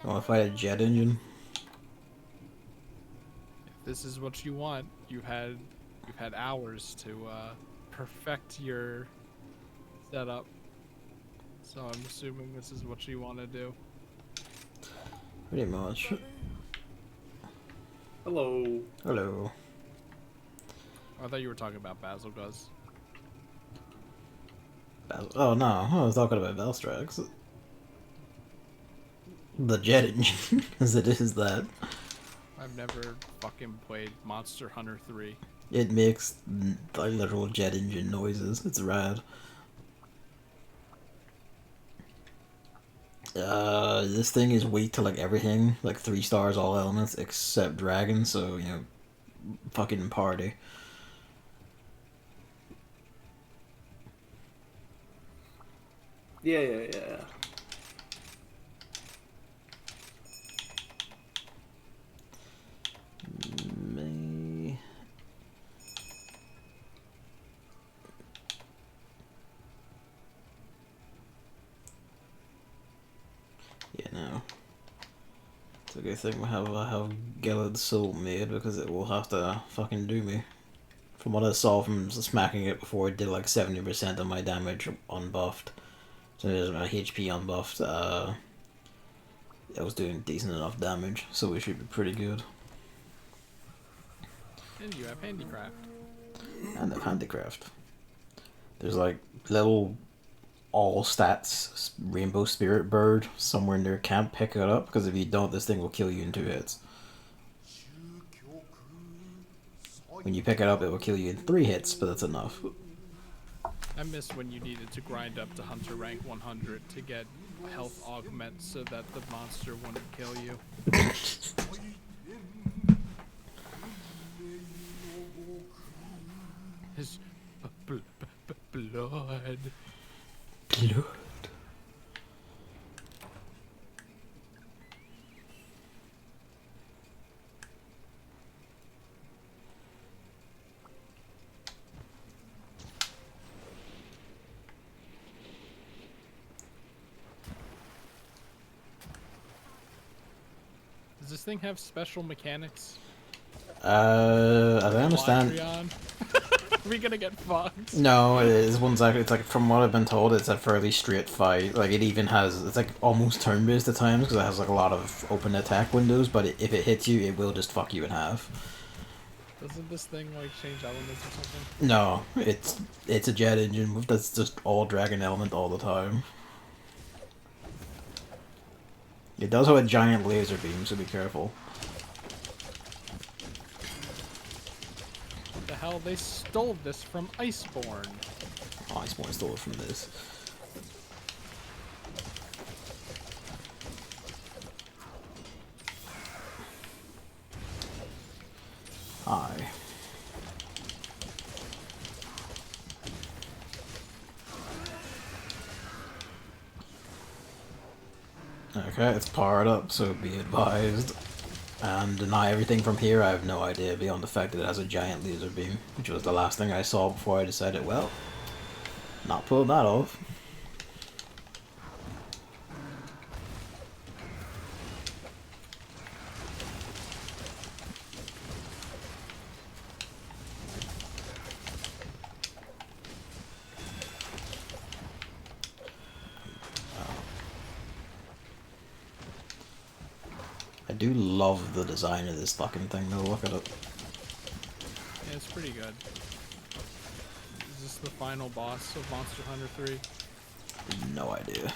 Want to fight a jet engine? If this is what you want, you've had hours to perfect your setup. So I'm assuming this is what you want to do. Pretty much. Hello. Hello. I thought you were talking about Basil Guz. Oh no, I was talking about Valstrax. The jet engine, as it is that. I've never fucking played Monster Hunter 3. It makes like literal jet engine noises. It's rad. This thing is weak to like everything, like 3 stars all elements except dragon. So fucking party. Yeah. Me. Yeah, no. It's a good thing I have Gellad's soul made because it will have to fucking do me. From what I saw from smacking it before, it did like 70% of my damage unbuffed. So there's my HP unbuffed. I was doing decent enough damage, so it should be pretty good. And you have handicraft. And the handicraft. There's like little all stats rainbow spirit bird somewhere near camp. Pick it up because if you don't, this thing will kill you in 2 hits. When you pick it up, it will kill you in 3 hits, but that's enough. I miss when you needed to grind up to Hunter rank 100 to get health augment so that the monster wouldn't kill you. His blood. Blood. Does this thing have special mechanics? As I understand. Are we gonna get fucked? No, it's like from what I've been told, it's a fairly straight fight. Like it even has, it's like almost turn-based at times because it has like a lot of open attack windows. But if it hits you, it will just fuck you in half. Doesn't this thing like change elements or something? No, it's a jet engine that's just all dragon element all the time. It does have a giant laser beam, so be careful. What the hell? They stole this from Iceborne. Oh, Iceborne stole it from this. Hi. Okay, it's powered up, so be advised. And deny everything from here, I have no idea beyond the fact that it has a giant laser beam, which was the last thing I saw before I decided, well, not pulling that off. I do love the design of this fucking thing though, look at it. Yeah, it's pretty good. Is this the final boss of Monster Hunter 3? No idea.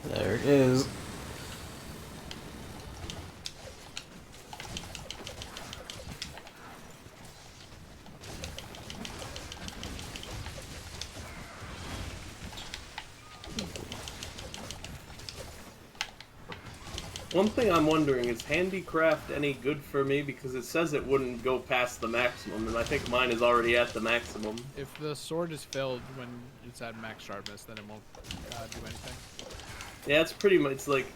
There it is. One thing I'm wondering, is handicraft any good for me? Because it says it wouldn't go past the maximum, and I think mine is already at the maximum. If the sword is filled when it's at max sharpness, then it won't do anything. Yeah, it's pretty much, it's like,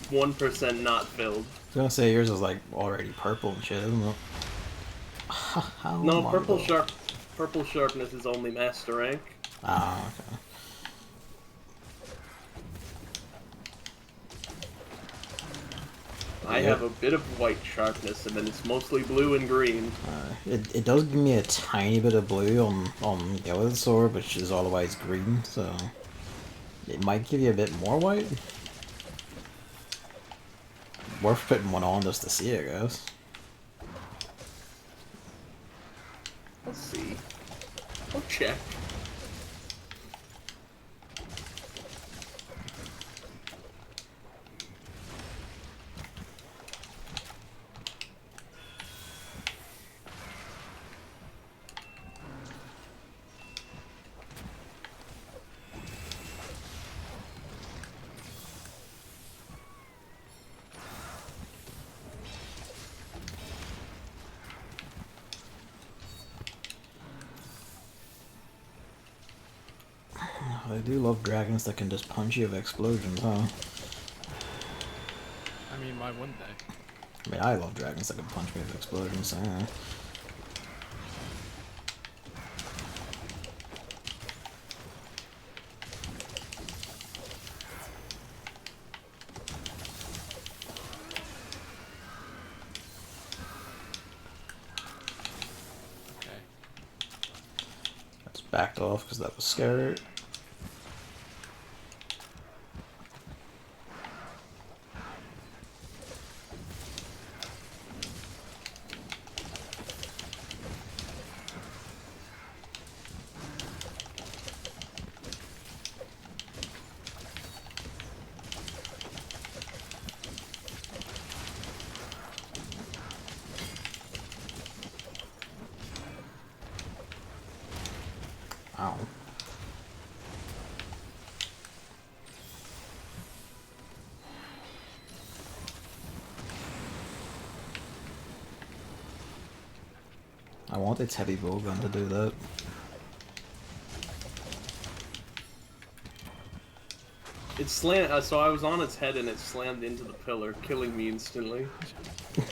1% not filled. I was gonna say yours is like already purple and shit, isn't it? How No, am I though? purple sharpness is only master rank. Ah, okay. I Yep. have a bit of white sharpness, and then it's mostly blue and green. It does give me a tiny bit of blue on Gillard's sword, which is otherwise green, so it might give you a bit more white. Worth putting one on just to see, I guess. Let's see. I'll check. I do love dragons that can just punch you with explosions, huh? I mean, why wouldn't they? I mean, I love dragons that can punch me with explosions, so yeah. Okay. That's backed off because that was scary. Ow. I want its heavy bowgun to do that. It slammed. So I was on its head and it slammed into the pillar, killing me instantly.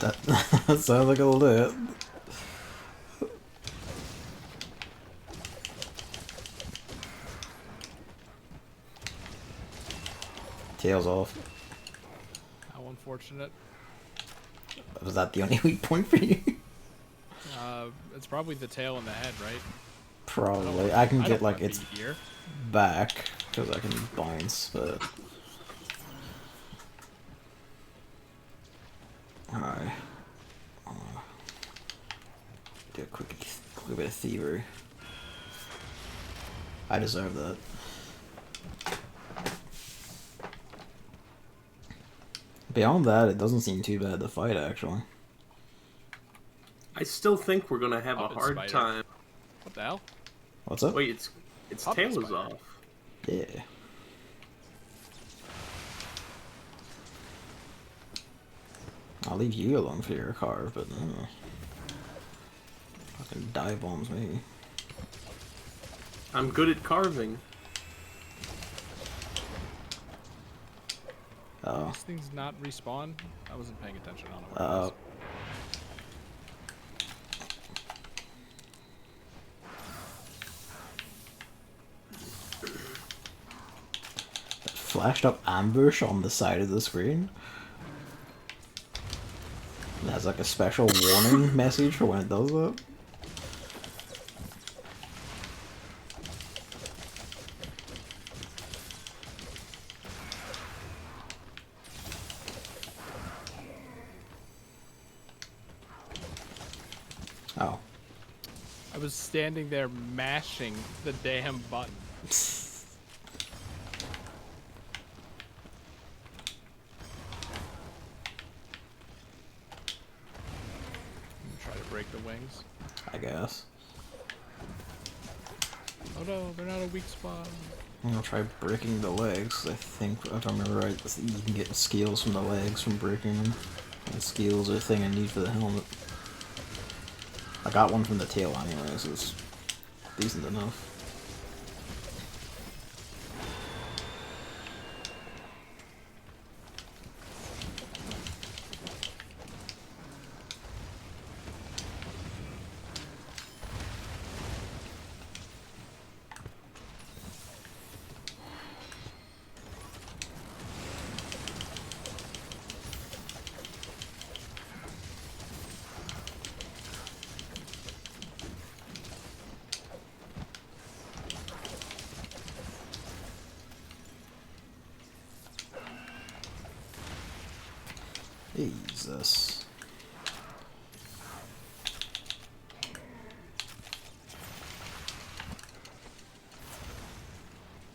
That, that sounds like it'll do it. Tails off. How unfortunate. Was that the only weak point for you? It's probably the tail and the head, right? Probably. I can I get don't like wanna its be here. back because I can bounce, but alright. Do a quick bit of thievery. I deserve that. Beyond that, it doesn't seem too bad to fight, actually. I still think we're gonna have a Puppet hard spider. time. What the hell? What's up? Wait, its Puppet tail is spider. off. Yeah. I'll leave you alone for your carve, but fucking dive bombs me. I'm good at carving. Oh. These things not respawn? I wasn't paying attention on it. What it was. Flashed up ambush on the side of the screen. It has like a special warning message for when it does that. Oh. I was standing there mashing the damn button. Try to break the wings. I guess. Oh no, they're not a weak spot. I'm gonna try breaking the legs. I think, if I remember right, you can get skills from the legs from breaking them. And skills are a thing I need for the helmet. I got one from the tail anyway, so it's decent enough. Jesus.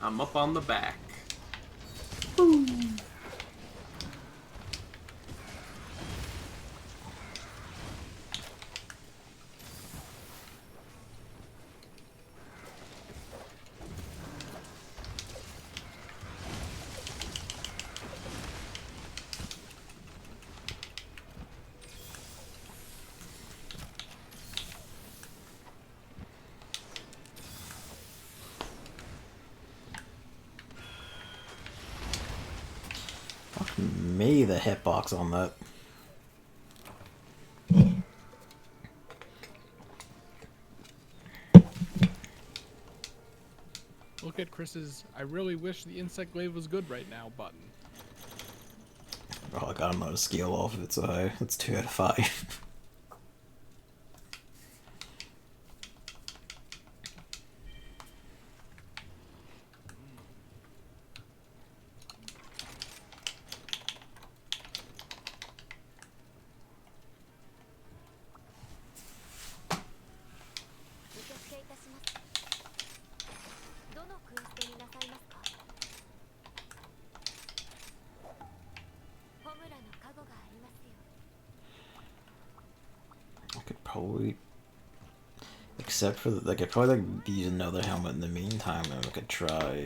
I'm up on the back. Fuck me, the hitbox on that. Look at Chris's I really wish the insect glaive was good right now button. Oh, I got another skill off of it, so that's 2 out of 5. I could probably, except for I could probably like use another helmet in the meantime, and we could try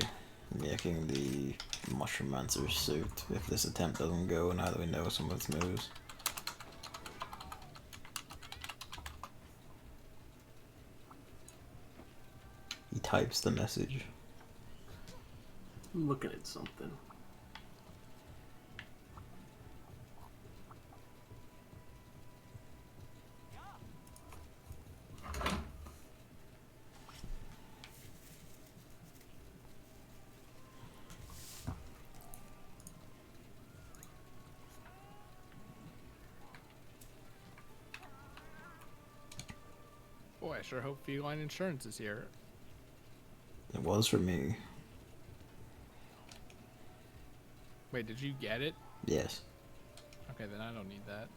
making the Mushroom-mancer's suit if this attempt doesn't go. Now that we know some of its moves. He types the message. I'm looking at something. Boy, I sure hope Feline Insurance is here. It was for me. Wait, did you get it? Yes. Okay, then I don't need that.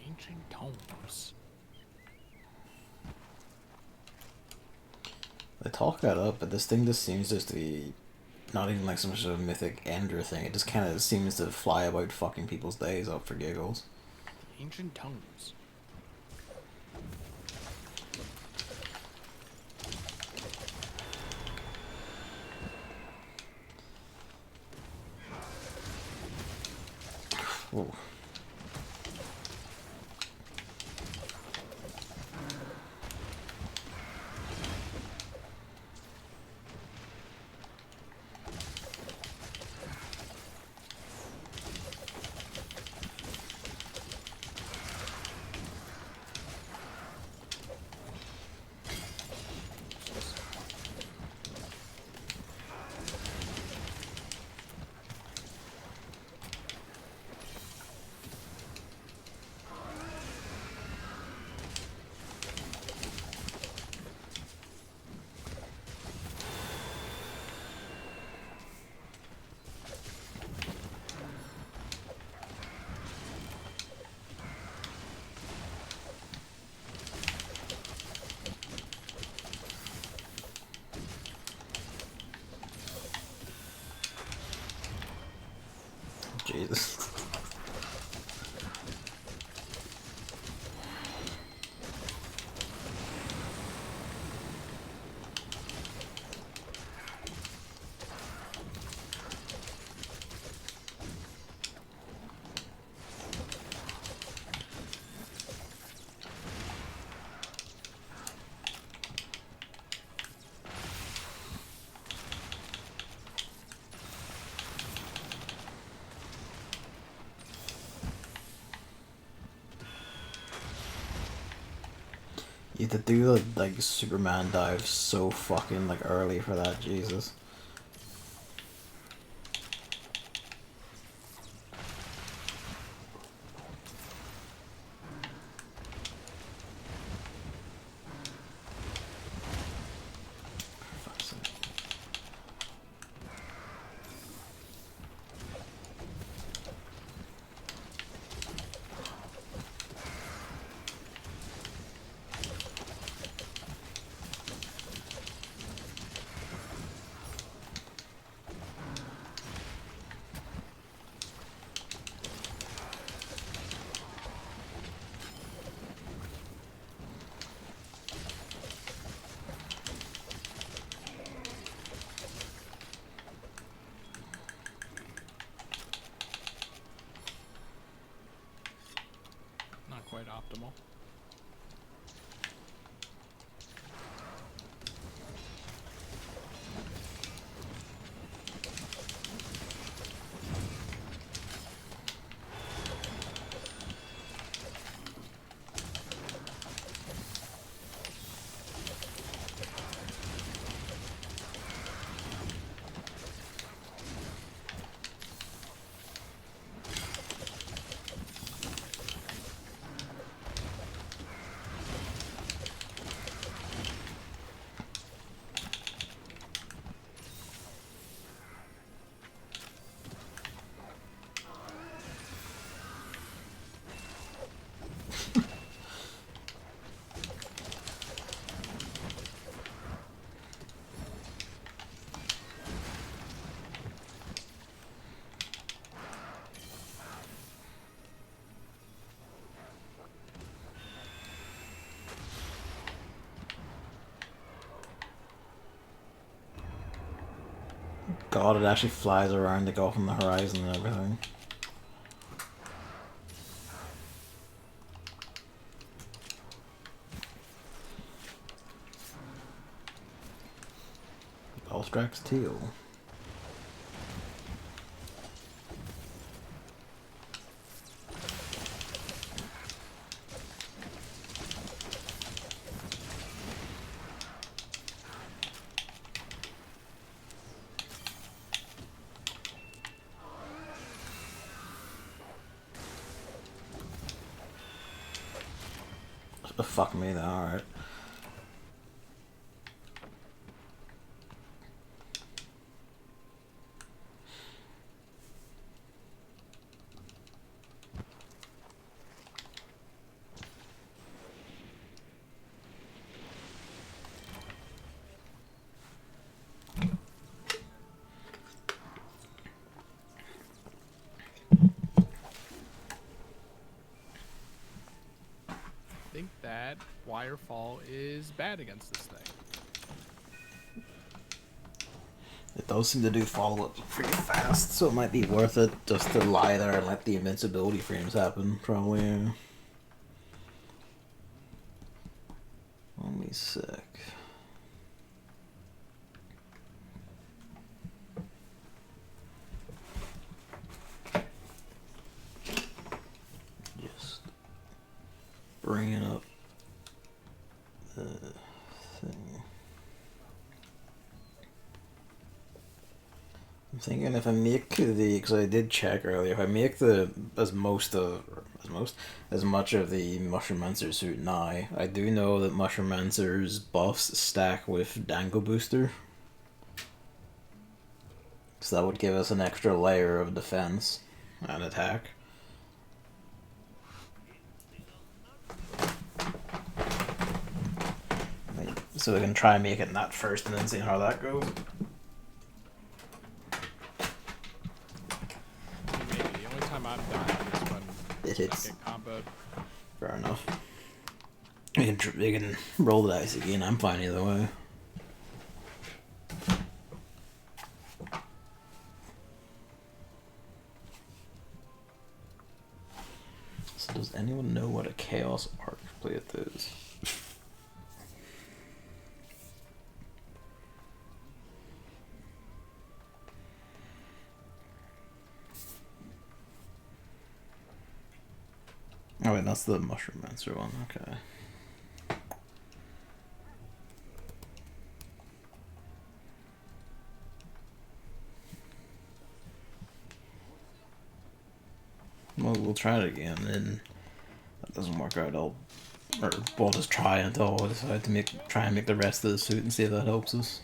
Ancient tomes. They talk that up, but this thing just seems just to be not even like some sort of mythic ender thing. It just kind of seems to fly about fucking people's days up for giggles. Ancient tomes. Ooh. Jesus. You have to do the like Superman dive so fucking like early for that, Jesus. For fuck's sake. Not quite optimal. God, it actually flies around to go off on the horizon and everything. Valstrax teal. Oh, fuck me, though, alright. I think that Wirefall is bad against this thing. It does seem to do follow-ups pretty fast, so it might be worth it just to lie there and let the invincibility frames happen, probably. Yeah. Only sick. Just bringing up the thing. I'm thinking if I make the, because I did check earlier, if I make the as much of the Mushromancer suit now, I do know that Mushromancer's buffs stack with Dango Booster, so that would give us an extra layer of defense and attack. So we can try making that first and then see how that goes. You made the I'm dying is when It hits. get comboed. Fair enough. You can roll the dice again. I'm fine either way. So does anyone know what a Chaos Archplate is? Oh wait, that's the Mushroom Monster one, okay. Well, we'll try it again, and if that doesn't work out, we'll just try until we decide to try and make the rest of the suit and see if that helps us.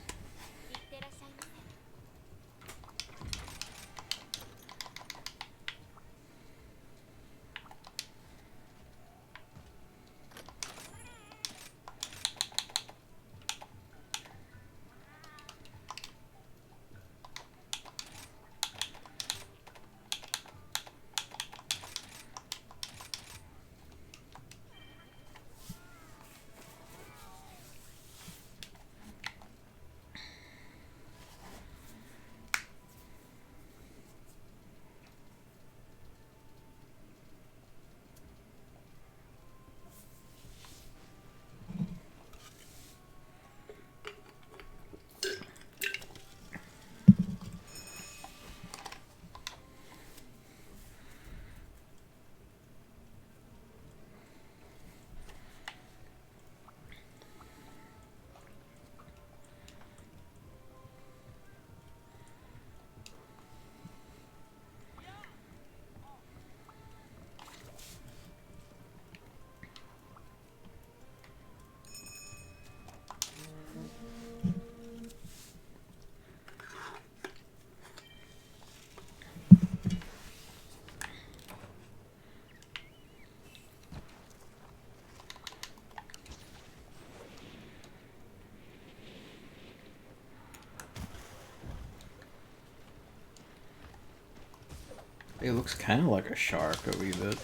It looks kind of like a shark a wee bit.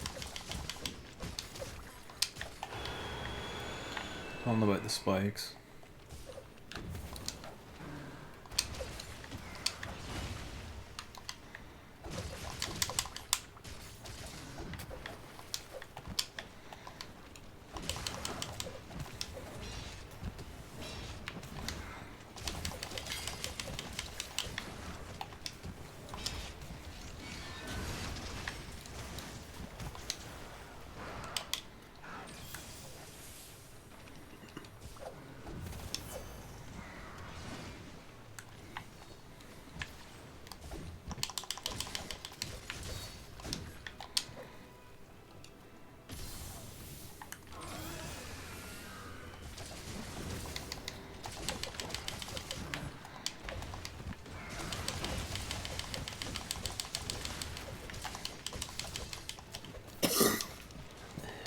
I don't know about the spikes.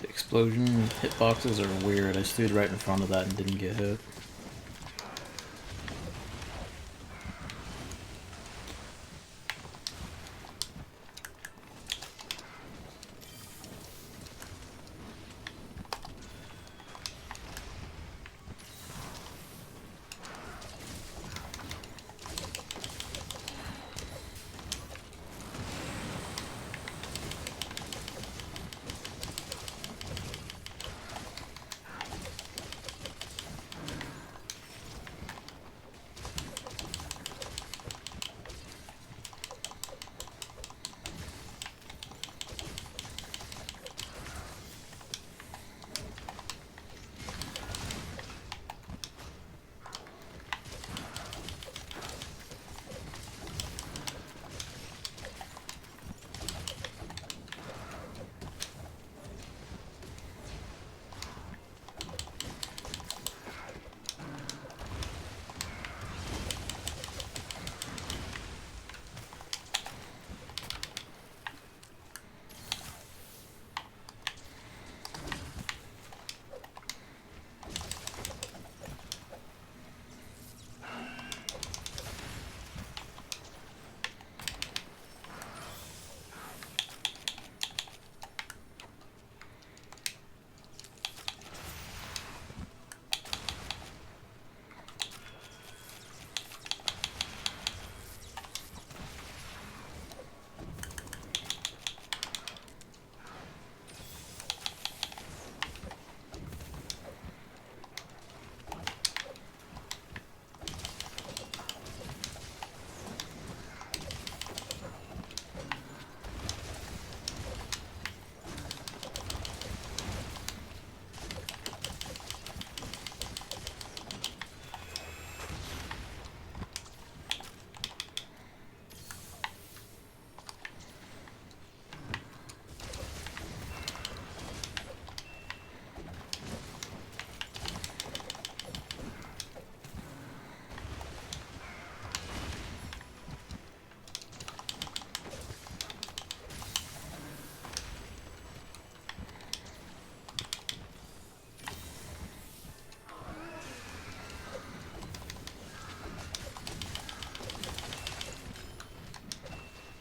Explosion hitboxes are weird. I stood right in front of that and didn't get hit.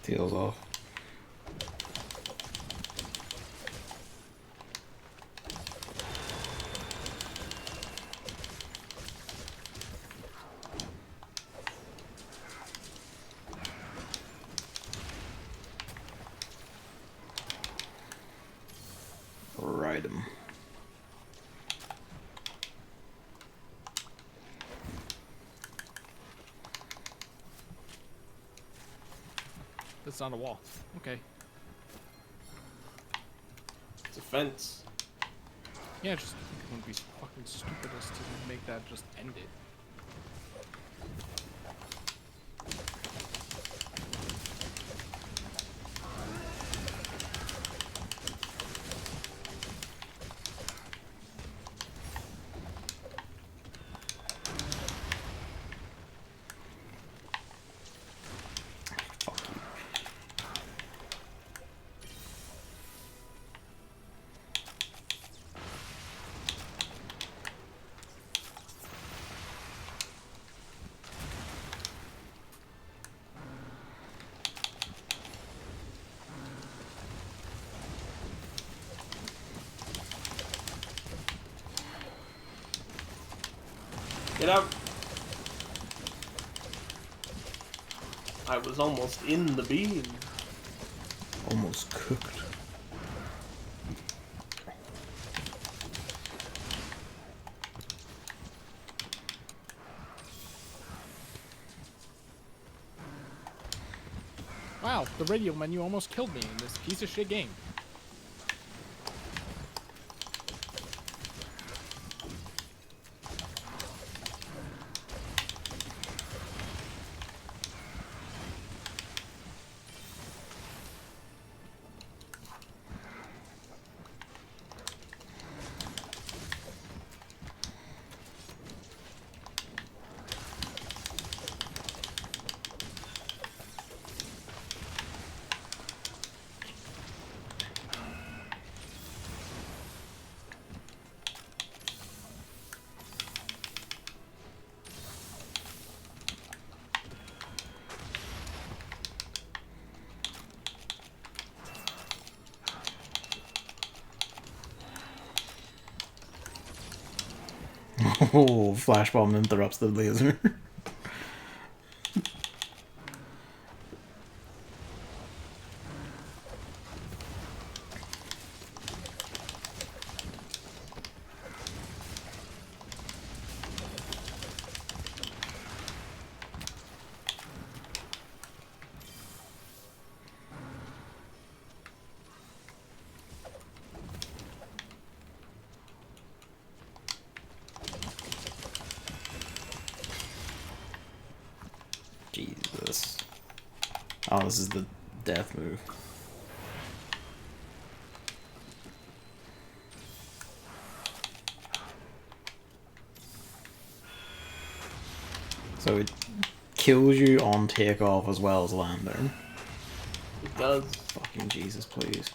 Tails off. Ride him. It's on a wall. Okay. It's a fence. Yeah, just think it wouldn't be fucking stupidest to make that just end it. Get out! I was almost in the beam. Almost cooked. Wow, the radio menu almost killed me in this piece of shit game. Oh, flash bomb interrupts the laser. Jesus. Oh, this is the death move. So it kills you on takeoff as well as landing. It does. Fucking Jesus, please.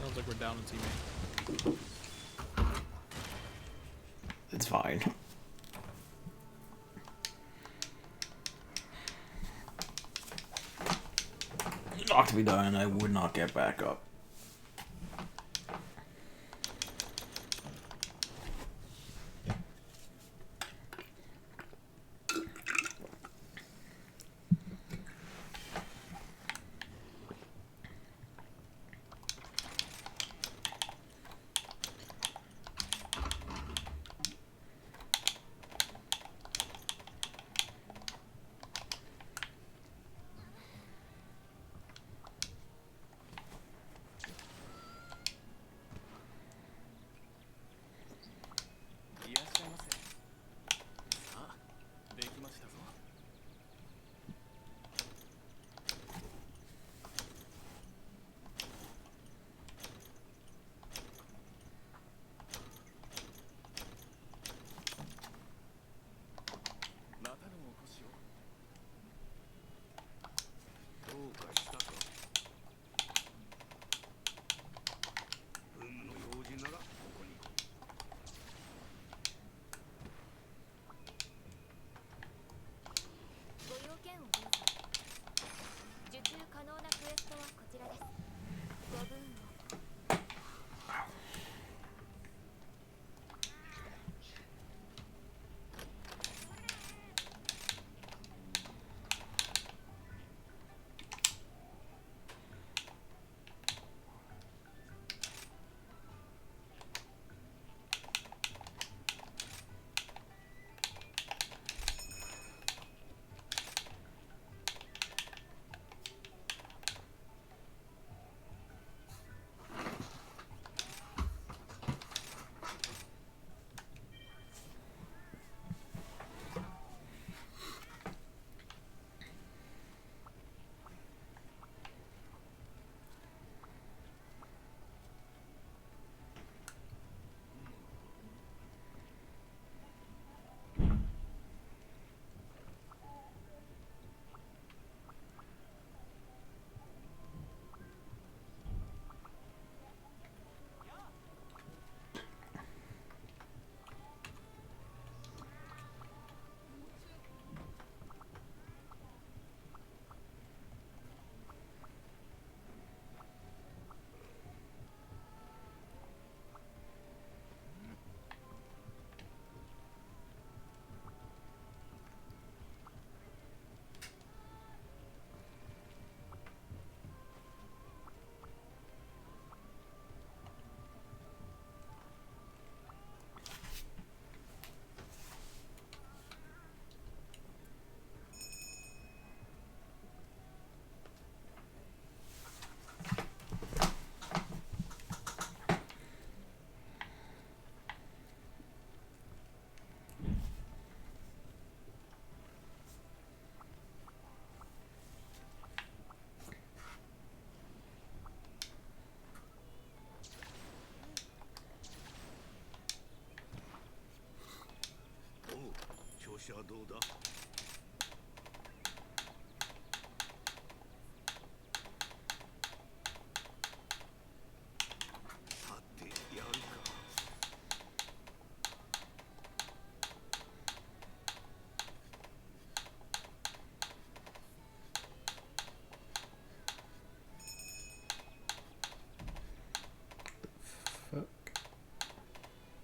Sounds like we're down a teammate. It's fine. Not to be done, I would not get back up. Fuck.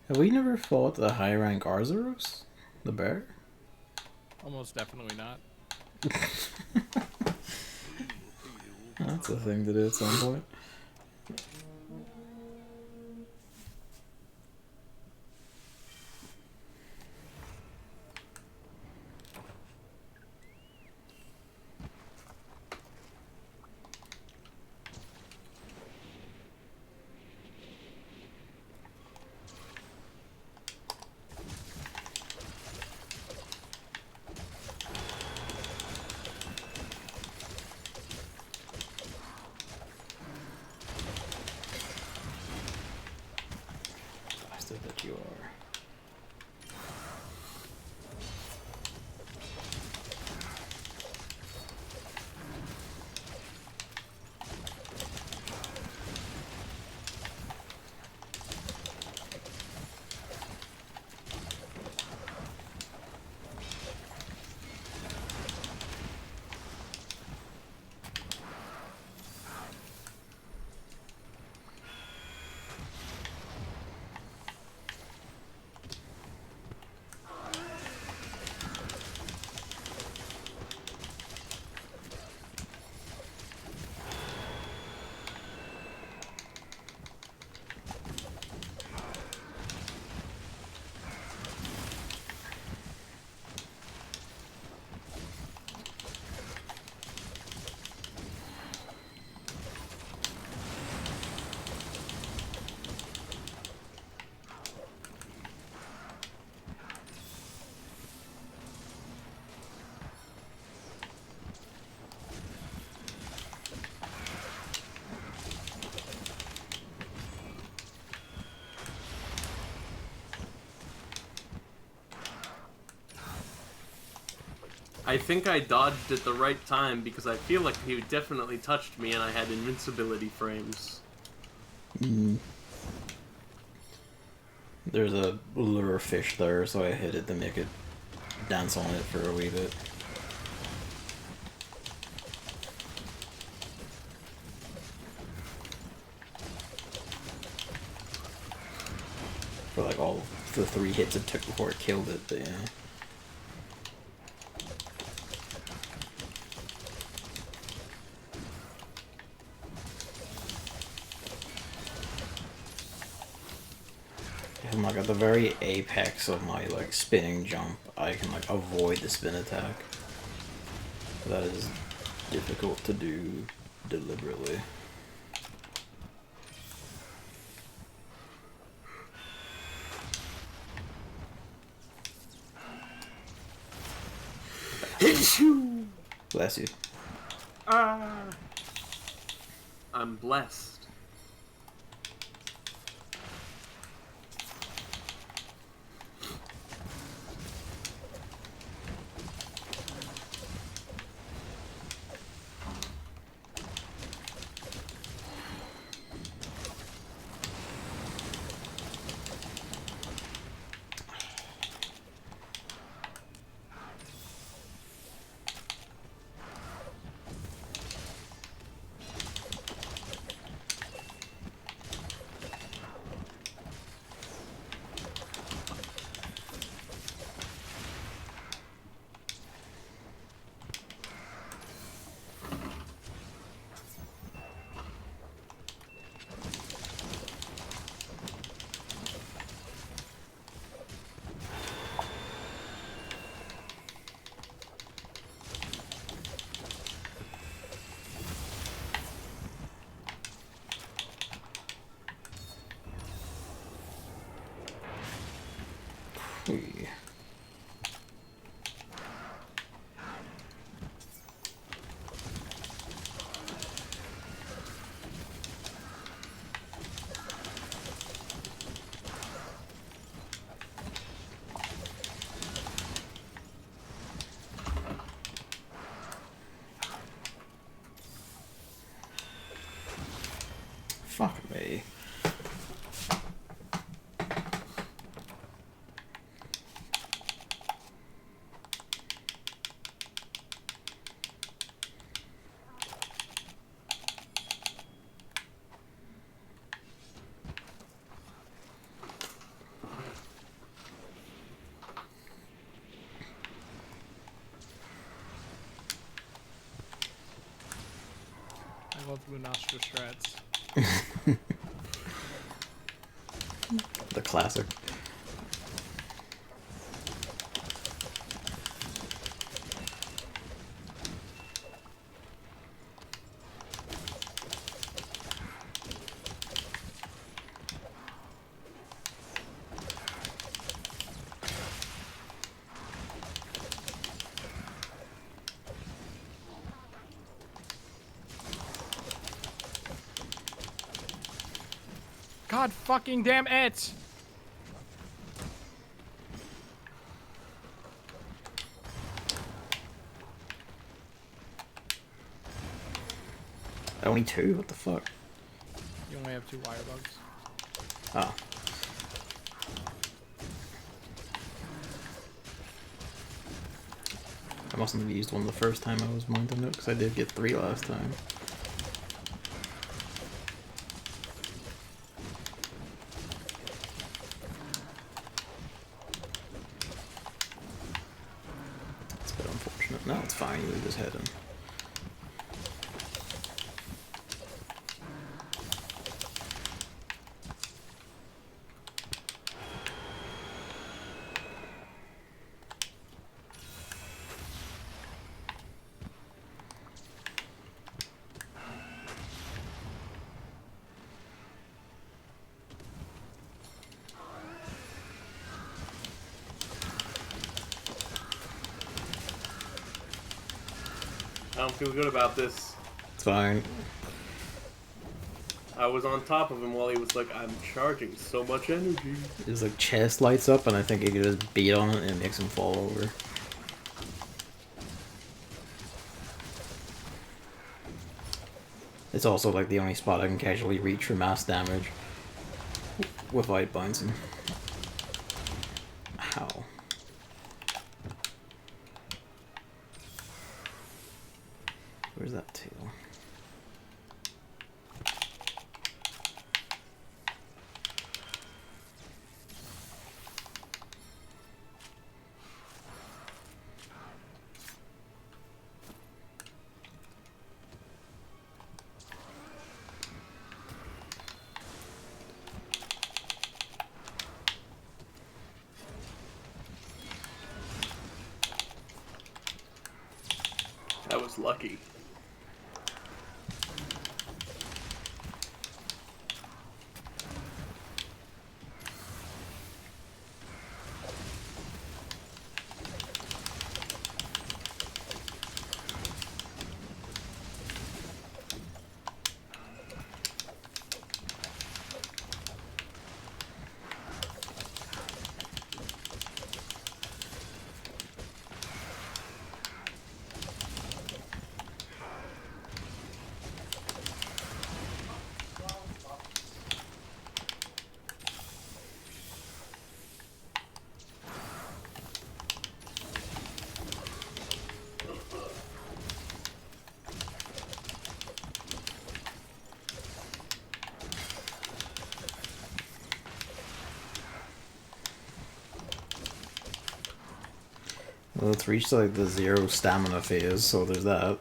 Have we never fought the high rank Arzuros? The bear? Almost definitely not. That's a thing to do at some point. Bastard that you are. I think I dodged at the right time because I feel like he definitely touched me and I had invincibility frames. There's a lure fish there, so I hit it to make it dance on it for a wee bit. For like all the 3 hits it took before it killed it, but yeah. I'm like at the very apex of my like spinning jump, I can like avoid the spin attack. That is difficult to do deliberately. Bless you. I'm blessed. Whee. both Lunastra strats. The classic. God fucking damn it! Only two? What the fuck? You only have 2 wire bugs. Oh. I mustn't have used one the first time I was mounting it, because I did get 3 last time. It's a bit unfortunate. No, it's fine, you leave his head in. I don't feel good about this. It's fine. I was on top of him while he was like, I'm charging so much energy. His like chest lights up, and I think you can just beat on it and it makes him fall over. It's also like the only spot I can casually reach for mass damage without bouncing. How? Where's that tail? That was lucky. Well, it's reached like the 0 stamina phase, so there's that.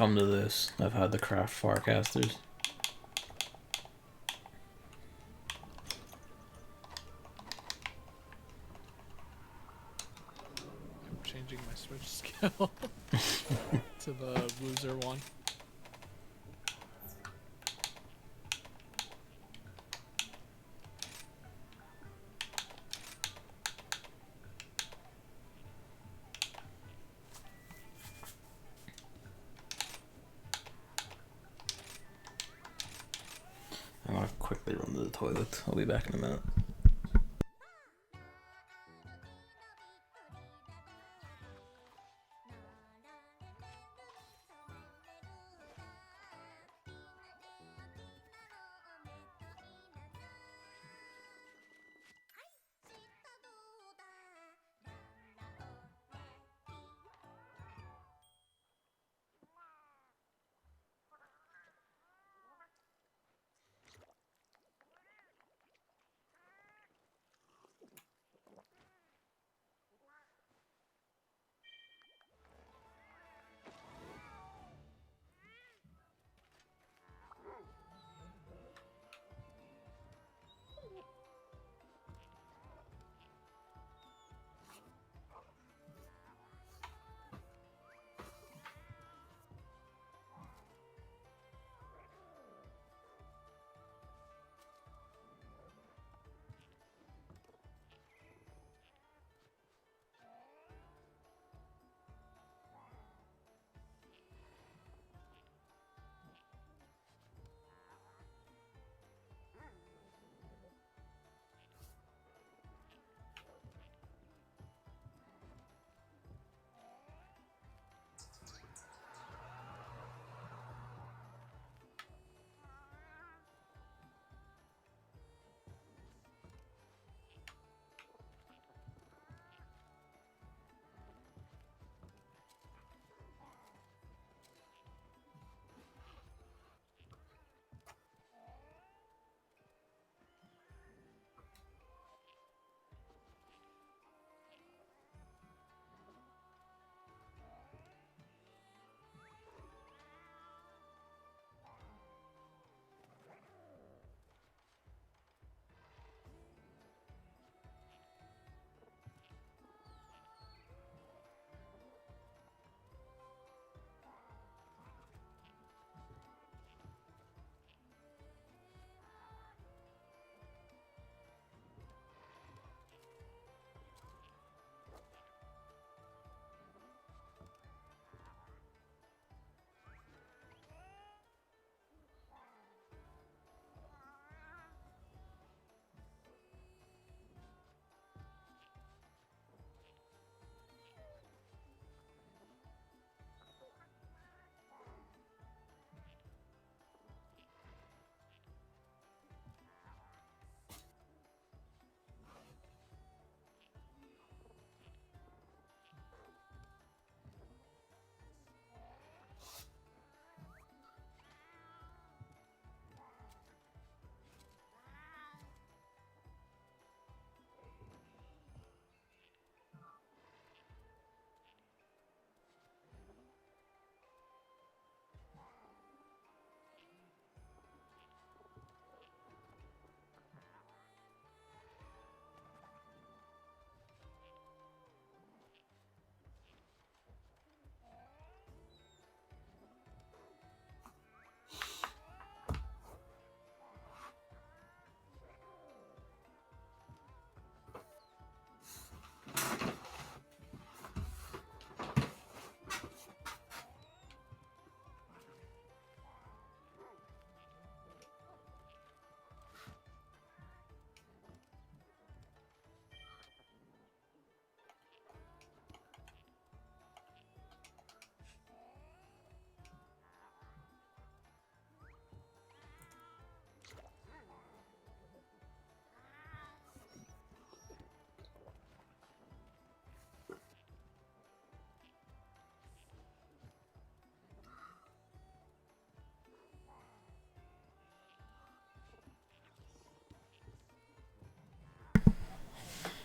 come to this. I've had to craft Farcasters. I'm changing my switch skill to the loser one. I'm gonna quickly run to the toilet. I'll be back in a minute.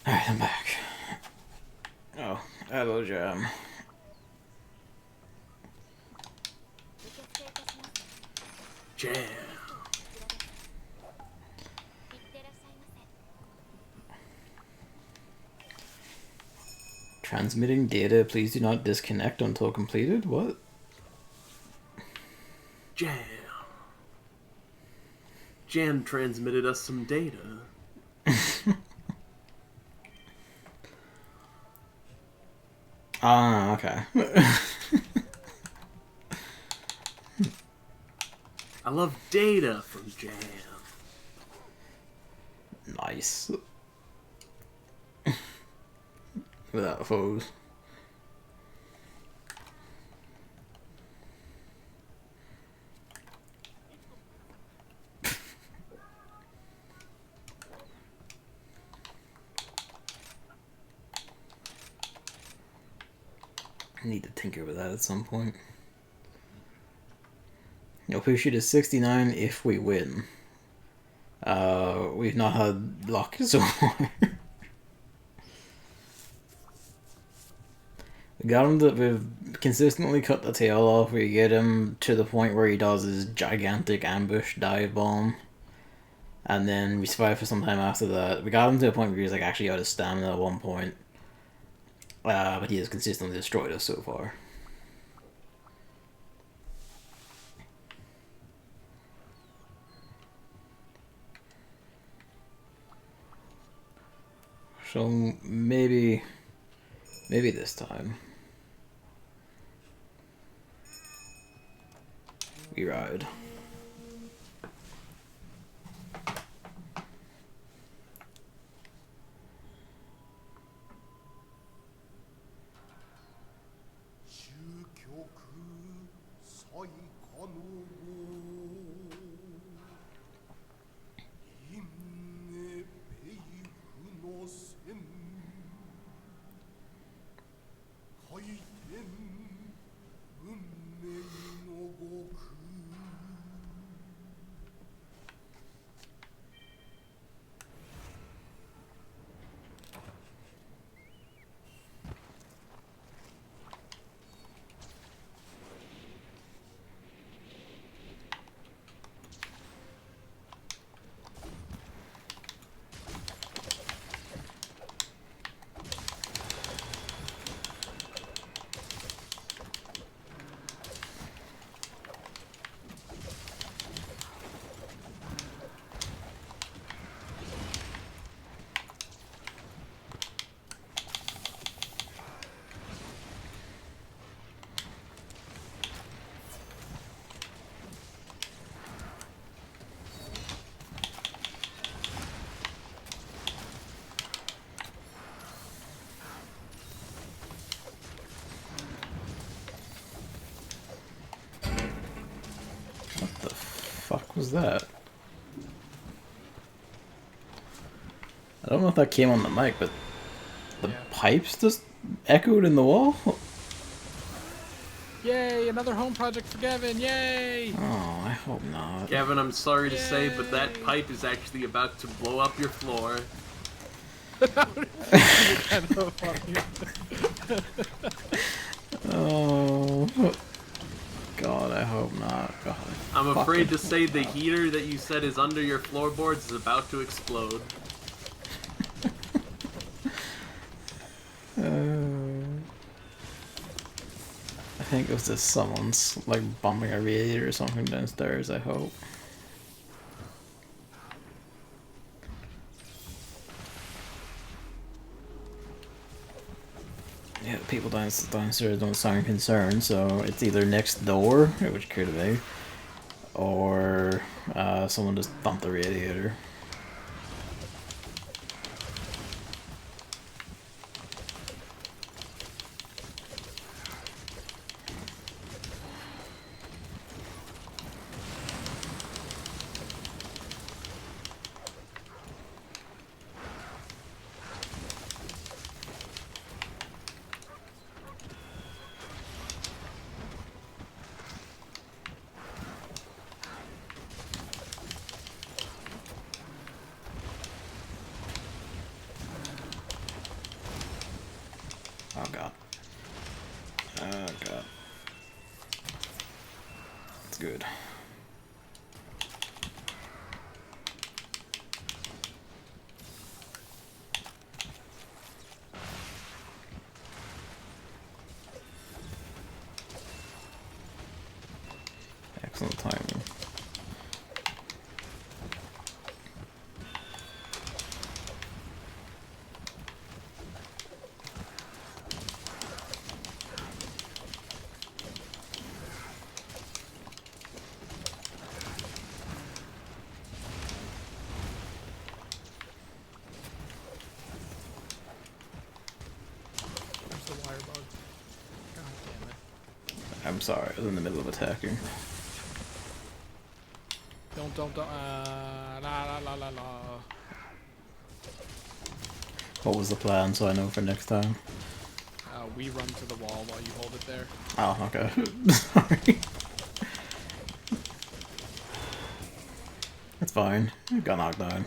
Alright, I'm back. Oh, hello, Jam. Jam. Transmitting data. Please do not disconnect until completed. What? Jam. Jam transmitted us some data. Ah, okay. I love data from Jam. Nice. Without foes. I need to tinker with that at some point. You'll push you to 69 if we win. We've not had luck so far. We got him that we've consistently cut the tail off. We get him to the point where he does his gigantic ambush dive bomb. And then we survive for some time after that. We got him to a point where he was like actually out of stamina at one point. But he has consistently destroyed us so far. So maybe this time we ride. Fuck was that? I don't know if that came on the mic, but the pipes just echoed in the wall? Yay, another home project for Gavin, yay! Oh, I hope not. Gavin, I'm sorry to say, but that pipe is actually about to blow up your floor. Kind of funny. Oh, God, I hope not. God, I'm afraid to say the heater that you said is under your floorboards is about to explode. I think it was just someone's like bumping a radiator or something downstairs, I hope. Yeah, the people downstairs don't sound concerned, so it's either next door, which could be, or someone just bumped the radiator. Oh god. Oh god. That's good. Excellent timing. There's the wire bug. God damn it. I'm sorry, I was in the middle of attacking. Don't. La la la la la. What was the plan so I know for next time? We run to the wall while you hold it there. Oh, okay. Sorry. That's fine. Got knocked down.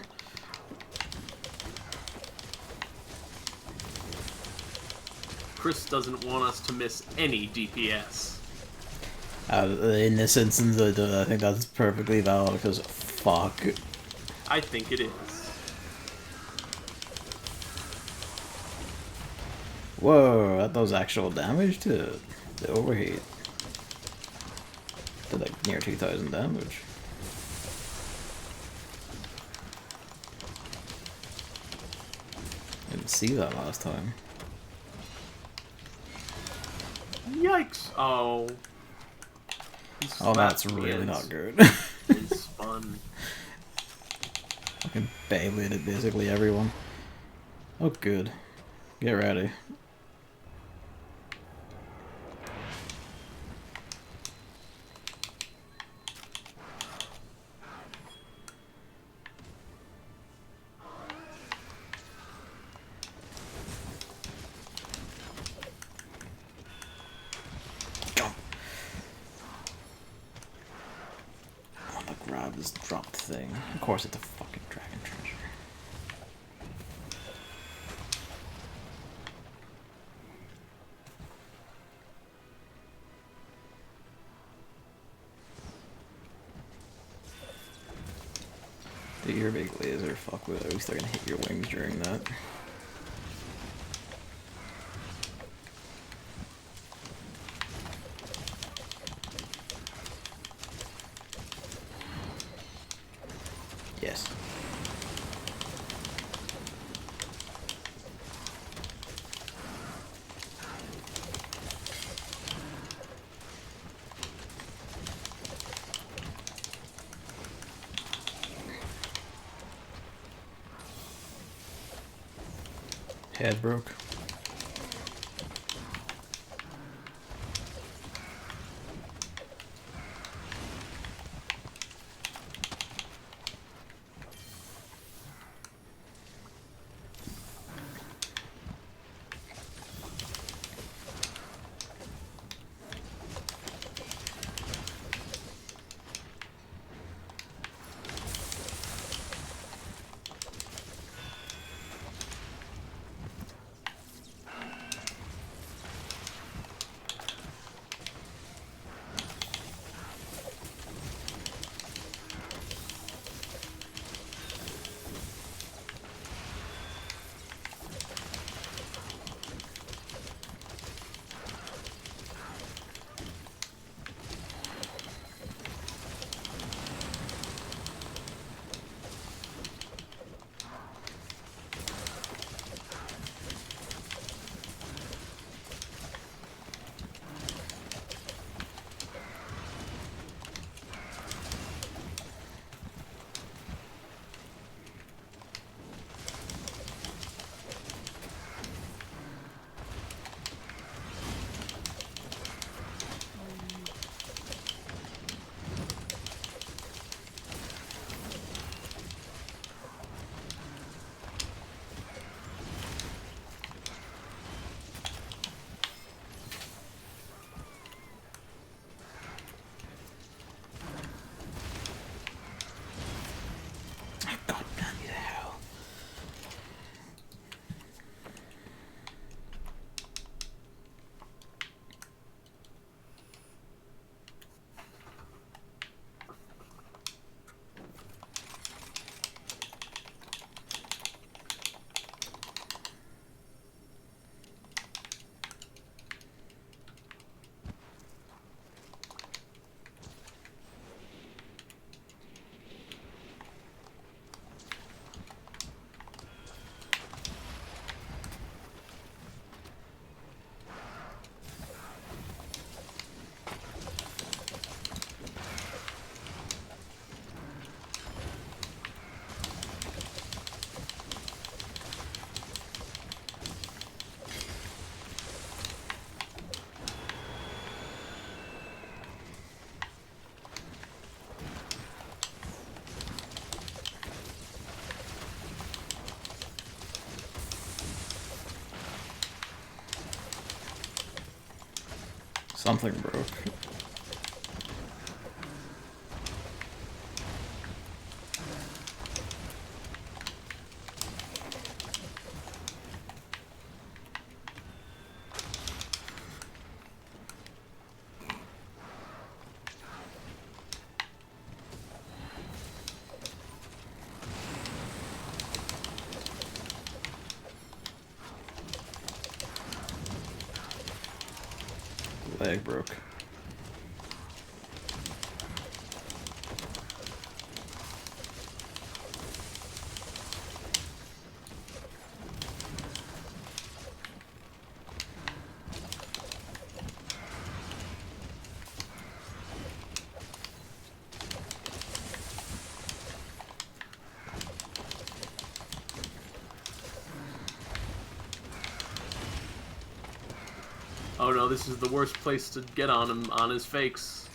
Chris doesn't want us to miss any DPS. In this instance, I think that's perfectly valid because fuck. I think it is. Whoa, that does actual damage to the overheat. Did like near 2,000 damage. Didn't see that last time. Yikes! Oh. Oh, that's really not good. It's fun. Fucking Beybladed basically everyone. Oh, good. Get ready. Grab this dropped thing. Of course, it's a fucking dragon treasure. Dude, you're a big laser. Fuck with it. At least they're gonna hit your wings during that. Yes. Head broke. Something broke. Leg broke. Oh no, this is the worst place to get on him, on his fakes.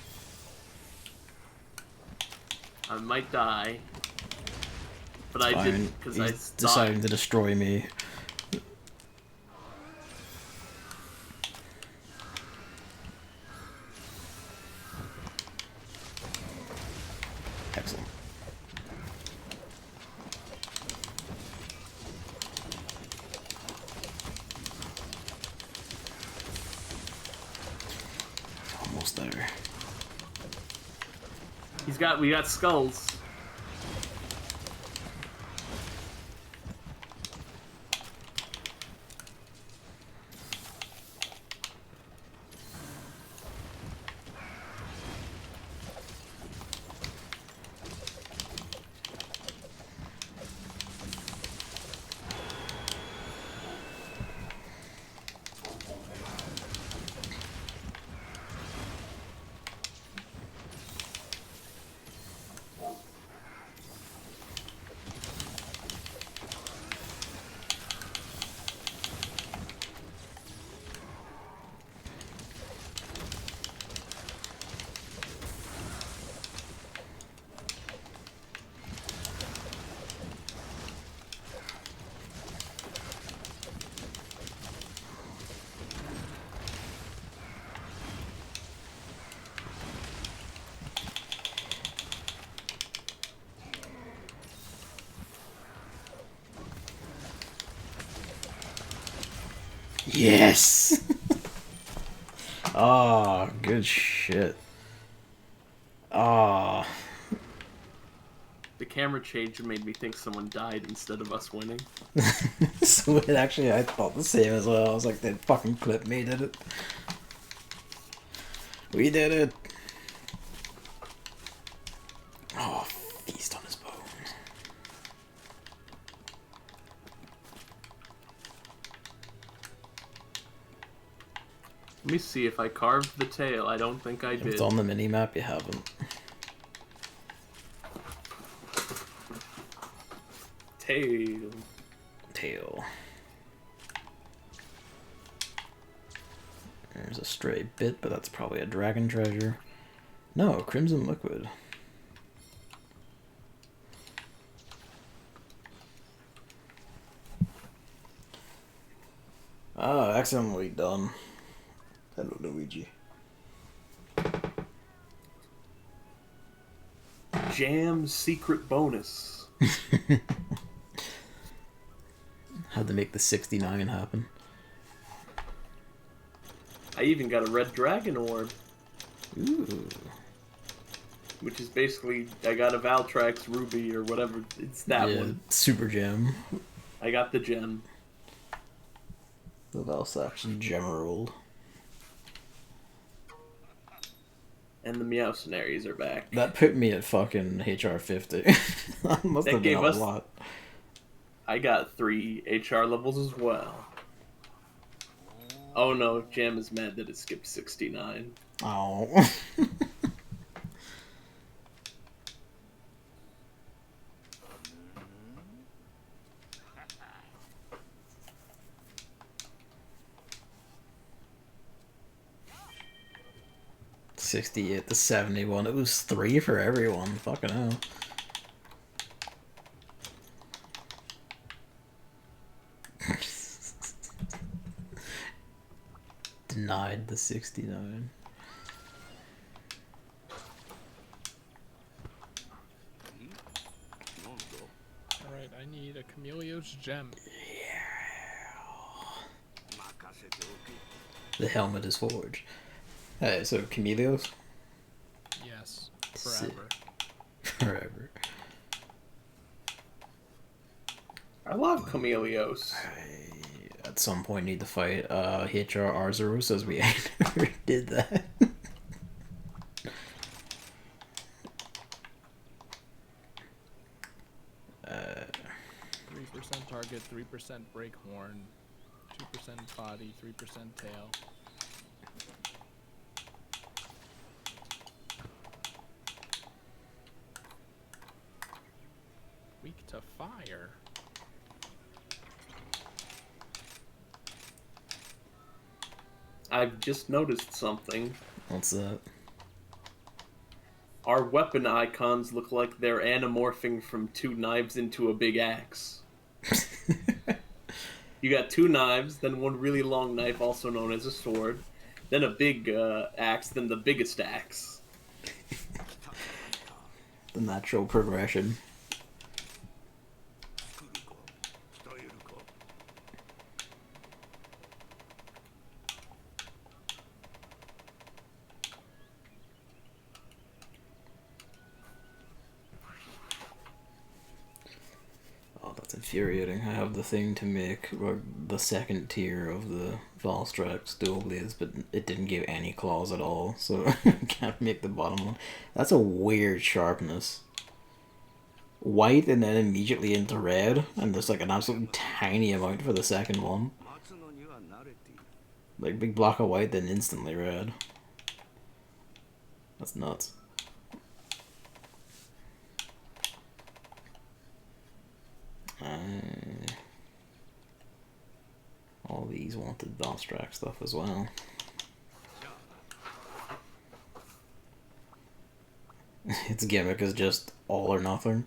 I might die. But I Fine. didn't, because I He's deciding to destroy me. Excellent. Almost there. We got skulls. Yes! Oh, good shit. Oh. The camera change made me think someone died instead of us winning. So it actually, I thought the same as well. I was like, they fucking clipped me, did it? We did it! Oh, feast on his bones. Let me see if I carved the tail. I don't think I If did. it's on the mini-map, you haven't. Tail. Tail. There's a stray bit, but that's probably a dragon treasure. No, crimson liquid. Oh, accidentally done. Hello, Luigi. Jam secret bonus. Had to make the 69 happen. I even got a red dragon orb. Ooh. Which is basically, I got a Valstrax ruby or whatever. It's that Yeah, one. super gem. I got the gem. The Valstrax Gemerald. And the Meowcenaries are back. That put me at fucking HR 50. That must That have been gave a us- lot. I got 3 HR levels as well. Oh no, Jam is mad that it skipped 69. Oh. $68 to $71. It was 3 for everyone. Fucking hell. Denied the 69. Chameleon's gem. The helmet is forged. Hey, so Chameleos? Yes. Sick. Forever. Forever. I love Chameleos. I, at some point, need to fight HR Arzuros as we never did that. 3% target, 3% break horn, 2% body, 3% tail. Weak to fire. I've just noticed something. What's that? Our weapon icons look like they're anamorphing from 2 knives into a big axe. You got 2 knives, then one really long knife, also known as a sword, then a big axe, then the biggest axe. The natural progression. Oh, that's infuriating. I have the thing to make the second tier of the Valstrax dual blades, but it didn't give any claws at all, so I can't make the bottom one. That's a weird sharpness. White and then immediately into red, and there's like an absolutely tiny amount for the second one. Like big block of white, then instantly red. That's nuts. All these wanted Valstrax stuff as well. Its gimmick is just all or nothing.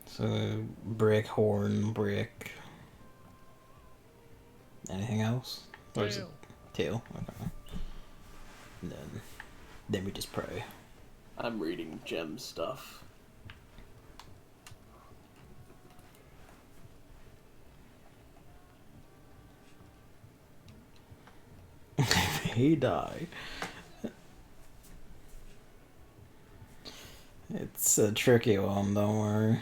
So, brick, horn, brick. Anything else? Or is it tail? Okay. And then we just pray. I'm reading gem stuff. He die. It's a tricky one, don't worry.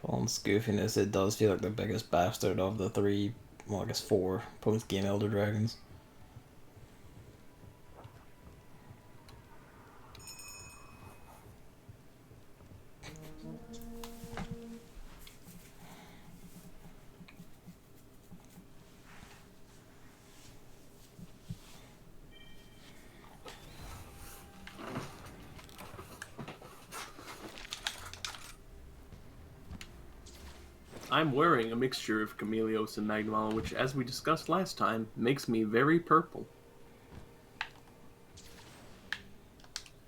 For all its goofiness, it does feel like the biggest bastard of the 3, well I guess 4 post-game Elder Dragons. I'm wearing a mixture of Chameleos and Magnemon, which, as we discussed last time, makes me very purple.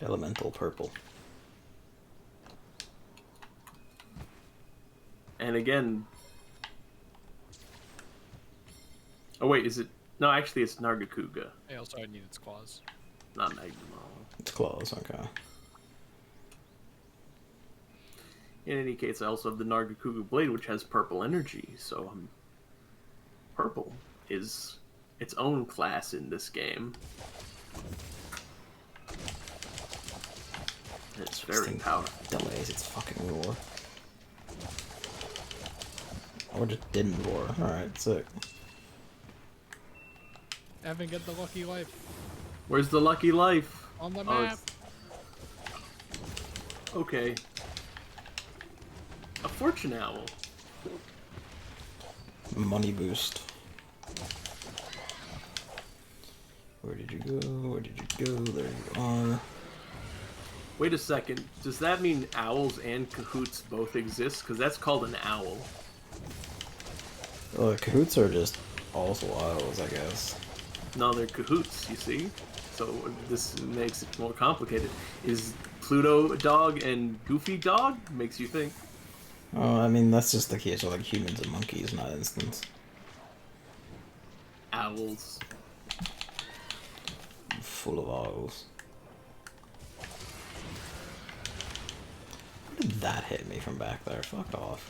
Elemental purple. And again... Oh wait, is it... No, actually it's Nargacuga, I also need its claws. not Magnemon. It's claws, okay. In any case, I also have the Nargacuga Blade, which has purple energy, so purple is its own class in this game. It's very powerful. Delays its fucking roar. Or just didn't roar. Alright, sick. Evan, get the lucky life Where's the lucky life? on the Oh, map. okay. A fortune owl. Money boost. Where did you go? Where did you go? There you are. Wait a second. Does that mean owls and cahoots both exist? Because that's called an owl. Well, the cahoots are just also owls, I guess. No, they're cahoots, you see? So this makes it more complicated. Is Pluto dog and Goofy dog? Makes you think. Oh, I mean, that's just the case with like humans and monkeys, not instance. Owls. Full of owls. How did that hit me from back there? Fuck off.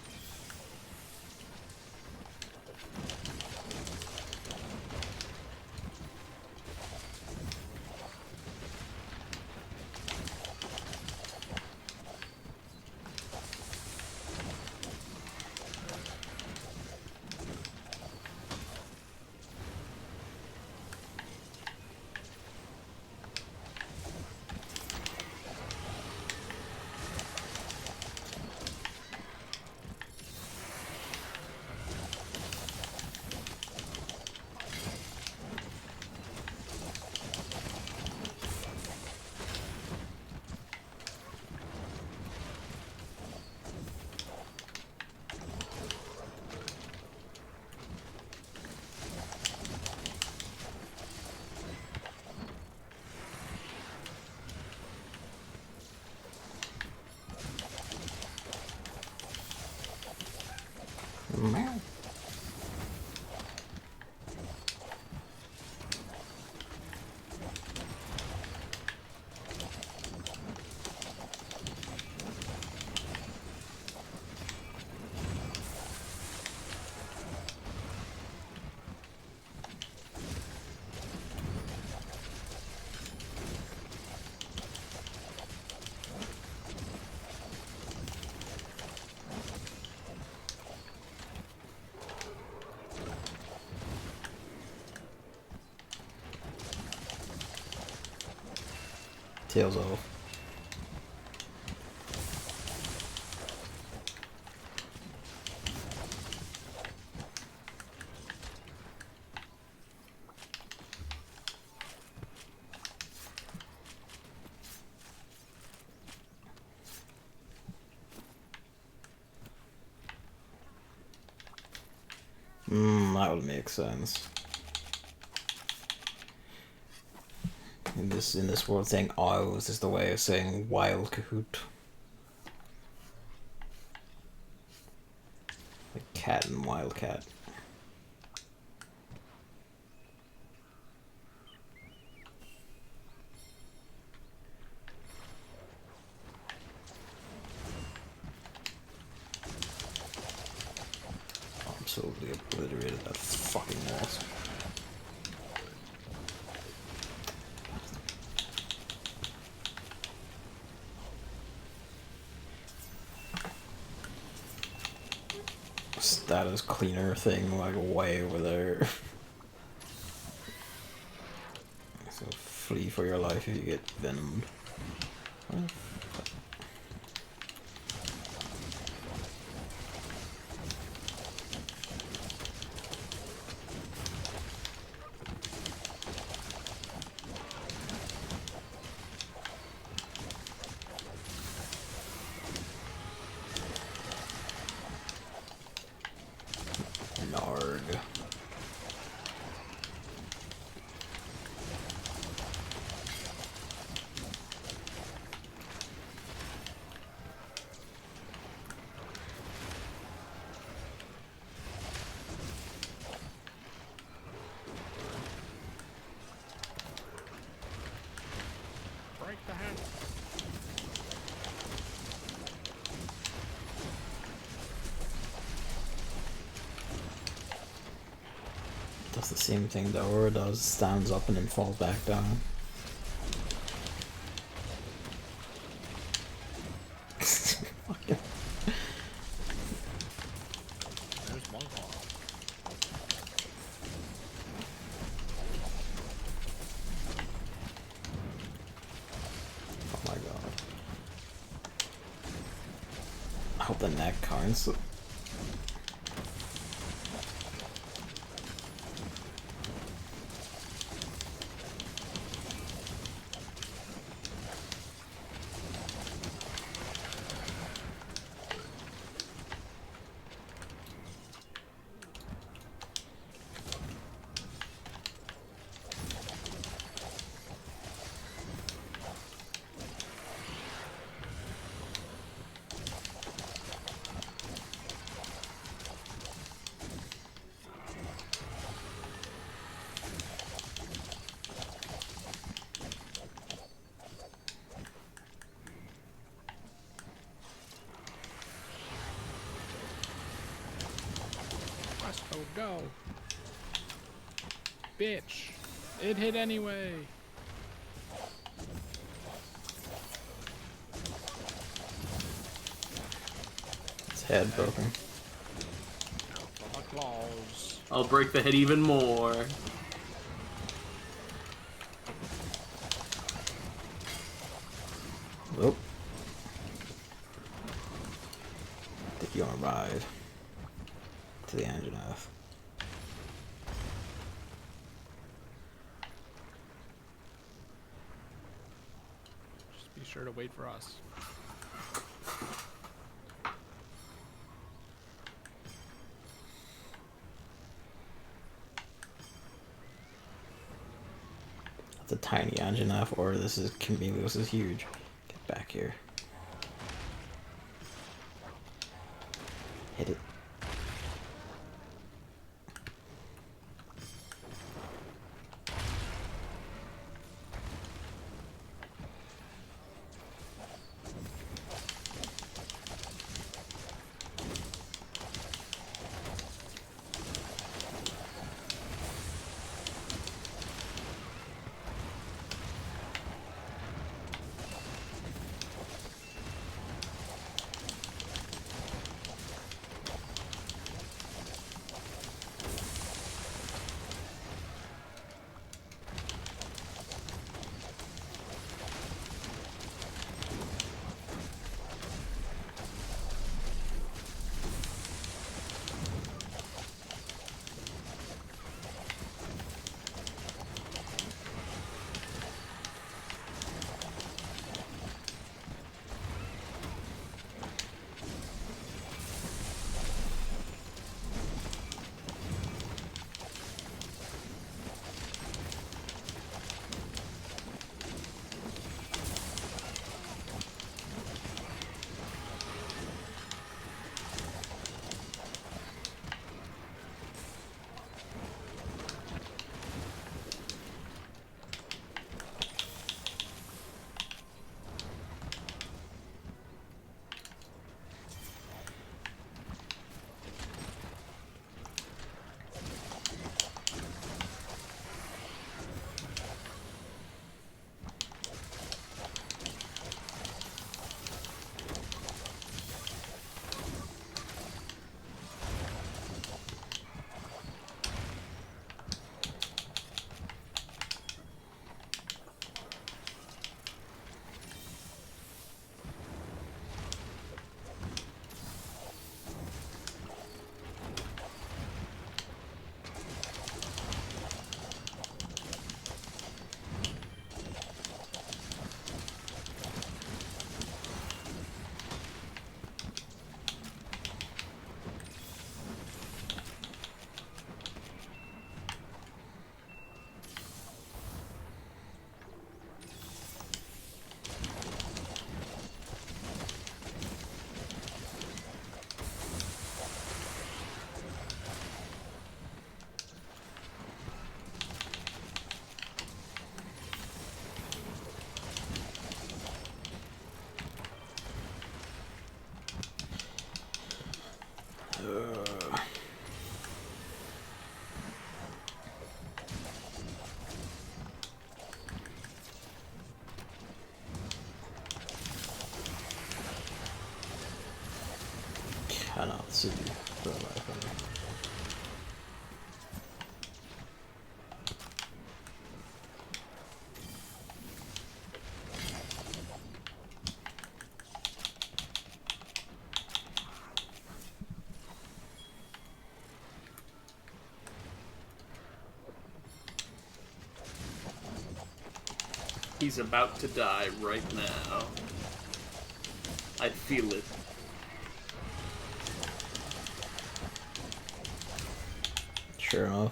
Meow. Tails off. That would make sense. In this world, saying owls is the way of saying wild cahoot. Like cat and wildcat. Absolutely obliterated that fucking mouse. Status cleaner thing like way over there. So flee for your life if you get venomed. Narg. Break the hand. Does the same thing the aura does, stands up and then falls back down. Fucking There's one claw. hope the neck cards. Presto, go. Bitch. It hit anyway. Its head broken. For my claws. I'll break the head even more. Oop. Take you on a ride to the engine off. Just be sure to wait for us. That's a tiny engine off, or this is Camille's is huge. Get back here. Hit it. I know, this would be real life for me. He's about to die right now. I feel it. Sure enough.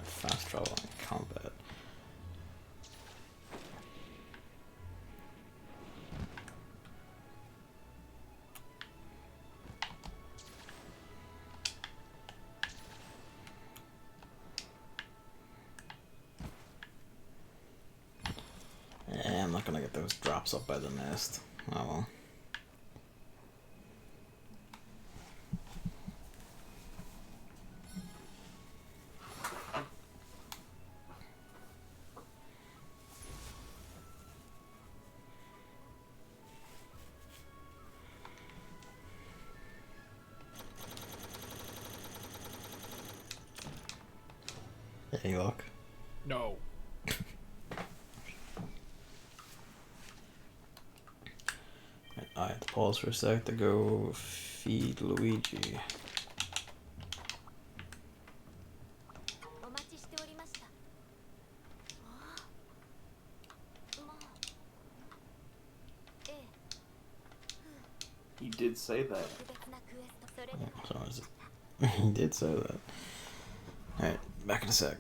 Fast travel in combat. Yeah, I'm not gonna get those drops up by the nest. Oh well. Any luck? No. I have to pause for a sec to go feed Luigi. He did say that. So is it? He did say that. Alright, back in a sec.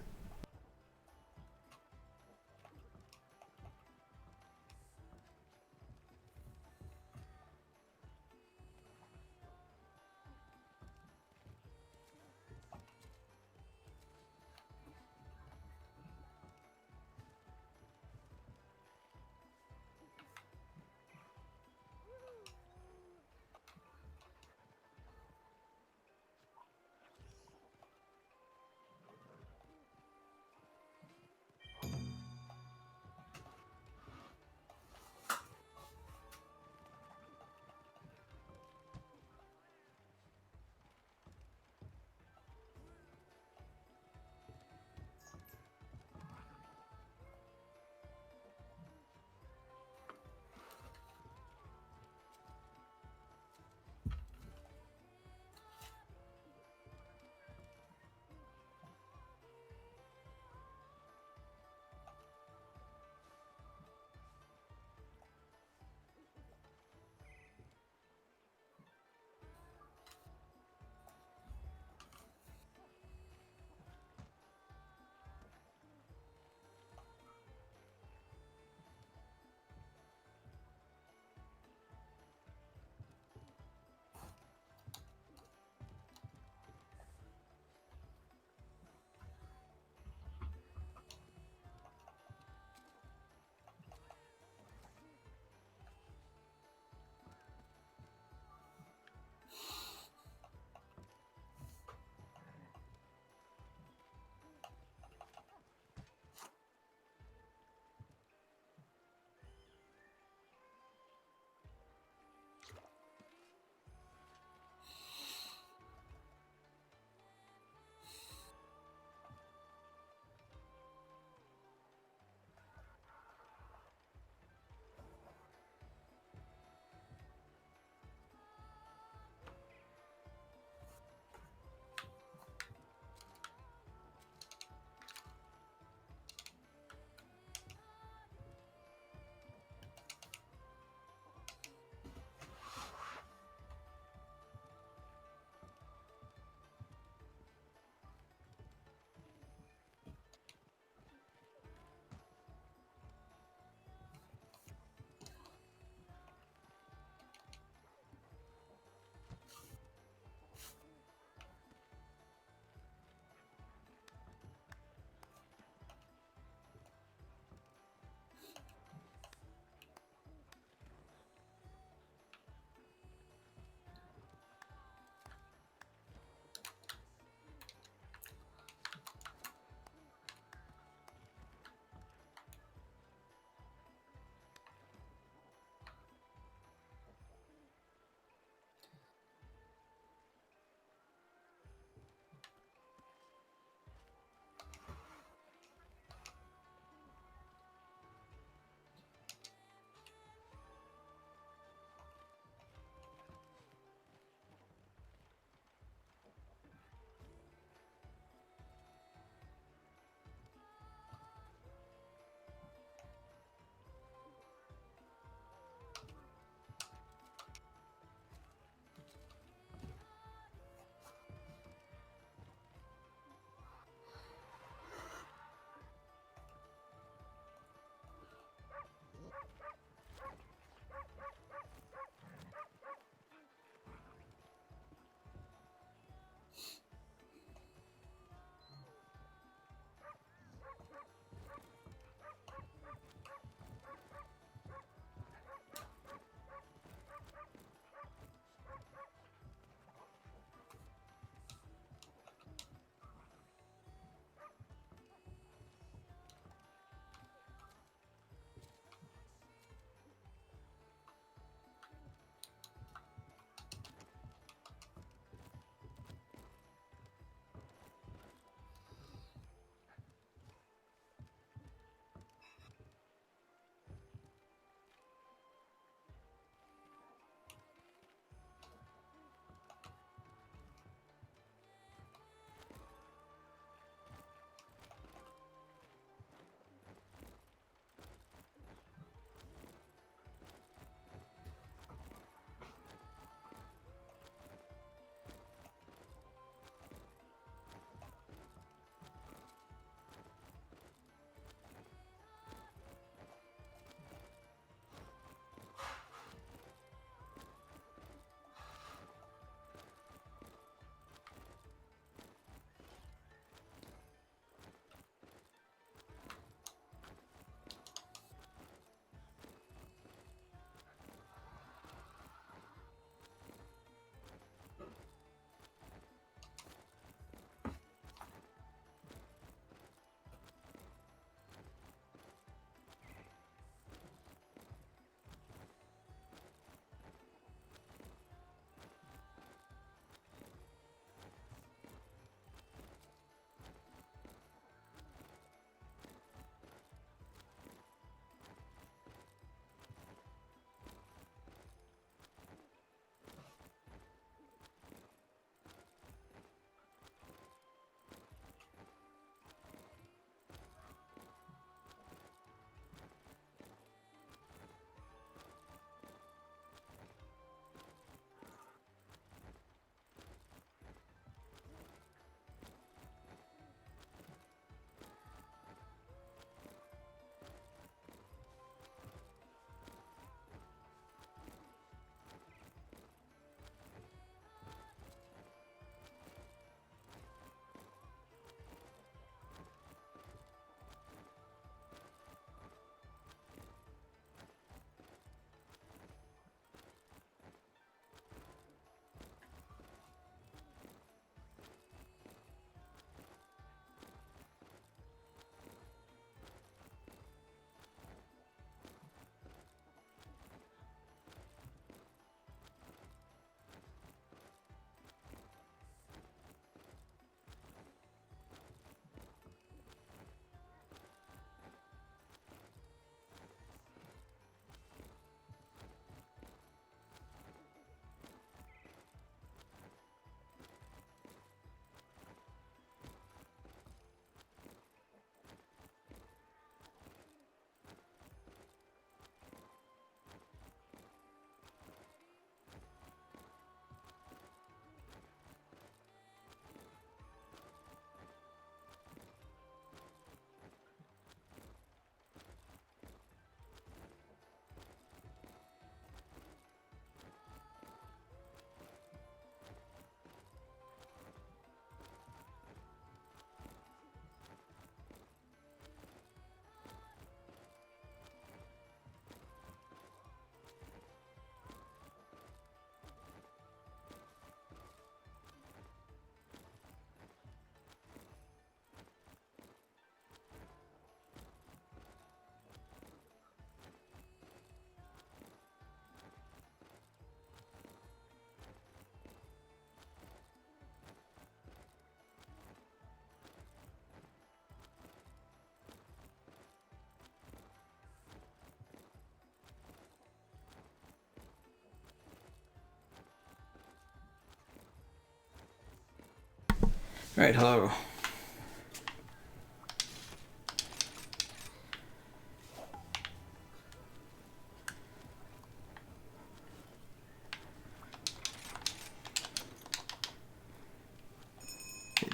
Right, hello.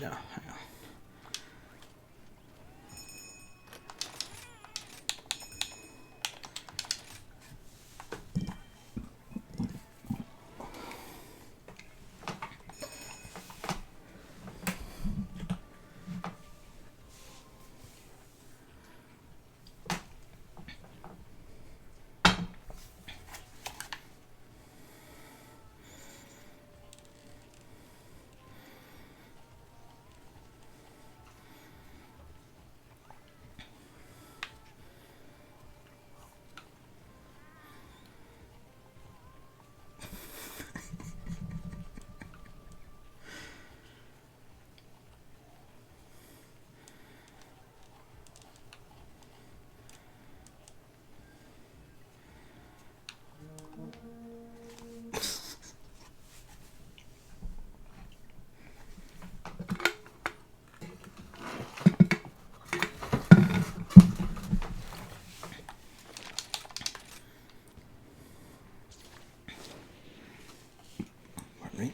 No, hang on. Pardon me.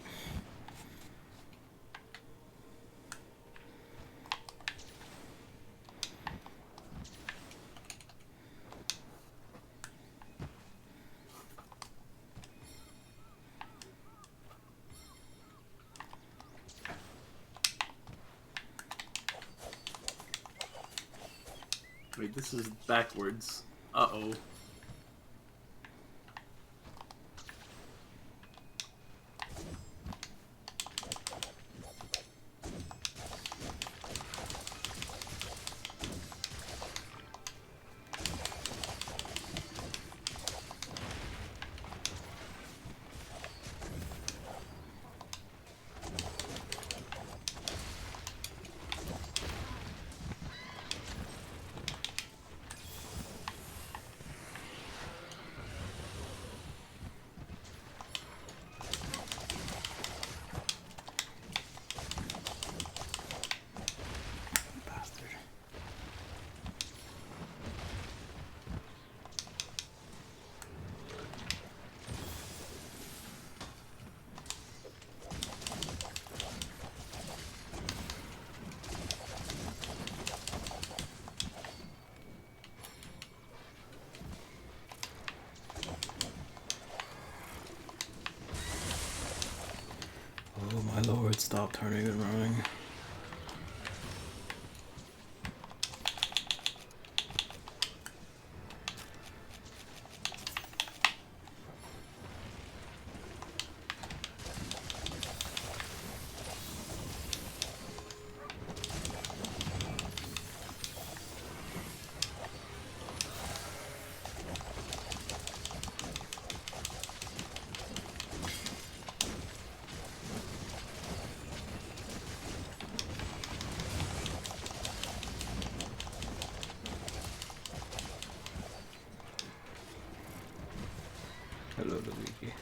Wait, this is backwards. Uh-oh. Bastard. Oh my lord, stop turning and running. Hello, Luigi.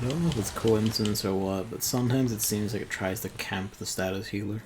I don't know if it's coincidence or what, but sometimes it seems like it tries to camp the status healer.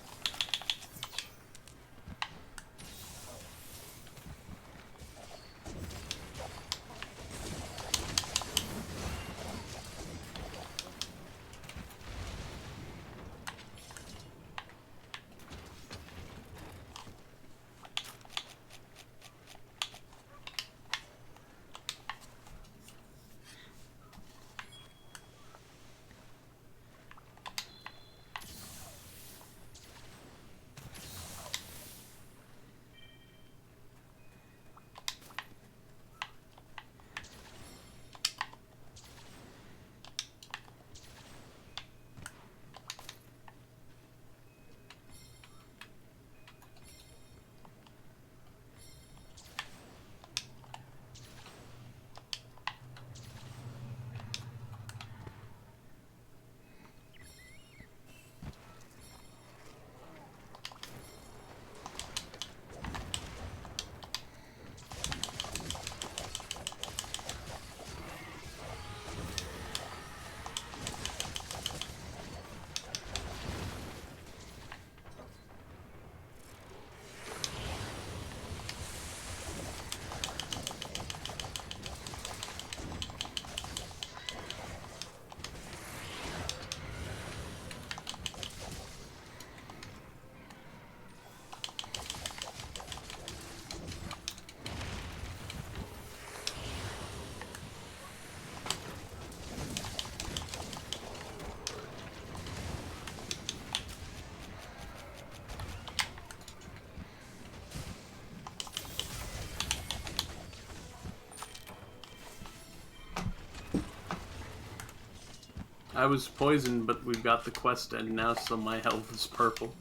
I was poisoned, but we've got the quest end now, so my health is purple.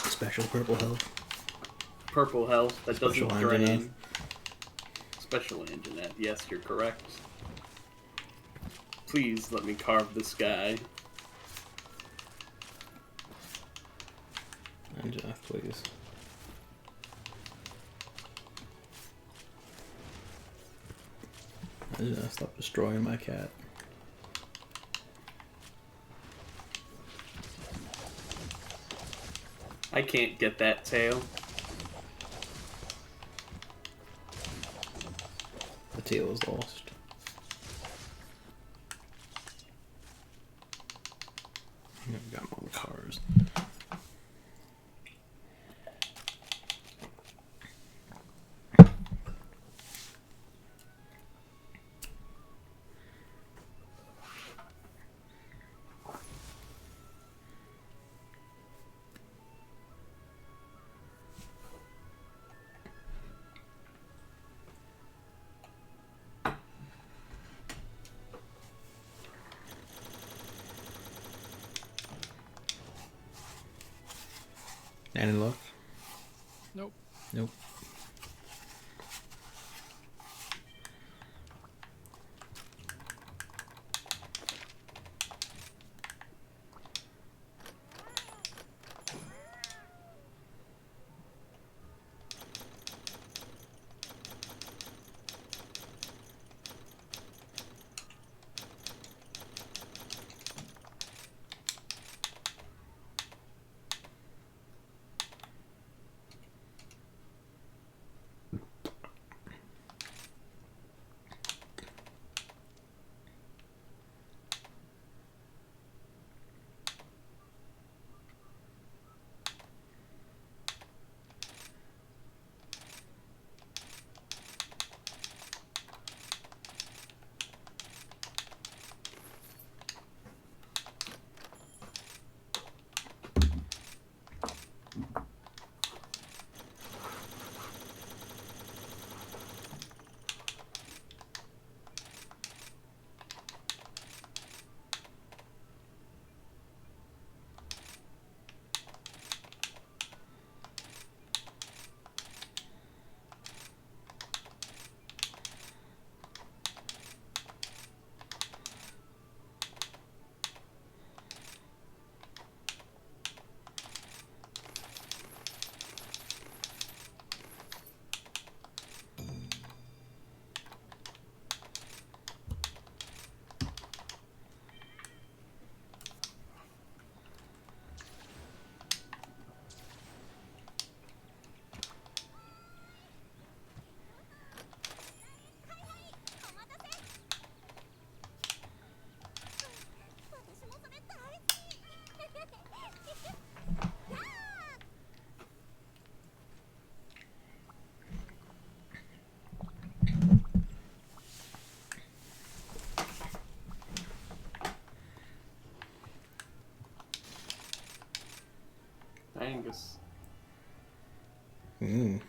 Special purple health. Purple health that Special doesn't antidote. drain. Special antidote. Yes, you're correct. Please let me carve this guy. Antidote, please. Antidote, stop destroying my cat. I can't get that tail. The tail is lost. I've got all the cars. Any luck? Nope. Nope. Angus. Mm.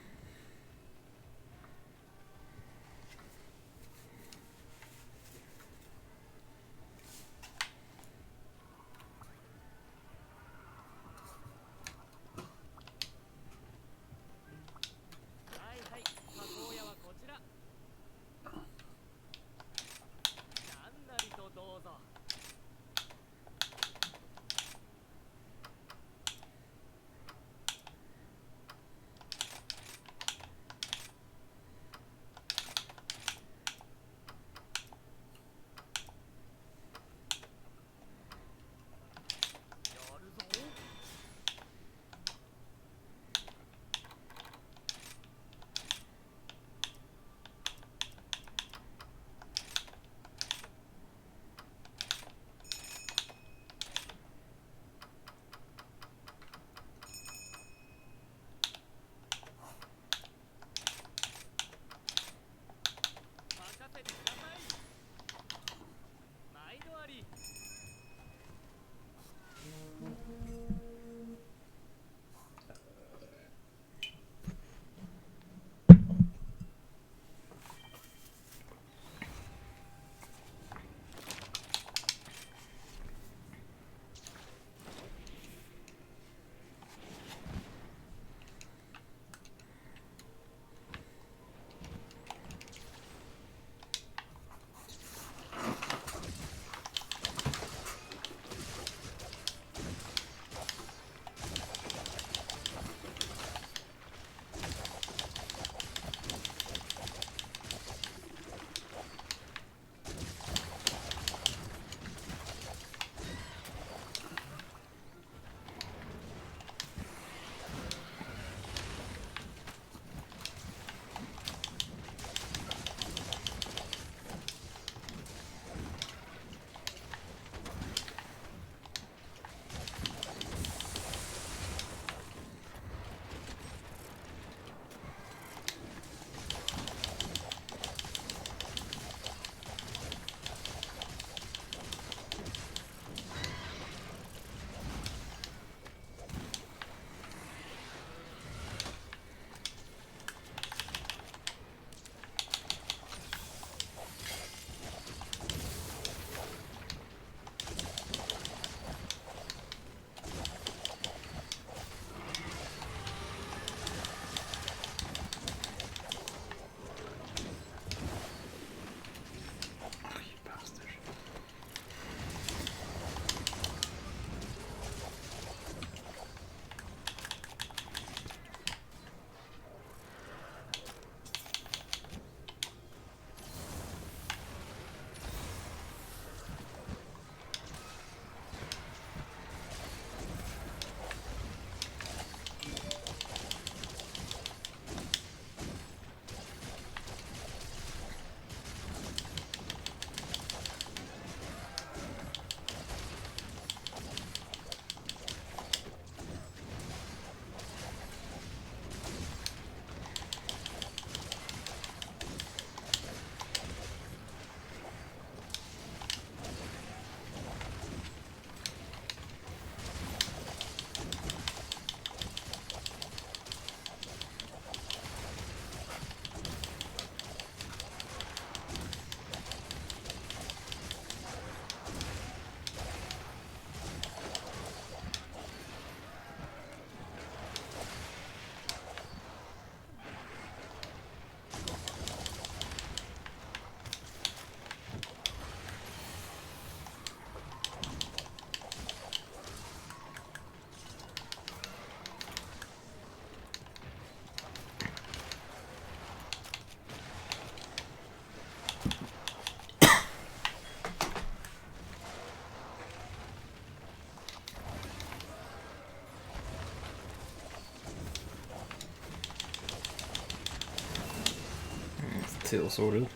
Tail sorted.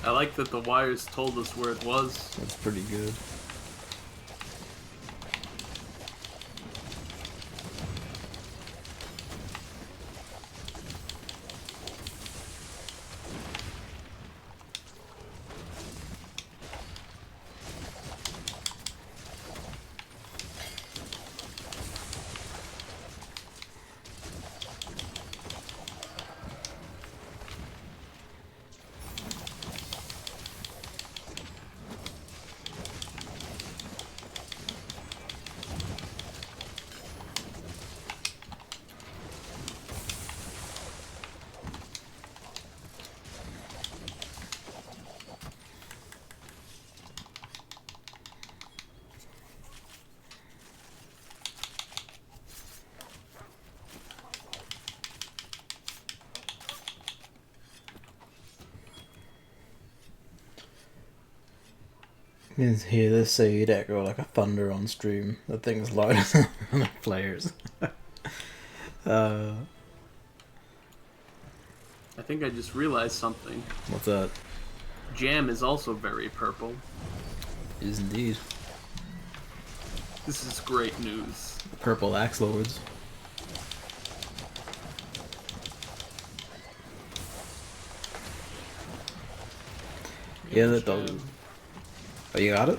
I like that the wires told us where it was. That's pretty good. You can hear this seed echo like a thunder on stream. The thing's louder than the players. I think I just realized something. What's that? Jam is also very purple. Is indeed. This is great news. The purple axe lords. Yeah, that does. Oh, you got it?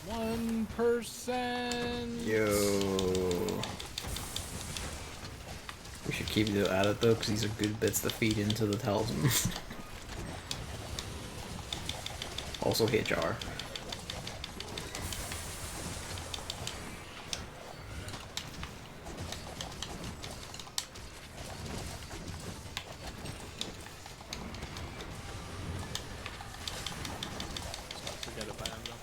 1%. Yo. We should keep it at it though, because these are good bits to feed into the talismans. Also HR. Forget if I have enough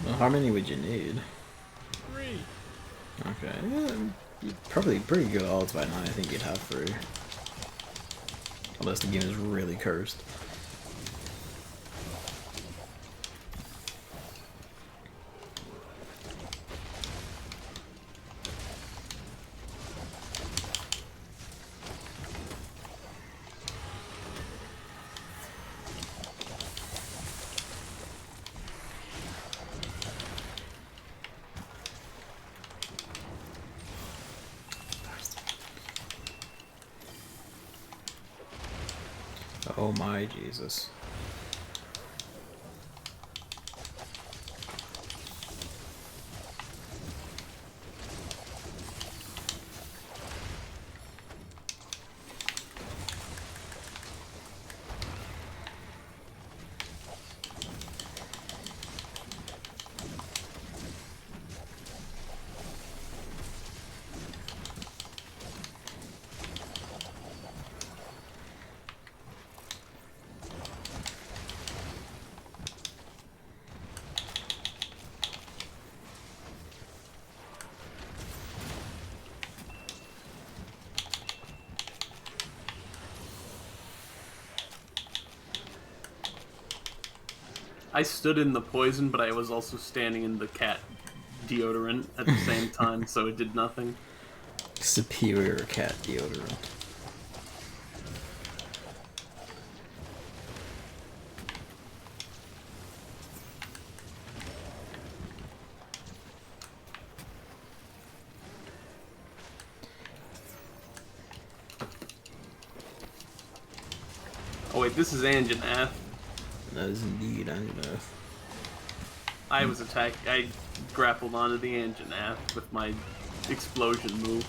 Well, how many would you need? balls. 3. Okay, yeah, probably pretty good odds by now. I think you'd have 3. Unless the game is really cursed. Oh my Jesus. I stood in the poison, but I was also standing in the cat deodorant at the same time, so it did nothing. Superior cat deodorant. Oh wait, this is Anjanath. That is indeed, I know. I was attacked. I grappled onto the Anjanath with my explosion move.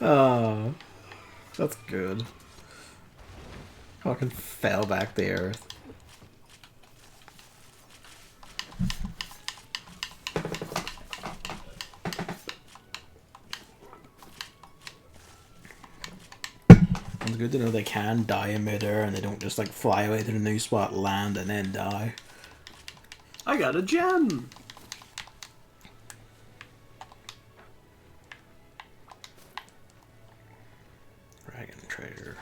Oh, that's good. Fucking fell back to earth. It's good to know they can die in midair and they don't just like fly away to the new spot, land, and then die. I got a gem! Dragon treasure.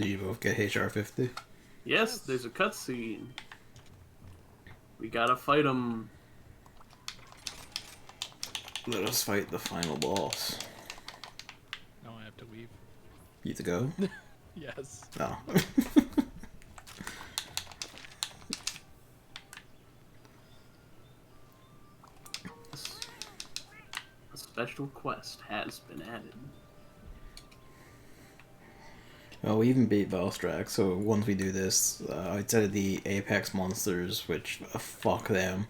Did you both get HR50? Yes, there's a cutscene. We gotta fight him. Let us fight the final boss. Now I have to leave. You to go? Yes. No. A special quest has been added. Well, we even beat Valstrax, so once we do this, outside of the Apex monsters, which, fuck them,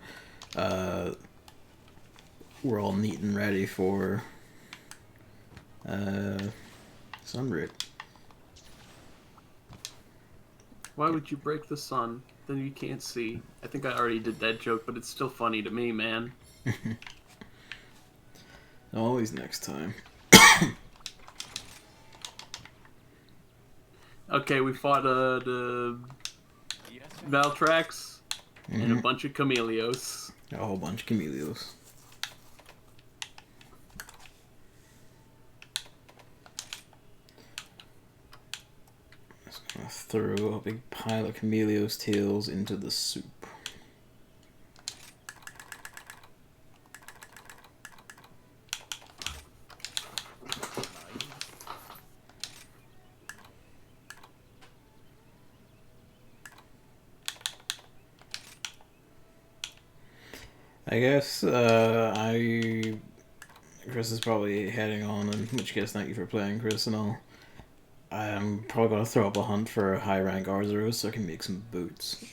we're all neat and ready for Sunbreak. Why would you break the sun? Then you can't see. I think I already did that joke, but it's still funny to me, man. Always next time. Okay, we fought the Valstrax and a bunch of Chameleos. A whole bunch of Chameleos. Just gonna throw a big pile of Chameleos' tails into the soup. I guess Chris is probably heading on, in which case thank you for playing, Chris, and all. I'm probably going to throw up a hunt for high rank Arzuros so I can make some boots.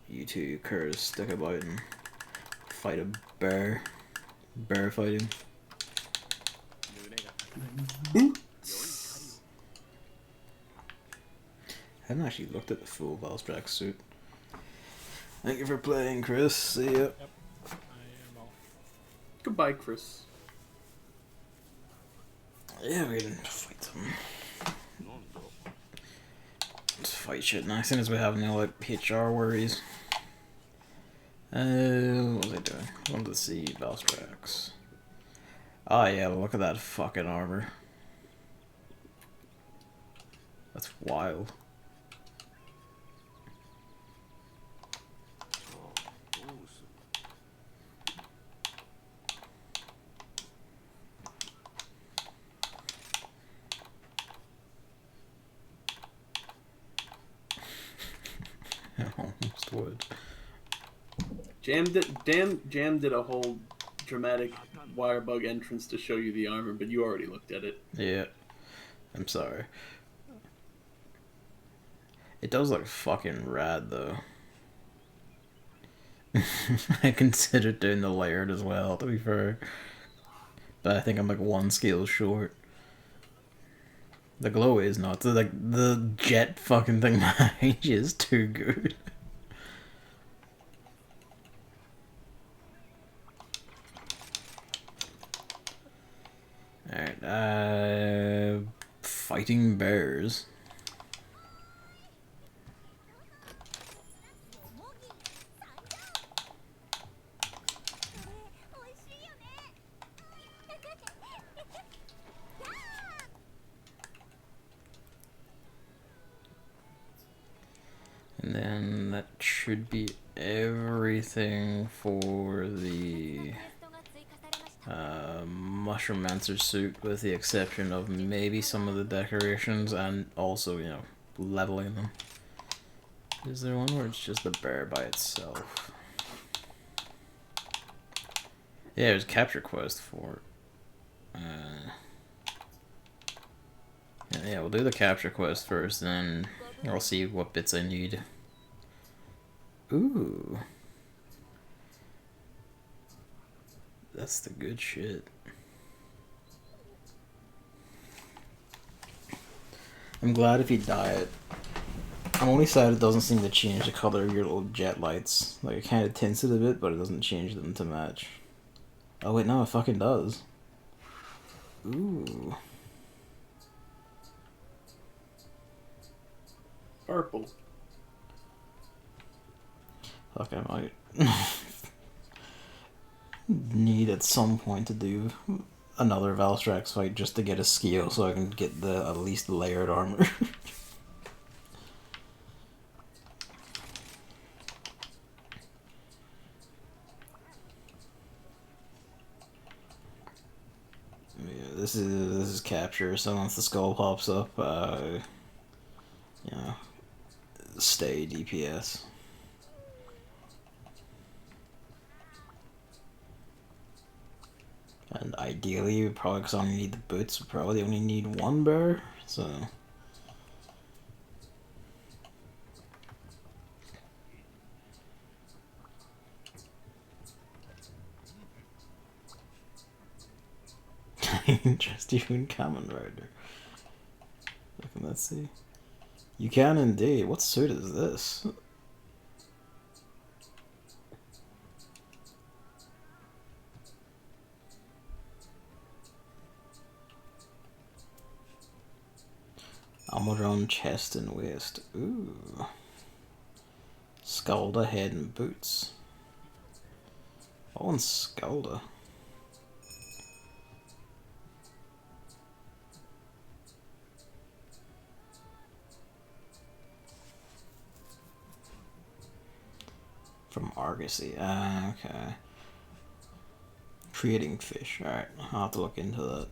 You two curs stick about and fight a bear. Bear fighting. I haven't actually looked at the full Valstrax suit. Thank you for playing, Chris. See ya. Yep. I am off. Goodbye, Chris. Yeah, we didn't fight them. Let's fight shit now, as soon as we have no like HR worries. What was I doing? I wanted to see Valstrax. Oh yeah, look at that fucking armor. That's wild. I almost would. Jam did a whole dramatic wire bug entrance to show you the armor, but you already looked at it. Yeah. I'm sorry. It does look fucking rad though. I considered doing the layered as well, to be fair. But I think I'm like one skill short. The glow is not. The jet fucking thing behind you is too good. Alright, fighting bears. And then that should be everything for the Mushroom-mancer suit, with the exception of maybe some of the decorations and also, you know, leveling them. Is there one where it's just the bear by itself? Yeah, there's a capture quest for it. Yeah, we'll do the capture quest first, and then I'll see what bits I need. Ooh. That's the good shit. I'm glad if you dye it. I'm only sad it doesn't seem to change the color of your little jet lights. Like, it kind of tints it a bit, but it doesn't change them to match. Oh wait, no, it fucking does. Ooh. Purple. Fuck, I might need at some point to do another Valstrax fight just to get a skill so I can get the at least layered armor. Yeah, this is capture, so once the skull pops up, you know, stay DPS. And ideally, probably because I only need the boots, we probably only need one bear, so... Just even Kamen Rider. Let's see. You can indeed. What suit is this? Armor on chest and waist. Ooh. Skulder head and boots. Oh, and Skulder. From Argosy. Okay. Creating fish. Alright, I'll have to look into that.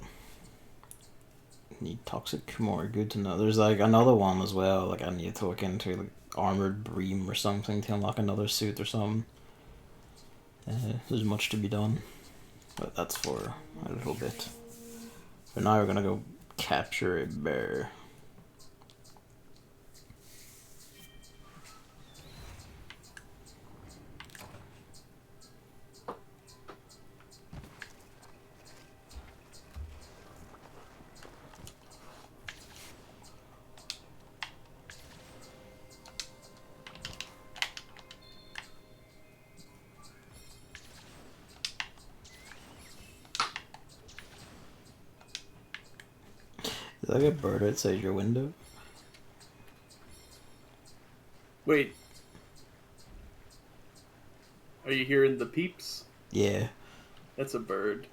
Need toxic Kumori, good to know. There's like another one as well, like I need to look into, like armored bream or something to unlock another suit or something. There's much to be done, but that's for a little bit. For now we're gonna go capture a bear. Is that like a bird outside your window? Wait. Are you hearing the peeps? Yeah. That's a bird.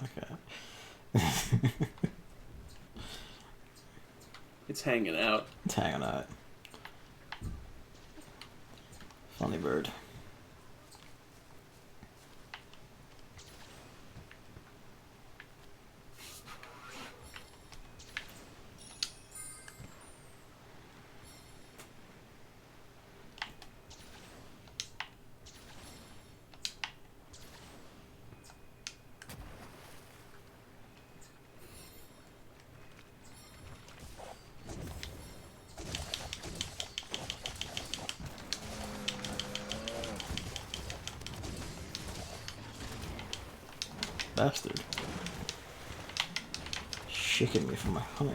Okay. It's hanging out. It's hanging out. Funny bird. Bastard. Shaking me for my honey.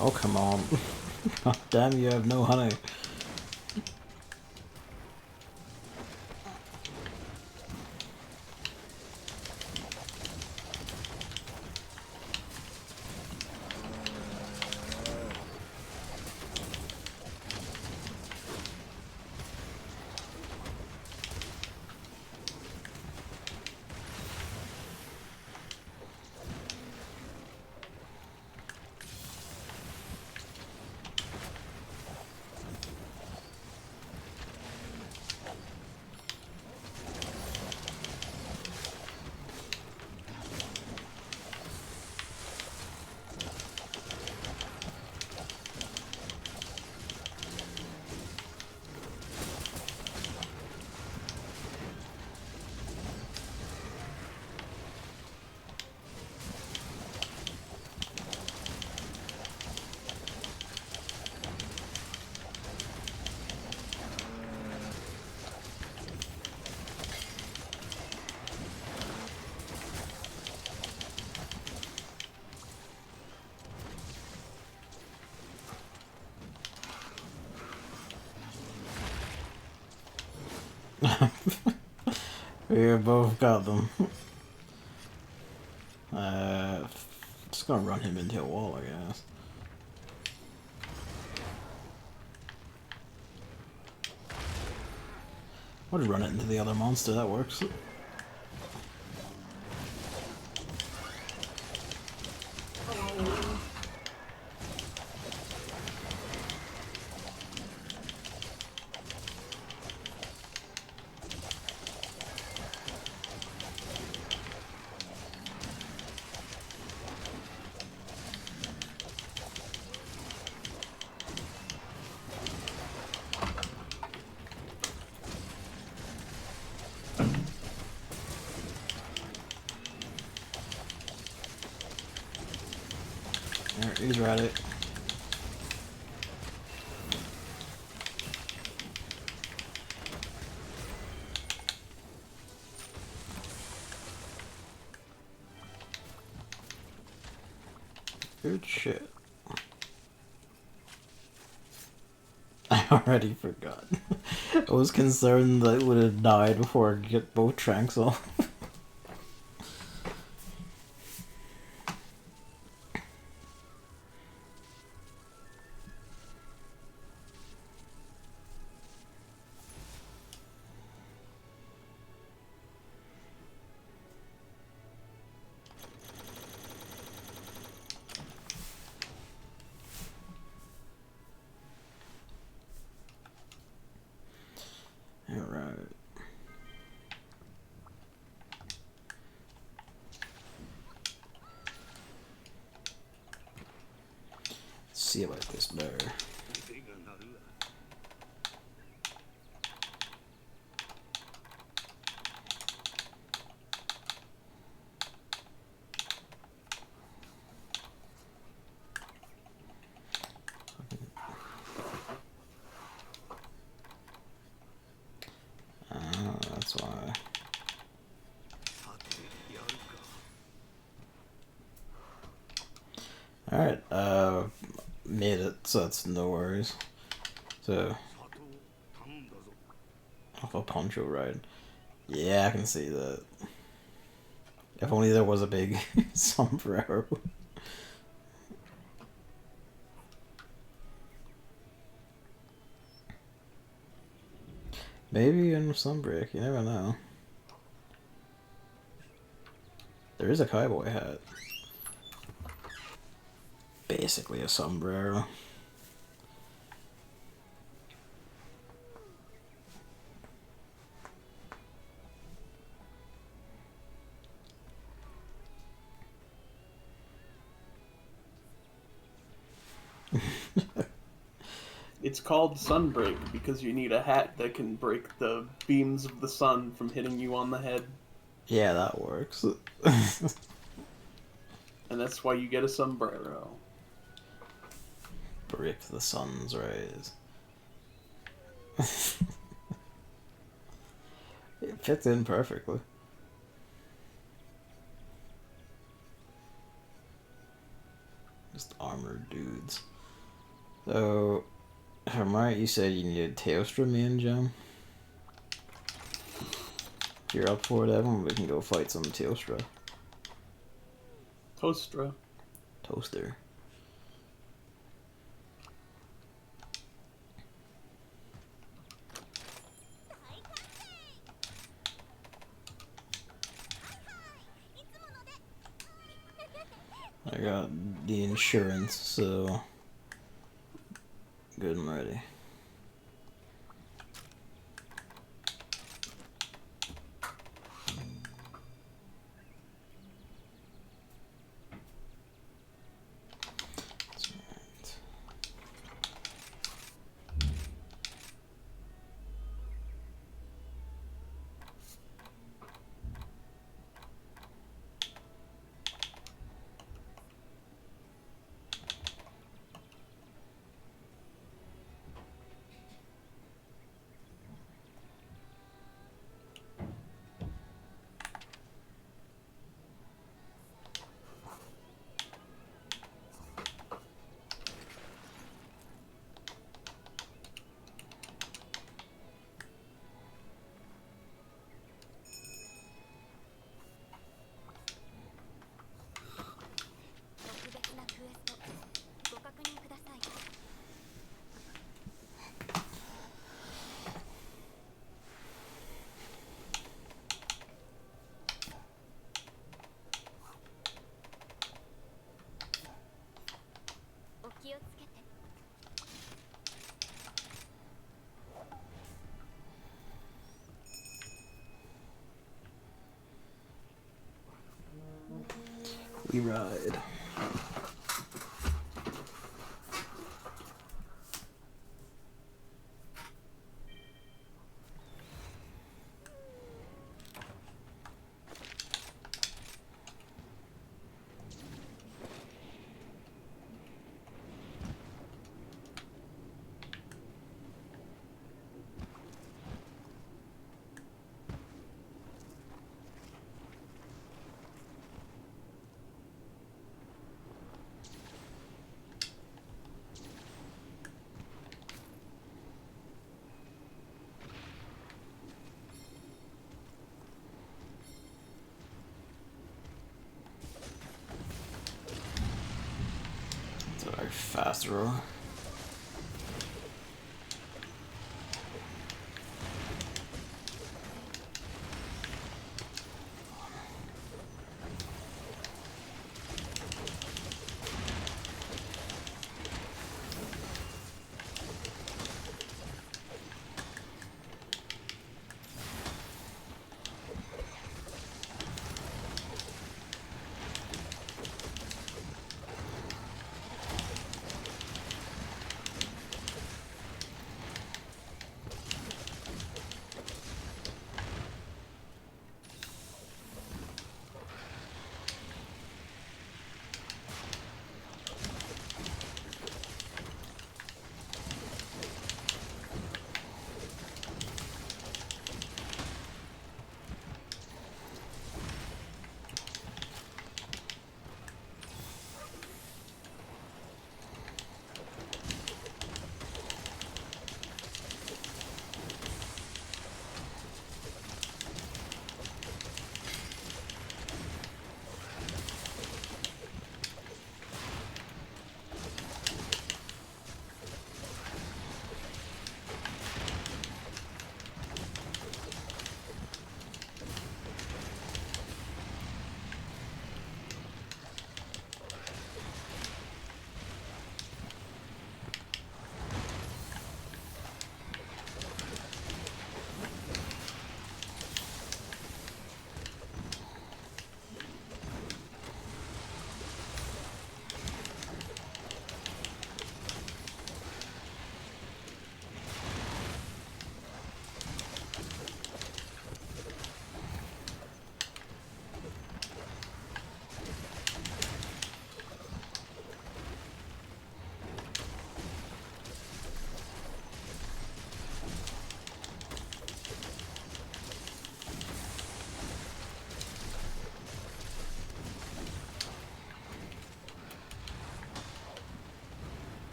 Oh, come on. God damn, you have no honey. We both got them. Just gonna run him into a wall, I guess. I'll just run it into the other monster, that works. Alright, he's right it. Good shit. I already forgot. I was concerned that it would have died before I get both tranks off. Alright. Let's see about this bear. That's why. Alright, made it, so that's no worries. So, off a poncho ride. Yeah, I can see that. If only there was a big sombrero. Maybe in Sunbreak, you never know. There is a cowboy hat. Basically a sombrero. It's called Sunbreak because you need a hat that can break the beams of the sun from hitting you on the head. Yeah, that works. And that's why you get a sombrero. Break the sun's rays. It fits in perfectly. Just armored dudes. So, if I'm right, you said you needed Teostra main gem? If you're up for it, Evan, we can go fight some Teostra. Tostra. Toaster. I got the insurance, so good and ready. That's right. We ride. It's a very fast roll.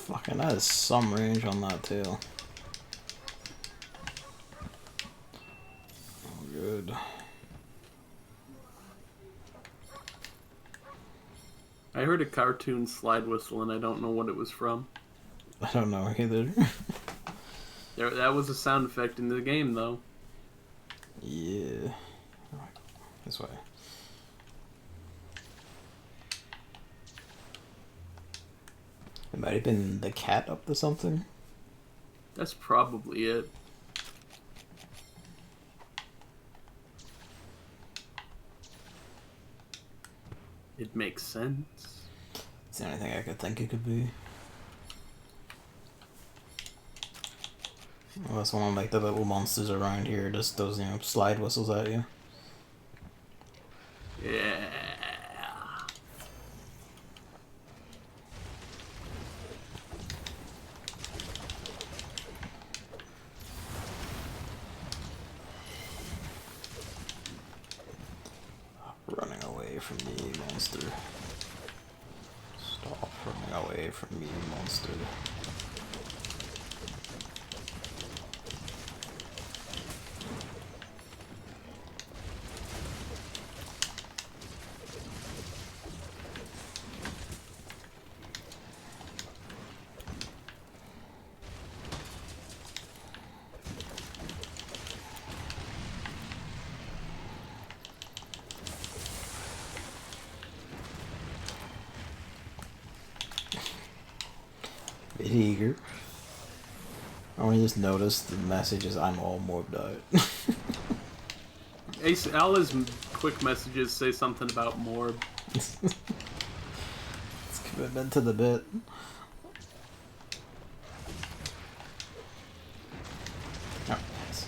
Fucking, that is some range on that tail. Oh, good. I heard a cartoon slide whistle, and I don't know what it was from. I don't know either. That was a sound effect in the game, though. Yeah. This way. It might have been the cat up to something. That's probably it. It makes sense. It's the only thing I could think it could be. Unless one of like the little monsters around here just does, you know, slide whistles at you. Yeah. Running away from me, monster. Stop running away from me, monster. Bit eager. I only just noticed the message is I'm all morbed out. Ace, Ala's quick messages say something about more. It's commitment to the bit. Oh, yes.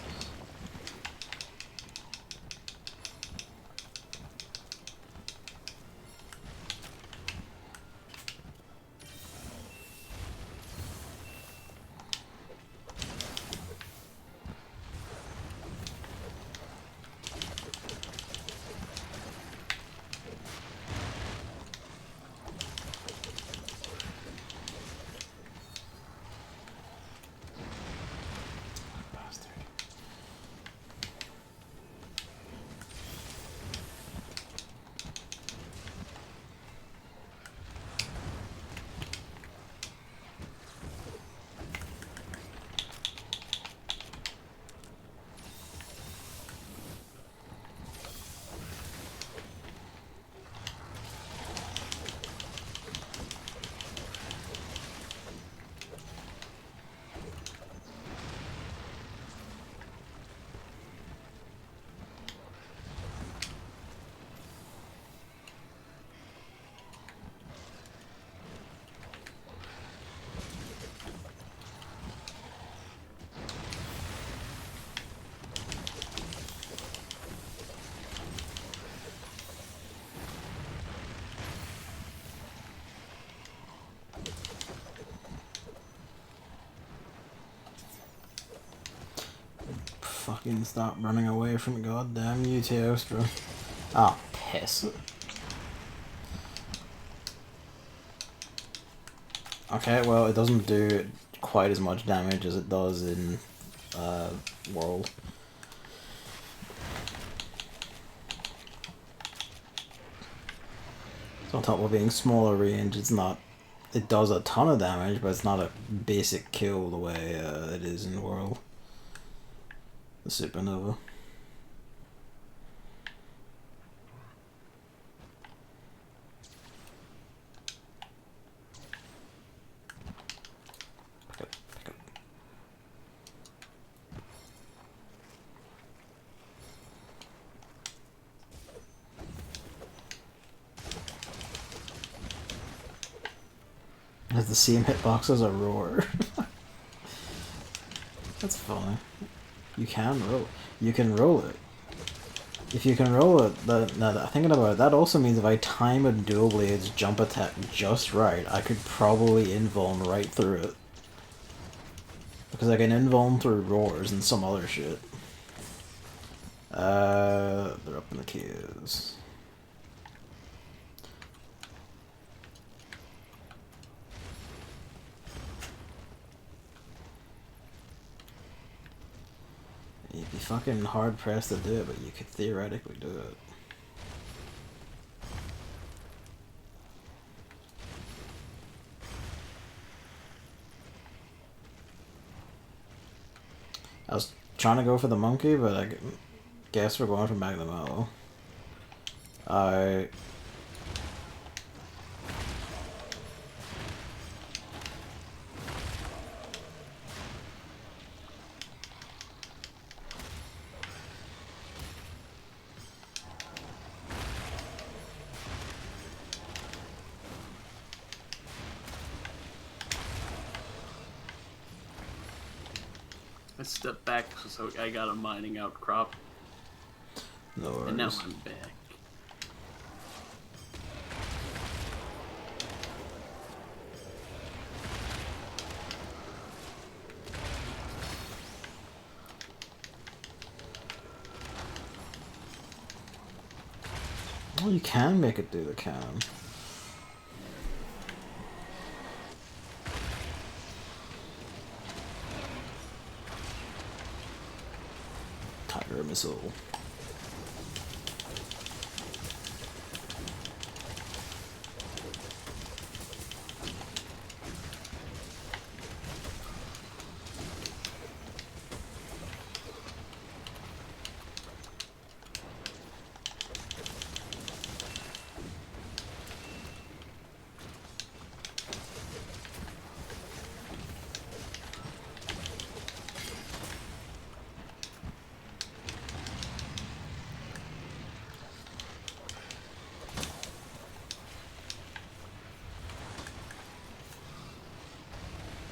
Bastard. Fucking stop running away from goddamn you, Teostra. Ah, piss. Okay, well, it doesn't do quite as much damage as it does in World. So on top of being smaller range, it's not... It does a ton of damage, but it's not a basic kill the way it is in World. The Supernova. Pick up, pick up. It has the same hitbox as a roar. That's funny. You can roll. You can roll it. If you can roll it, now thinking about it, that also means if I time a Dual Blade's jump attack just right, I could probably invuln right through it. Because I can invuln through roars and some other shit. They're up in the queues. You'd be fucking hard pressed to do it, but you could theoretically do it. I was trying to go for the monkey, but I guess we're going for Magnemello. I stepped back so I got a mining outcrop, No worries. and now I'm back. Well, you can make it do the cannon. Tiger missile.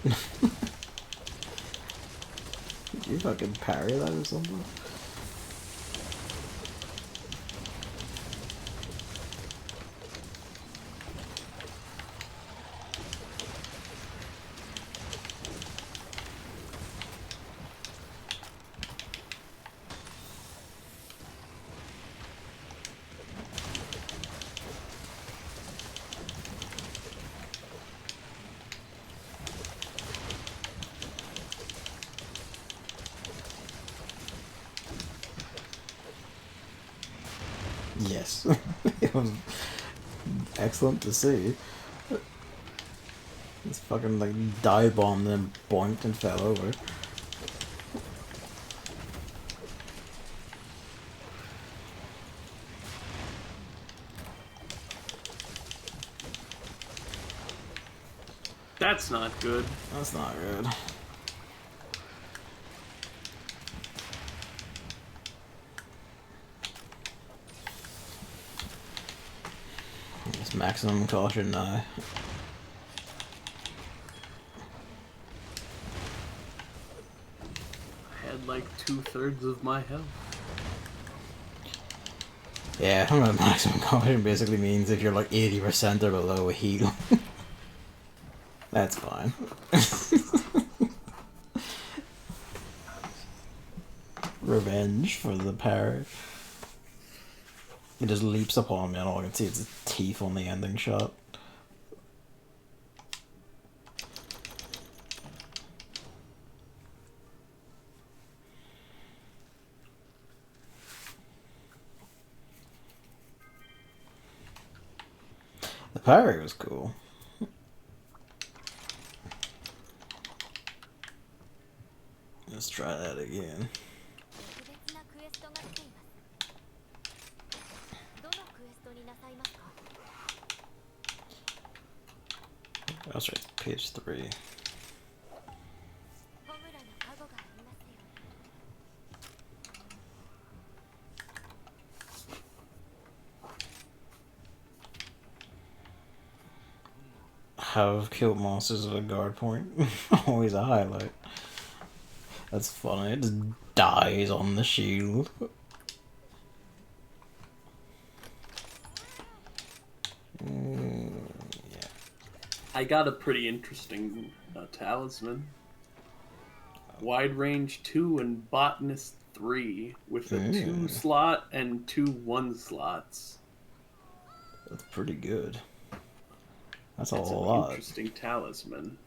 Did you fucking parry that or something? Yes. It was excellent to see. This fucking like dive bombed and then boinked and fell over. That's not good. That's not good. It's maximum caution now. I had like 2/3 of my health. Yeah, I don't know, maximum caution basically means if you're like 80% or below a heal. That's fine. Revenge for the parry. It just leaps upon me and all I can see is its teeth on the ending shot. The parry was cool. Let's try that again. That's right, page 3. Have killed monsters at a guard point. Always a highlight. That's funny, it just dies on the shield. Yeah. I got a pretty interesting talisman. Wide range 2 and botanist 3 with a 2 slot and 2 1 slots. That's pretty good. That's a It's an lot. interesting talisman.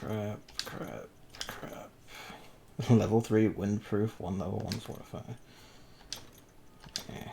Crap. Level 3 windproof, 1 level 1 fortify. Okay.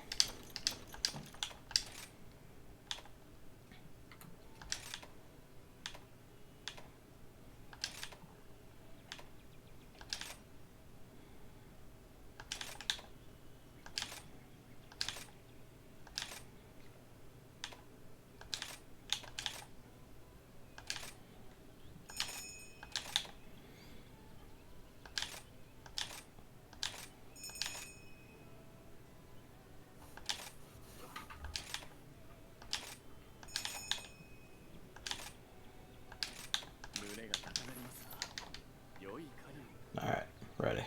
Alright, ready.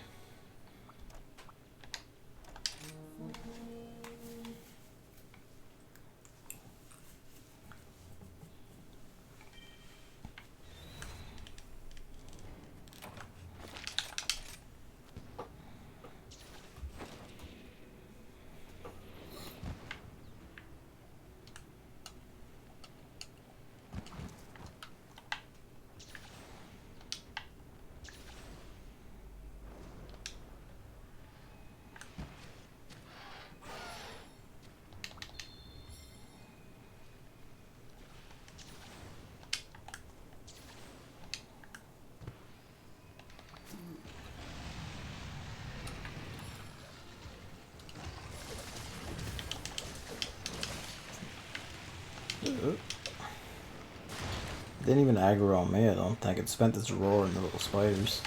Didn't even aggro on me, I don't think. It spent its roar in the little spiders.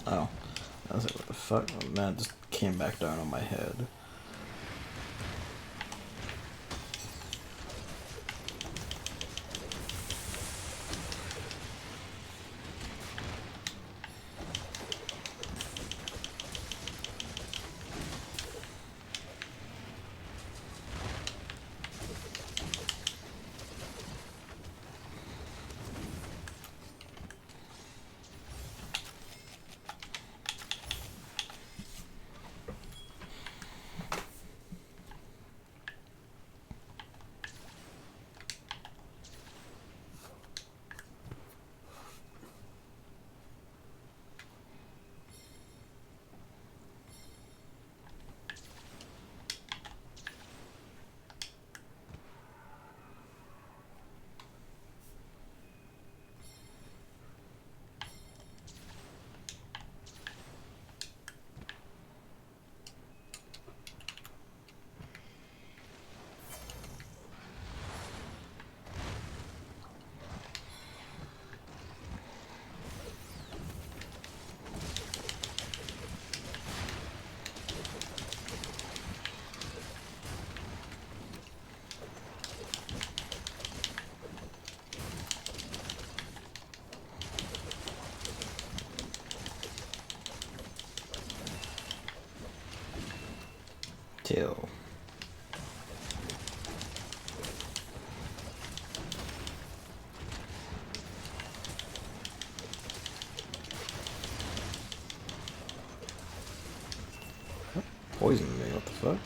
Oh. I was like, what the fuck? Oh, man, it just came back down on my head. Till. Poison me, what the fuck?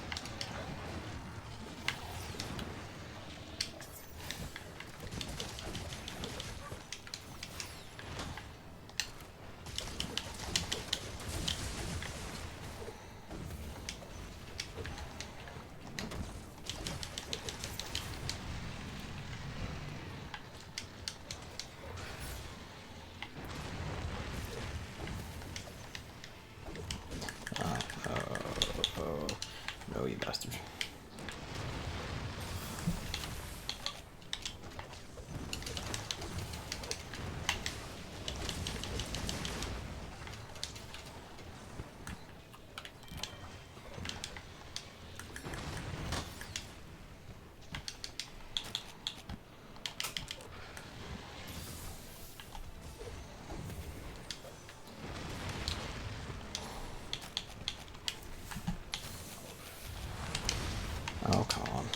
No, you bastard. Oh, come on.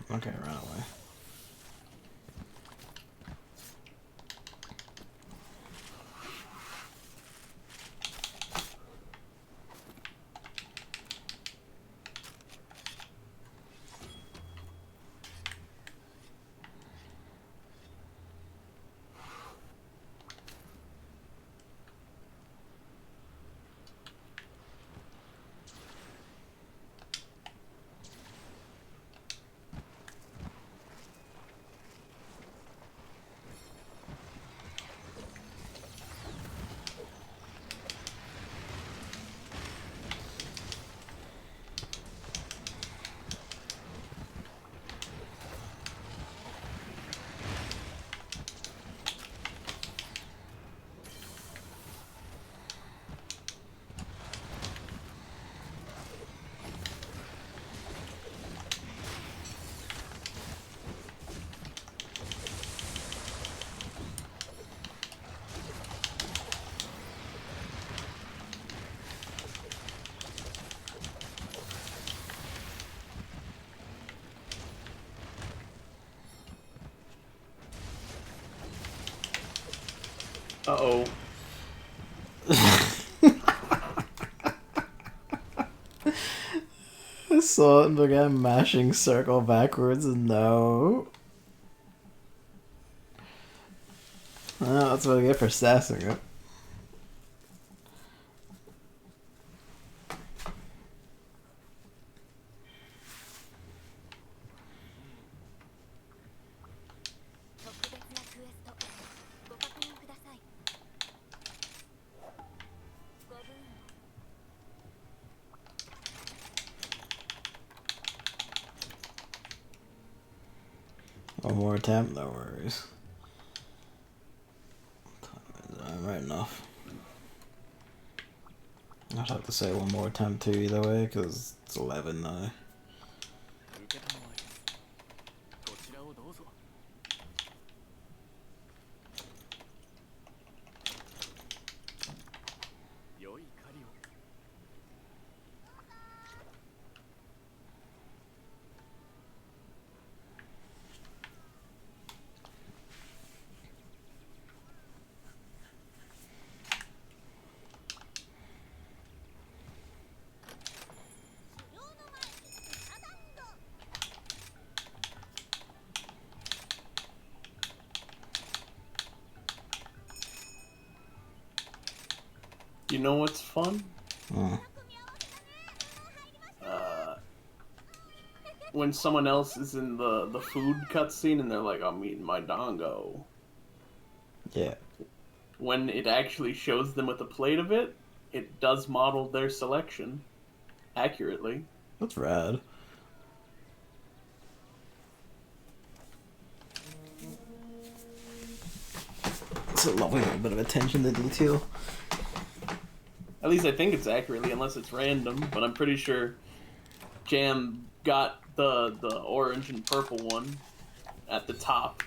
Okay, run away. Uh-oh. I saw it and began mashing circle backwards and no. Well, that's what I get for sassing it. One more attempt, no worries. I'm right enough. I'd have to say one more attempt too either way, because it's 11 now. You know what's fun? Hmm. When someone else is in the food cutscene and they're like, I'm eating my dongo. Yeah. When it actually shows them with a plate of it, it does model their selection accurately. That's rad. It's a lovely little bit of attention to detail. At least I think it's accurately, unless it's random. But I'm pretty sure Jam got the orange and purple one at the top.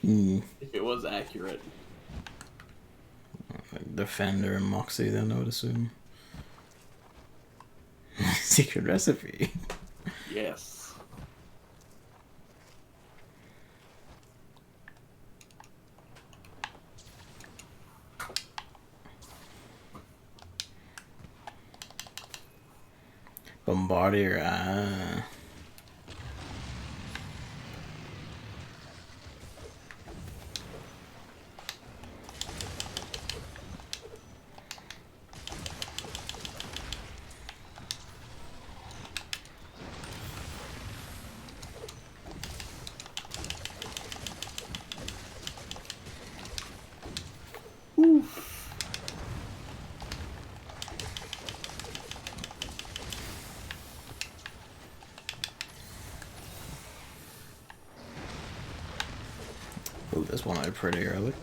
Hmm. If it was accurate. Like Defender and Moxie then, I would assume. Secret recipe. Yes. Bombardier, ah. Oof. Ooh, this one I pretty early.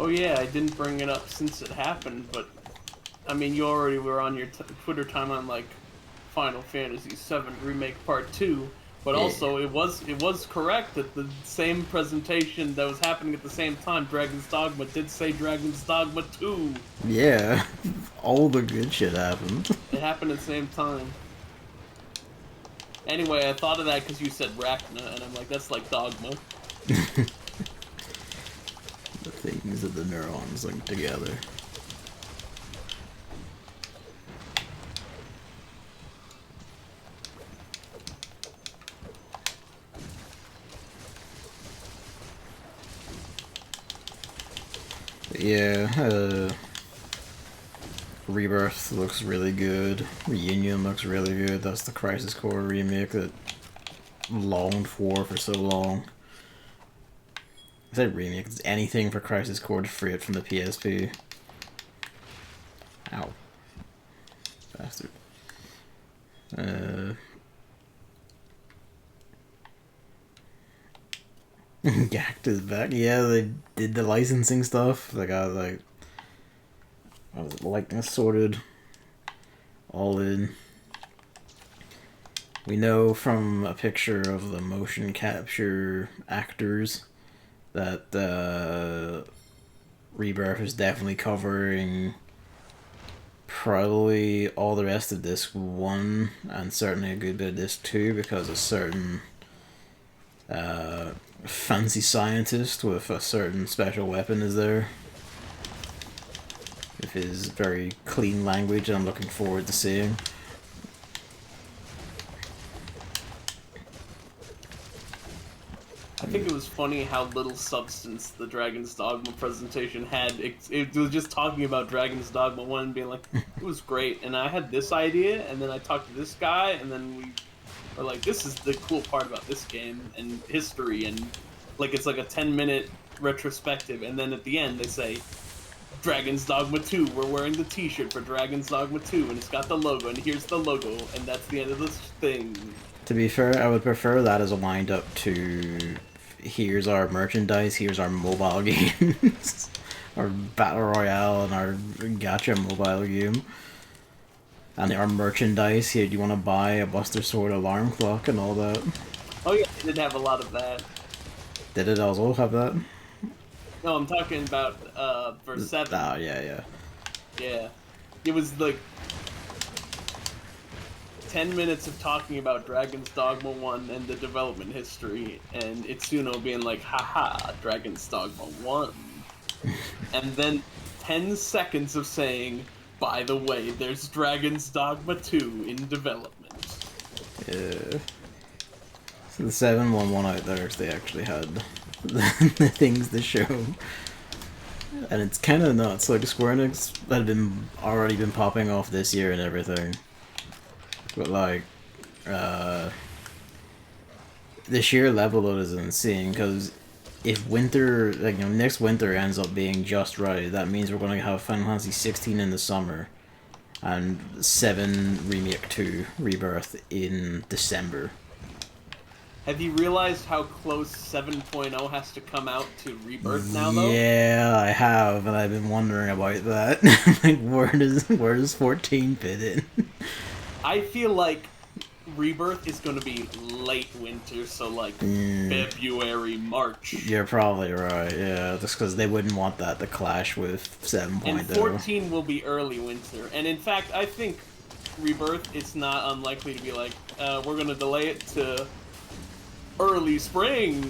Oh yeah, I didn't bring it up since it happened, but I mean, you already were on your Twitter timeline like Final Fantasy VII Remake Part 2, but Yeah. also it was correct that the same presentation that was happening at the same time, Dragon's Dogma, did say Dragon's Dogma 2. Yeah, all the good shit happened. It happened at the same time. Anyway, I thought of that because you said Rachna, and I'm like, that's like Dogma. The things that the neurons link together. But yeah, Rebirth looks really good. Reunion looks really good. That's the Crisis Core remake that longed for so long. I said remake. It's anything for Crisis Core to free it from the PSP. Ow. Bastard. Gact is back. Yeah, they did the licensing stuff. They got like, what was it, likeness sorted, all in. We know from a picture of the motion capture actors that Rebirth is definitely covering probably all the rest of Disc 1 and certainly a good bit of Disc 2 because a certain fancy scientist with a certain special weapon is there. With his very clean language I'm looking forward to seeing. I think it was funny how little substance the Dragon's Dogma presentation had. It was just talking about Dragon's Dogma 1 and being like, it was great, and I had this idea, and then I talked to this guy, and then we were like, this is the cool part about this game, and history, and like it's like a 10-minute retrospective, and then at the end they say, Dragon's Dogma 2, we're wearing the t-shirt for Dragon's Dogma 2, and it's got the logo, and here's the logo, and that's the end of this thing. To be fair, I would prefer that as a wind-up to here's our merchandise, here's our mobile games, our Battle Royale and our Gacha mobile game. And our merchandise, here, do you want to buy a Buster Sword alarm clock and all that? Oh yeah, it did have a lot of that. Did it also have that? No, I'm talking about for 7. Oh, yeah. Yeah. It was like 10 minutes of talking about Dragon's Dogma 1 and the development history, and Itsuno being like, haha, Dragon's Dogma 1. And then 10 seconds of saying, by the way, there's Dragon's Dogma 2 in development. Yeah. So the 711 out there, they actually had the things to show. And it's kind of nuts. Like, Square Enix had already been popping off this year and everything. But, like, the sheer level of it is insane, because if winter, like, you know, next winter ends up being just right, that means we're going to have Final Fantasy 16 in the summer, and 7 Remake 2 Rebirth in December. Have you realized how close 7.0 has to come out to Rebirth now, though? Yeah, I have, and I've been wondering about that. Like, where does 14 fit in? I feel like Rebirth is going to be late winter, so like February, March. You're probably right, yeah, just because they wouldn't want that to clash with 7.0. And 14 will be early winter. And in fact, I think Rebirth, it's not unlikely to be like, we're going to delay it to early spring.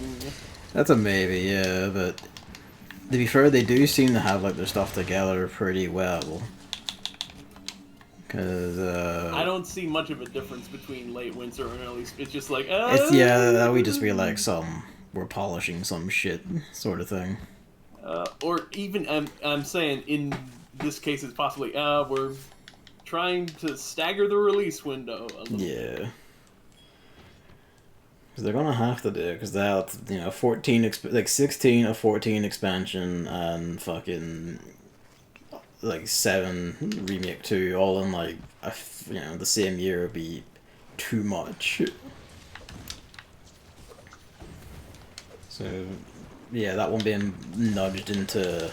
That's a maybe, yeah, but to be fair, they do seem to have like their stuff together pretty well. Cause I don't see much of a difference between late winter and early. It's just like it's that would just be like we're polishing some shit sort of thing. Or even I'm saying in this case it's possibly we're trying to stagger the release window a little. Yeah. Because they're gonna have to do it, because they have, 16 of 14 expansion and fucking like 7 Remake 2 all in like the same year would be too much. So yeah, that one being nudged into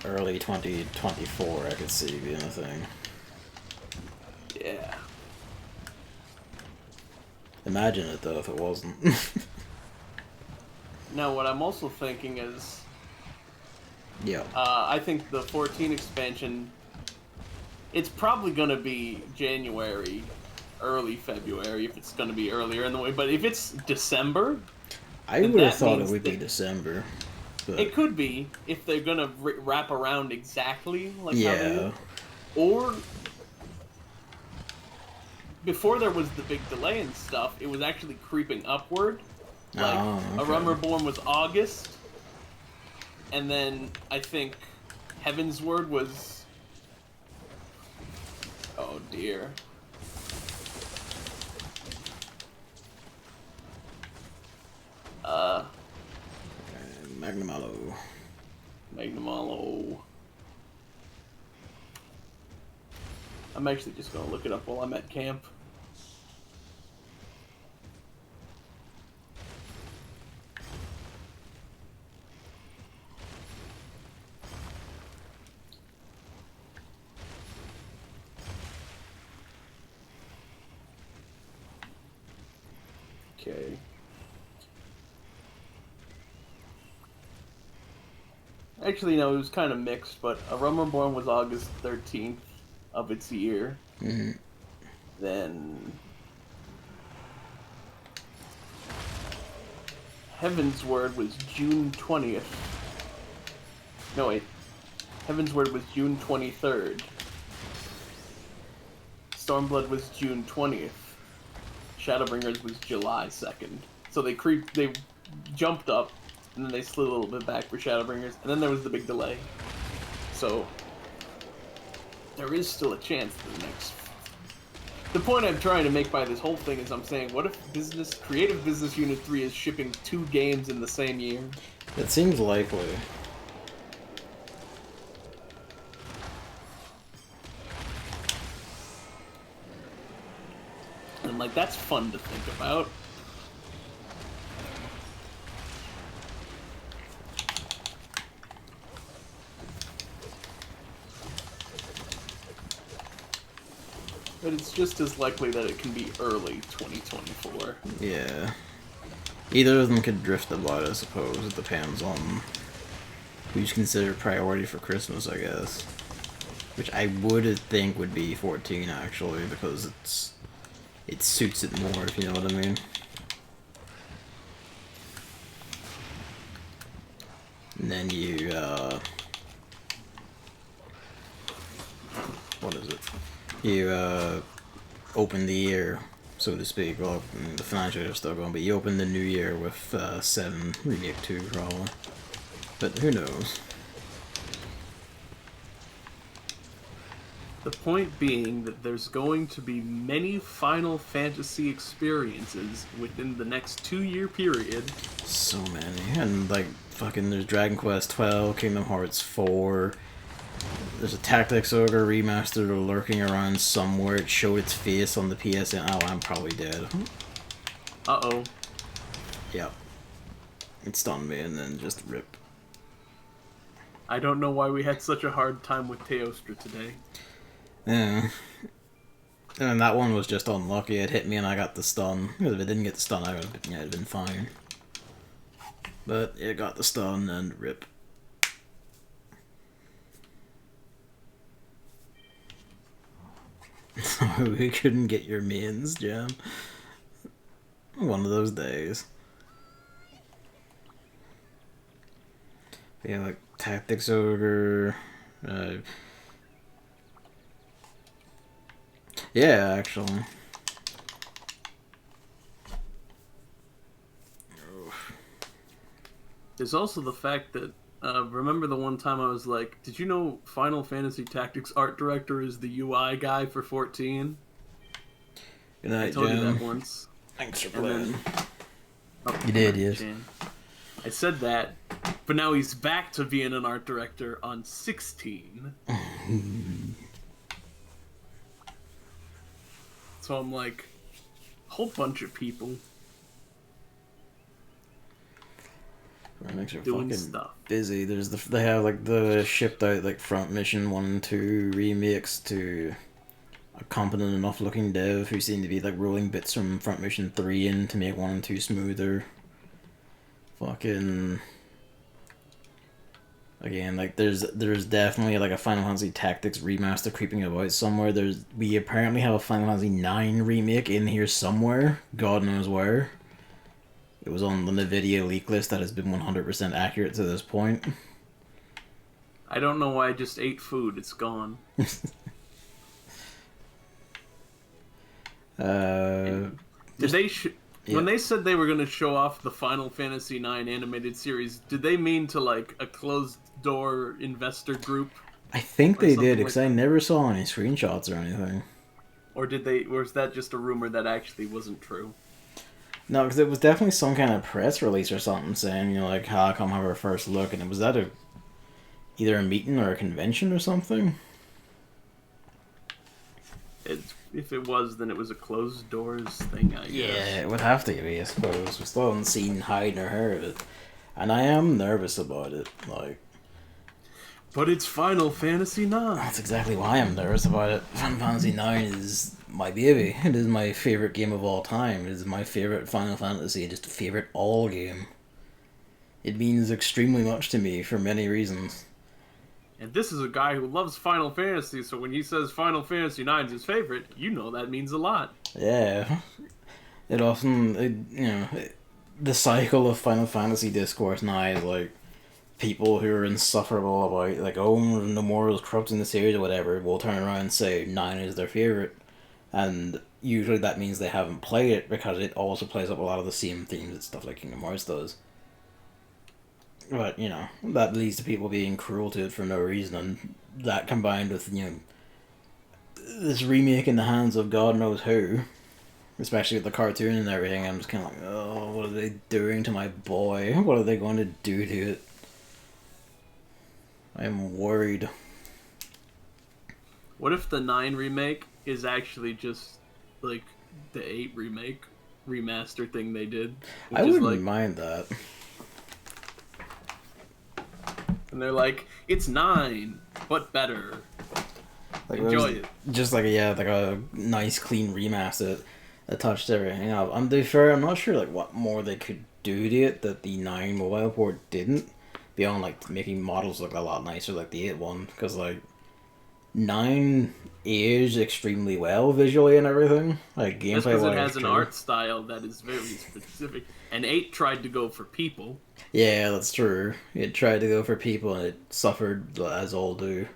Early 2024, I could see being a thing. Yeah. Imagine it though if it wasn't. Now, what I'm also thinking is, Yeah. I think the 14 expansion, it's probably gonna be January, early February if it's gonna be earlier in the way. But if it's December, I then would have that thought it means would be that December. But it could be if they're gonna wrap around exactly like how they yeah. did, or before there was the big delay and stuff, it was actually creeping upward. Like, Oh, A okay. Realm Reborn was August, and then I think Heaven's Word was... Oh, dear. Magnamalo. Magnamalo. I'm actually just gonna look it up while I'm at camp. Okay. Actually, no, it was kind of mixed, but A Realm Reborn was August 13th of its year. Mm-hmm. Then Heaven's Word was June 20th. No, wait. Heaven's Word was June 23rd. Stormblood was June 20th. Shadowbringers was July 2nd. So they jumped up, and then they slid a little bit back for Shadowbringers, and then there was the big delay. So there is still a chance that the next... The point I'm trying to make by this whole thing is I'm saying, what if Creative Business Unit 3 is shipping 2 games in the same year? It seems likely. And, like, that's fun to think about. But it's just as likely that it can be early 2024. Yeah. Either of them could drift a lot, I suppose. It depends on who's considered priority for Christmas, I guess. Which I would think would be 14, actually, because it suits it more, if you know what I mean. And then you, what is it? You, open the year, so to speak. Well, the financials are still going, but you open the new year with 7 Remake 2, probably. But who knows? The point being that there's going to be many Final Fantasy experiences within the next 2-year period. So many. And, like, fucking, there's Dragon Quest 12, Kingdom Hearts 4. There's a Tactics Ogre remastered lurking around somewhere. It showed its face on the PSN. Oh, I'm probably dead. Uh-oh. Yep. It stunned me and then just rip. I don't know why we had such a hard time with Teostra today. Yeah. And that one was just unlucky. It hit me and I got the stun. Because if it didn't get the stun, it'd have been fine. But it got the stun and rip. We couldn't get your mains, Jam. One of those days. Yeah, like Tactics Ogre. Yeah, actually. There's also the fact that, remember the one time I was like, did you know Final Fantasy Tactics art director is the UI guy for 14? Good night, I told you Jam. that once. Thanks for And playing. Oh, You did, right, yes. Jan. I said that, but now he's back to being an art director on 16. So I'm like, a whole bunch of people. Right. remakes are doing fucking stuff. busy. They have like the shipped out like Front Mission 1 and 2 remakes to a competent enough looking dev who seem to be like rolling bits from Front Mission 3 in to make 1 and 2 smoother. Fucking again, like there's definitely like a Final Fantasy Tactics remaster creeping about somewhere. We apparently have a Final Fantasy 9 remake in here somewhere. God knows where. It was on the NVIDIA leak list that has been 100% accurate to this point. I don't know why I just ate food. It's gone. Did they when they said they were going to show off the Final Fantasy IX animated series, did they mean to like a closed door investor group? I think they did, because like I never saw any screenshots or anything. Or was that just a rumor that actually wasn't true? No, because it was definitely some kind of press release or something saying, you know, like, how come have our first look, and it was at either a meeting or a convention or something. If it was, then it was a closed doors thing, I guess. Yeah, it would have to be, I suppose. We still haven't seen, hide, nor heard of it. And I am nervous about it, like... But it's Final Fantasy IX. That's exactly why I'm nervous about it. Final Fantasy IX is my baby. It is my favorite game of all time. It is my favorite Final Fantasy, just a favorite all game. It means extremely much to me for many reasons. And this is a guy who loves Final Fantasy, so when he says Final Fantasy IX is his favorite, you know that means a lot. Yeah. It often, the cycle of Final Fantasy discourse now is like, people who are insufferable about, like, oh, no more is corrupting the series or whatever, will turn around and say 9 is their favorite. And usually that means they haven't played it, because it also plays up a lot of the same themes that stuff like Kingdom Hearts does. But, that leads to people being cruel to it for no reason, and that combined with, this remake in the hands of God knows who, especially with the cartoon and everything, I'm just kind of like, oh, what are they doing to my boy? What are they going to do to it? I'm worried. What if the 9 remake is actually just, like, the 8 remake remaster thing they did? I wouldn't mind that. And they're like, it's 9, but better. Like, enjoy it. Just like a nice clean remaster that touched everything up. I'm not sure like what more they could do to it that the 9 mobile port didn't, beyond like making models look a lot nicer like the 8 one, because like 9 aged extremely well visually and everything, like gameplay. Just because it has an art style that is very specific, and 8 tried to go for people. Yeah, that's true. It tried to go for people and it suffered, as all do.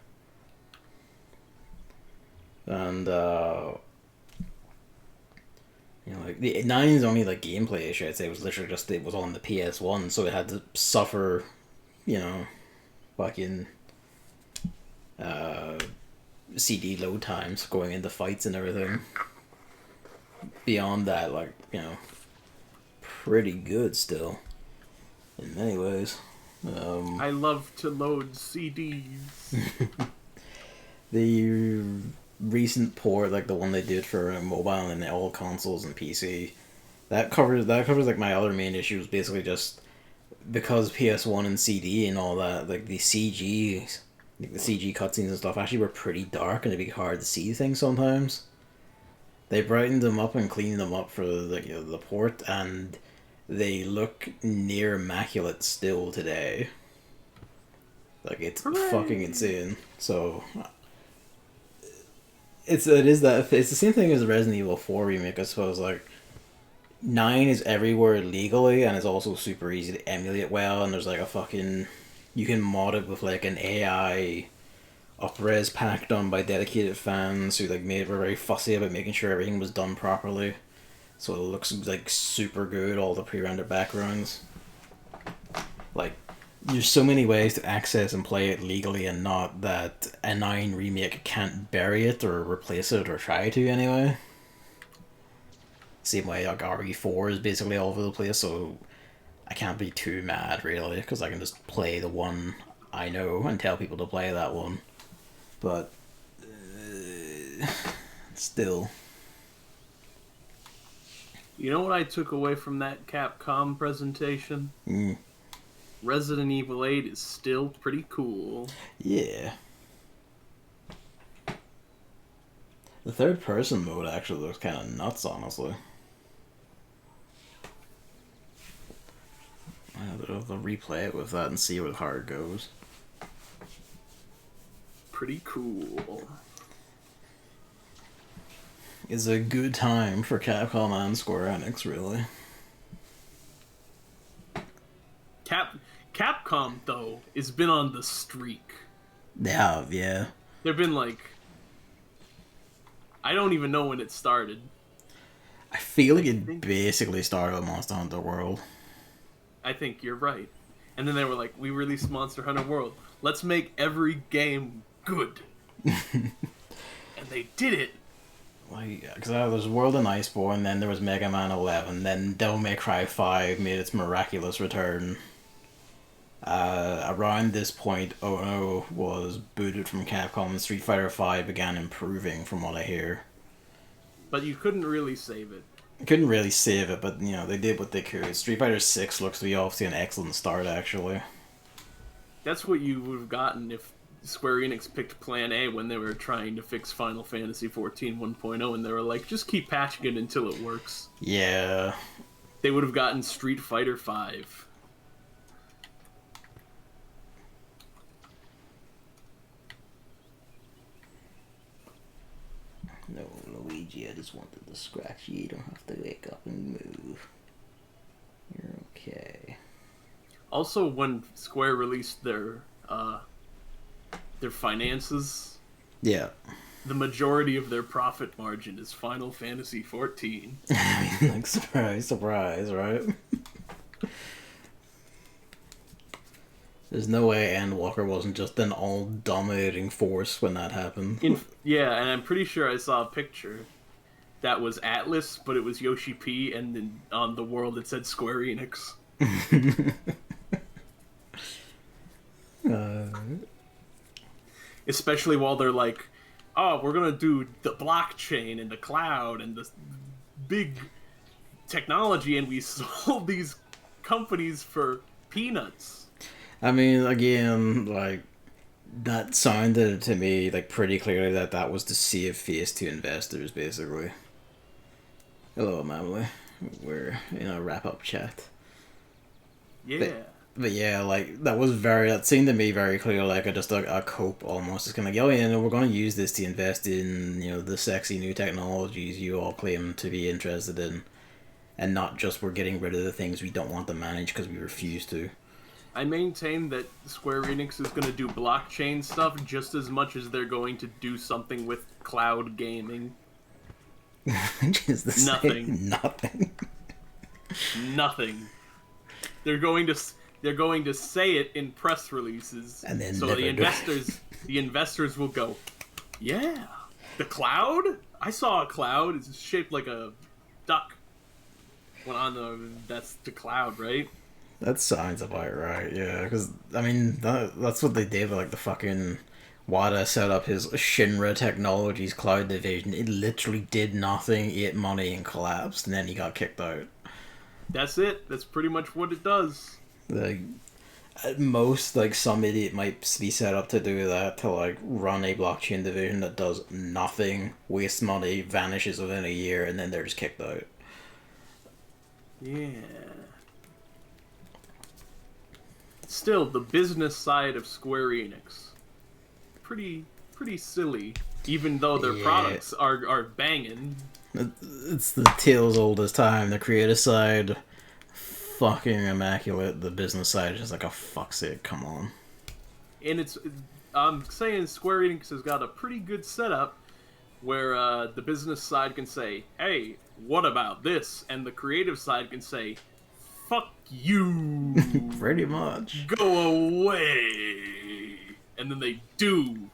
And like the 9 is only like gameplay issue. I'd say it was literally just it was on the PS1, so it had to suffer, fucking CD load times going into fights and everything. Beyond that, like, pretty good still. In many ways. I love to load CDs. The recent port, like the one they did for mobile and all consoles and PC, that covers like my other main issues. Basically, just because PS1 and CD and all that, like the CG cutscenes and stuff actually were pretty dark and it'd be hard to see things sometimes. They brightened them up and cleaned them up for the port, and they look near immaculate still today. Like, it's fucking insane. So it's the same thing as the Resident Evil 4 remake, I suppose. Like, 9 is everywhere legally, and it's also super easy to emulate well, and there's like a fucking, you can mod it with like an AI up-res pack done by dedicated fans who were very fussy about making sure everything was done properly, so it looks like super good, all the pre-rendered backgrounds. Like, there's so many ways to access and play it legally and not, that a 9 remake can't bury it or replace it or try to anyway. Same way like RE4 is basically all over the place, so I can't be too mad really, because I can just play the one I know and tell people to play that one. But still. You know what I took away from that Capcom presentation? Resident Evil 8 is still pretty cool. Yeah. The third person mode actually looks kind of nuts, honestly. I'll have to replay it with that and see how it goes. Pretty cool. It's a good time for Capcom and Square Enix, really. Capcom, though, has been on the streak. They have, yeah. They've been like... I don't even know when it started. I feel like it basically started with Monster Hunter World. I think you're right. And then they were like, we released Monster Hunter World. Let's make every game good. And they did it. Like, because there was World and Iceborne, then there was Mega Man 11, then Devil May Cry 5 made its miraculous return. Around this point, Ono was booted from Capcom, and Street Fighter V began improving, from what I hear. But you couldn't really save it. Couldn't really save it, but, you know, they did what they could. Street Fighter 6 looks to be off to an excellent start, actually. That's what you would have gotten if Square Enix picked Plan A when they were trying to fix Final Fantasy XIV 1.0, and they were like, just keep patching it until it works. Yeah. They would have gotten Street Fighter V. No, Luigi, I just wanted to scratch you. You don't have to wake up and move. You're okay. Also, when Square released their finances, Yeah. the majority of their profit margin is Final Fantasy XIV. I mean, like, surprise, surprise, right? There's no way Endwalker wasn't just an all-dominating force when that happened. Yeah, and I'm pretty sure I saw a picture that was Atlas, but it was Yoshi P, and then on the world it said Square Enix. Especially while they're like, oh, we're gonna do the blockchain and the cloud and the big technology, and we sold these companies for peanuts. I mean, again, like, that sounded to me, like, pretty clearly that was to save face to investors, basically. Hello, Mamily. We're in a wrap-up chat. Yeah. But yeah, like, that seemed to me very clear, like, a cope, almost. It's kind of like, oh yeah, no, we're going to use this to invest in, you know, the sexy new technologies you all claim to be interested in. And not just we're getting rid of the things we don't want to manage because we refuse to. I maintain that Square Enix is going to do blockchain stuff just as much as they're going to do something with cloud gaming. Which is the Nothing. same. Nothing. Nothing. They're going to say it in press releases, And then so never the investors will go, yeah, the cloud? I saw a cloud. It's shaped like a duck. That's the cloud, right? That sounds about right, yeah. Because, I mean, that's what they did with, like, the fucking... Wada set up his Shinra Technologies cloud division. It literally did nothing, ate money, and collapsed, and then he got kicked out. That's it. That's pretty much what it does. Like, at most, like, some idiot might be set up to do that, to, like, run a blockchain division that does nothing, wastes money, vanishes within a year, and then they're just kicked out. Yeah. Still, the business side of Square Enix, pretty silly. Even though their products are banging. It's the tale's old as time. The creative side, fucking immaculate. The business side is just like, a fuck's sake, come on. And I'm saying Square Enix has got a pretty good setup where the business side can say, hey, what about this? And the creative side can say, fuck you. Pretty much. Go away. And then they do.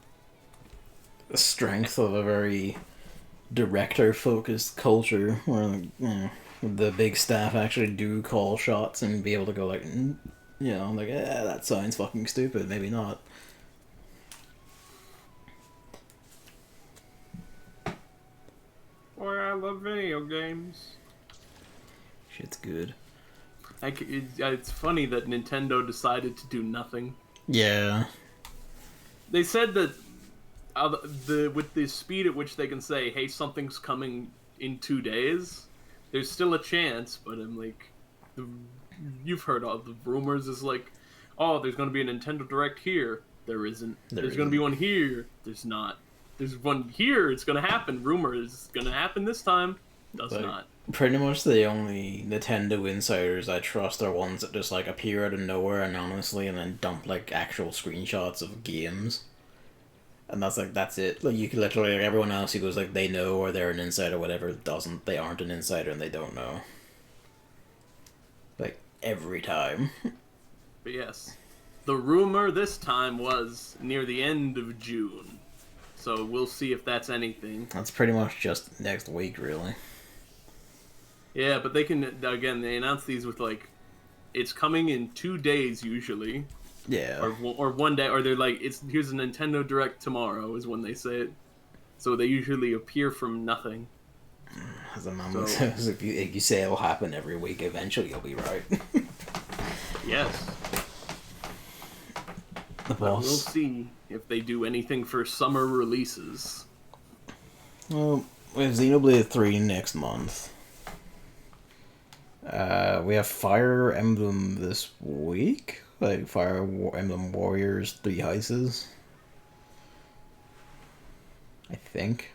The strength of a very director-focused culture where, you know, the big staff actually do call shots and be able to go like, you know, like, that sounds fucking stupid, maybe not. Boy, I love video games. Shit's good. It's funny that Nintendo decided to do nothing. Yeah. They said that with the speed at which they can say, "Hey, something's coming in 2 days," there's still a chance. But I'm like, you've heard all the rumors. Is like, oh, there's going to be a Nintendo Direct here. There isn't. There's going to be one here. There's not. There's one here. It's going to happen. Rumor is going to happen this time. Does Like, not. pretty much the only Nintendo insiders I trust are ones that just like appear out of nowhere anonymously and then dump like actual screenshots of games. And that's it. Like you can literally like, everyone else who goes like they know or they're an insider or whatever doesn't. They aren't an insider and they don't know. Like every time. But yes, the rumor this time was near the end of June. So we'll see if that's anything. That's pretty much just next week, really. Yeah, but they announce these with like, it's coming in 2 days usually, Yeah. or 1 day, or they're like, here's a Nintendo Direct tomorrow is when they say it. So they usually appear from nothing. As a man says, if you say it'll happen every week, eventually you'll be right. Yes. The But boss. we'll see if they do anything for summer releases. Well, we have Xenoblade 3 next month. We have Fire Emblem this week. Like Emblem Warriors 3 Heises. I think.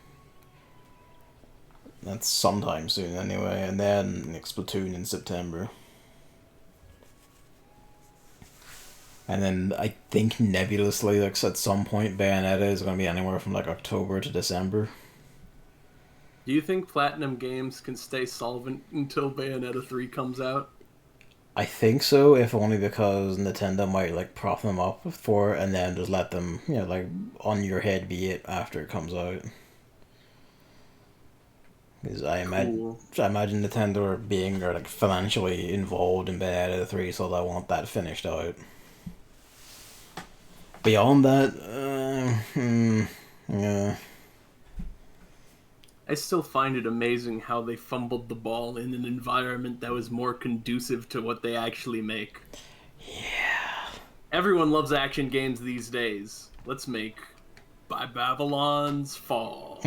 That's sometime soon anyway. And then next Splatoon in September. And then I think nebulously, like at some point, Bayonetta is going to be anywhere from like October to December. Do you think Platinum Games can stay solvent until Bayonetta 3 comes out? I think so, if only because Nintendo might like prop them up for it and then just let them, like on your head be it after it comes out. Because I imagine Nintendo are like financially involved in Bayonetta 3, so they want that finished out. Beyond that, yeah. I still find it amazing how they fumbled the ball in an environment that was more conducive to what they actually make. Yeah. Everyone loves action games these days. Let's make By Babylon's Fall.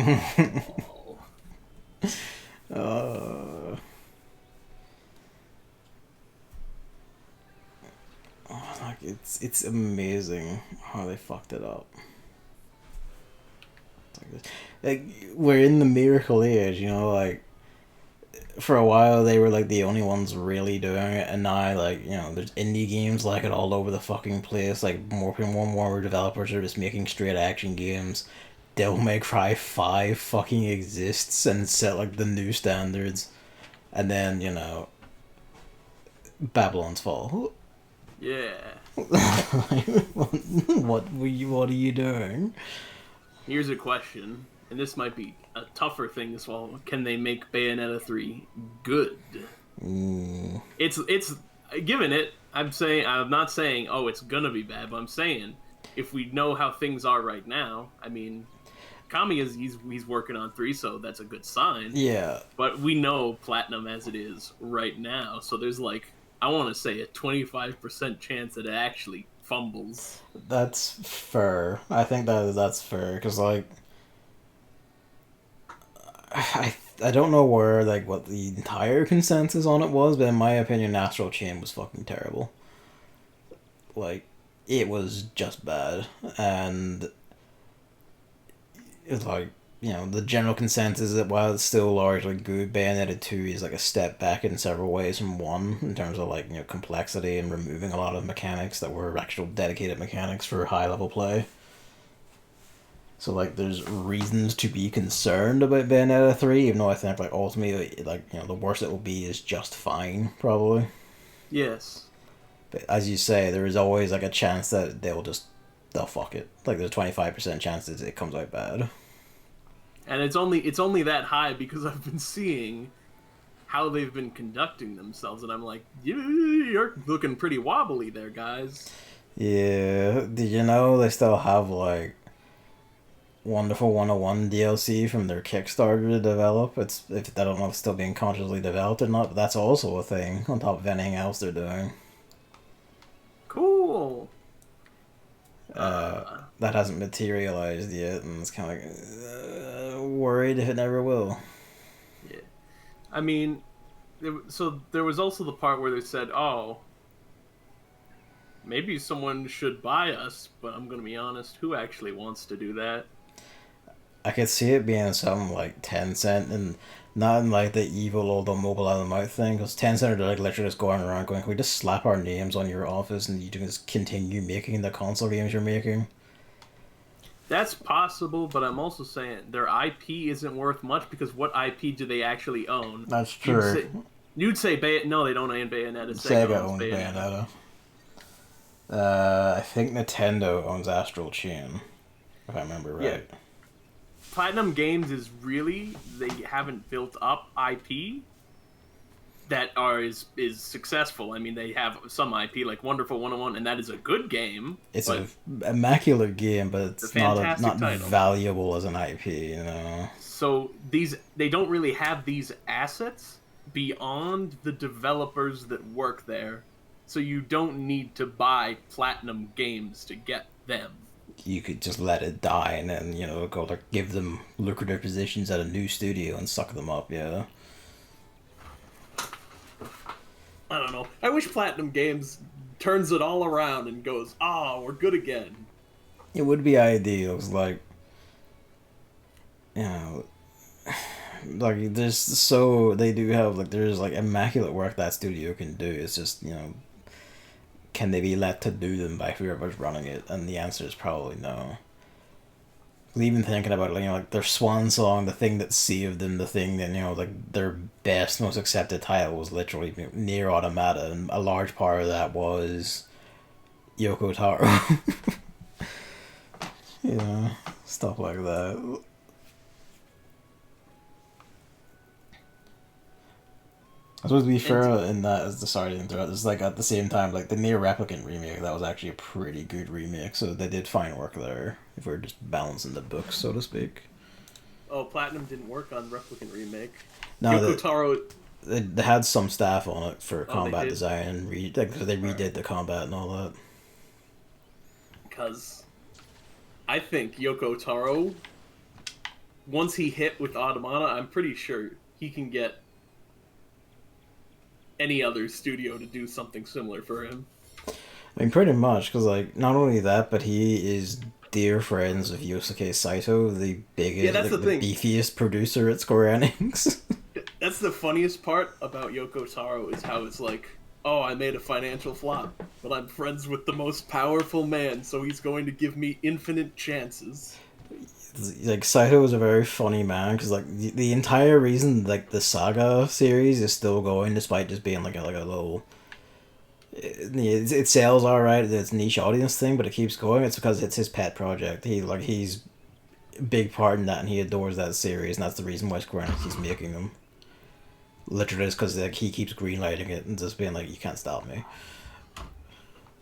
Like it's amazing how they fucked it up. Like we're in the miracle age, like for a while they were like the only ones really doing it, and now like there's indie games like it all over the fucking place. Like more and more developers are just making straight action games. Devil May Cry 5 fucking exists and set like the new standards, and then Babylon's Fall. Yeah. What are you doing? Here's a question, and this might be a tougher thing as well. Can they make Bayonetta 3 good? It's given it. I'm not saying it's gonna be bad, but I'm saying if we know how things are right now, I mean, Kami he's working on 3, so that's a good sign. Yeah. But we know Platinum as it is right now, so there's like, I want to say a 25% chance that it actually fumbles. That's fair. I think that's fair, because like I don't know where like what the entire consensus on it was, but in my opinion, Astral Chain was fucking terrible. Like it was just bad, and it's like the general consensus is that while it's still largely good, Bayonetta 2 is like a step back in several ways from 1 in terms of like complexity and removing a lot of mechanics that were actual dedicated mechanics for high level play. So like there's reasons to be concerned about Bayonetta 3, even though I think like ultimately like the worst it will be is just fine probably. Yes. But as you say, there is always like a chance that they'll fuck it. Like there's a 25% chance that it comes out bad. And it's only that high because I've been seeing how they've been conducting themselves, and I'm like, you're looking pretty wobbly there, guys. Yeah, did you know they still have like Wonderful 101 DLC from their Kickstarter to develop. I don't know if it's still being consciously developed or not, but that's also a thing on top of anything else they're doing. Cool. That hasn't materialized yet, and it's kind of like worried if it never will. Yeah. I mean, so there was also the part where they said, "Oh, maybe someone should buy us," but I'm gonna be honest, who actually wants to do that? I could see it being something like Tencent, and not in like the evil old mobile out of the mouth thing, because Tencent are like literally just going around going, "Can we just slap our names on your office and you can just continue making the console games you're making?" That's possible, but I'm also saying their IP isn't worth much because what IP do they actually own? That's true. You'd say no, they don't own Bayonetta. Sega owns Bayonetta. I think Nintendo owns Astral Chain, if I remember right. Yeah. Platinum Games is really, they haven't built up IP that is successful. I mean, they have some IP like Wonderful 101, and that is a good game. It's an immaculate game, but it's not valuable as an IP, you know. So they don't really have these assets beyond the developers that work there. So you don't need to buy Platinum Games to get them. You could just let it die and then, you know, go like give them lucrative positions at a new studio and suck them up, yeah. I don't know. I wish Platinum Games turns it all around and goes, we're good again. It would be ideal. It's like, you know, like they do have like there's like immaculate work that studio can do. It's just, you know, can they be let to do them by whoever's running it? And the answer is probably no. Even thinking about it, you know, like their swan song, the thing that saved them, the thing that, you know, like their best, most accepted title was literally Nier Automata, and a large part of that was Yoko Taro. You know, stuff like that. I suppose to be fair in that, as the sorry to interrupt, it's like at the same time, like the Nier Replicant remake, that was actually a pretty good remake, so they did fine work there, if we're just balancing the books, so to speak. Oh, Platinum didn't work on Replicant remake. No, Yoko Taro... They had some staff on it for combat design, and they redid the combat and all that. Because I think Yoko Taro, once he hit with Automata, I'm pretty sure he can get any other studio to do something similar for him. I mean, pretty much, because, like, not only that, but he is dear friends with Yosuke Saito, the biggest, the beefiest producer at Square Enix. That's the funniest part about Yoko Taro, is how it's like, I made a financial flop, but I'm friends with the most powerful man, so he's going to give me infinite chances. Like, Saito is a very funny man, because, like, the entire reason, like, the Saga series is still going, despite just being, like a little... It sells alright, it's a niche audience thing, but it keeps going. It's because it's his pet project. He's a big part in that, and he adores that series, and that's the reason why Square Enix keeps making them. Literally, it's because like, he keeps greenlighting it and just being like, you can't stop me.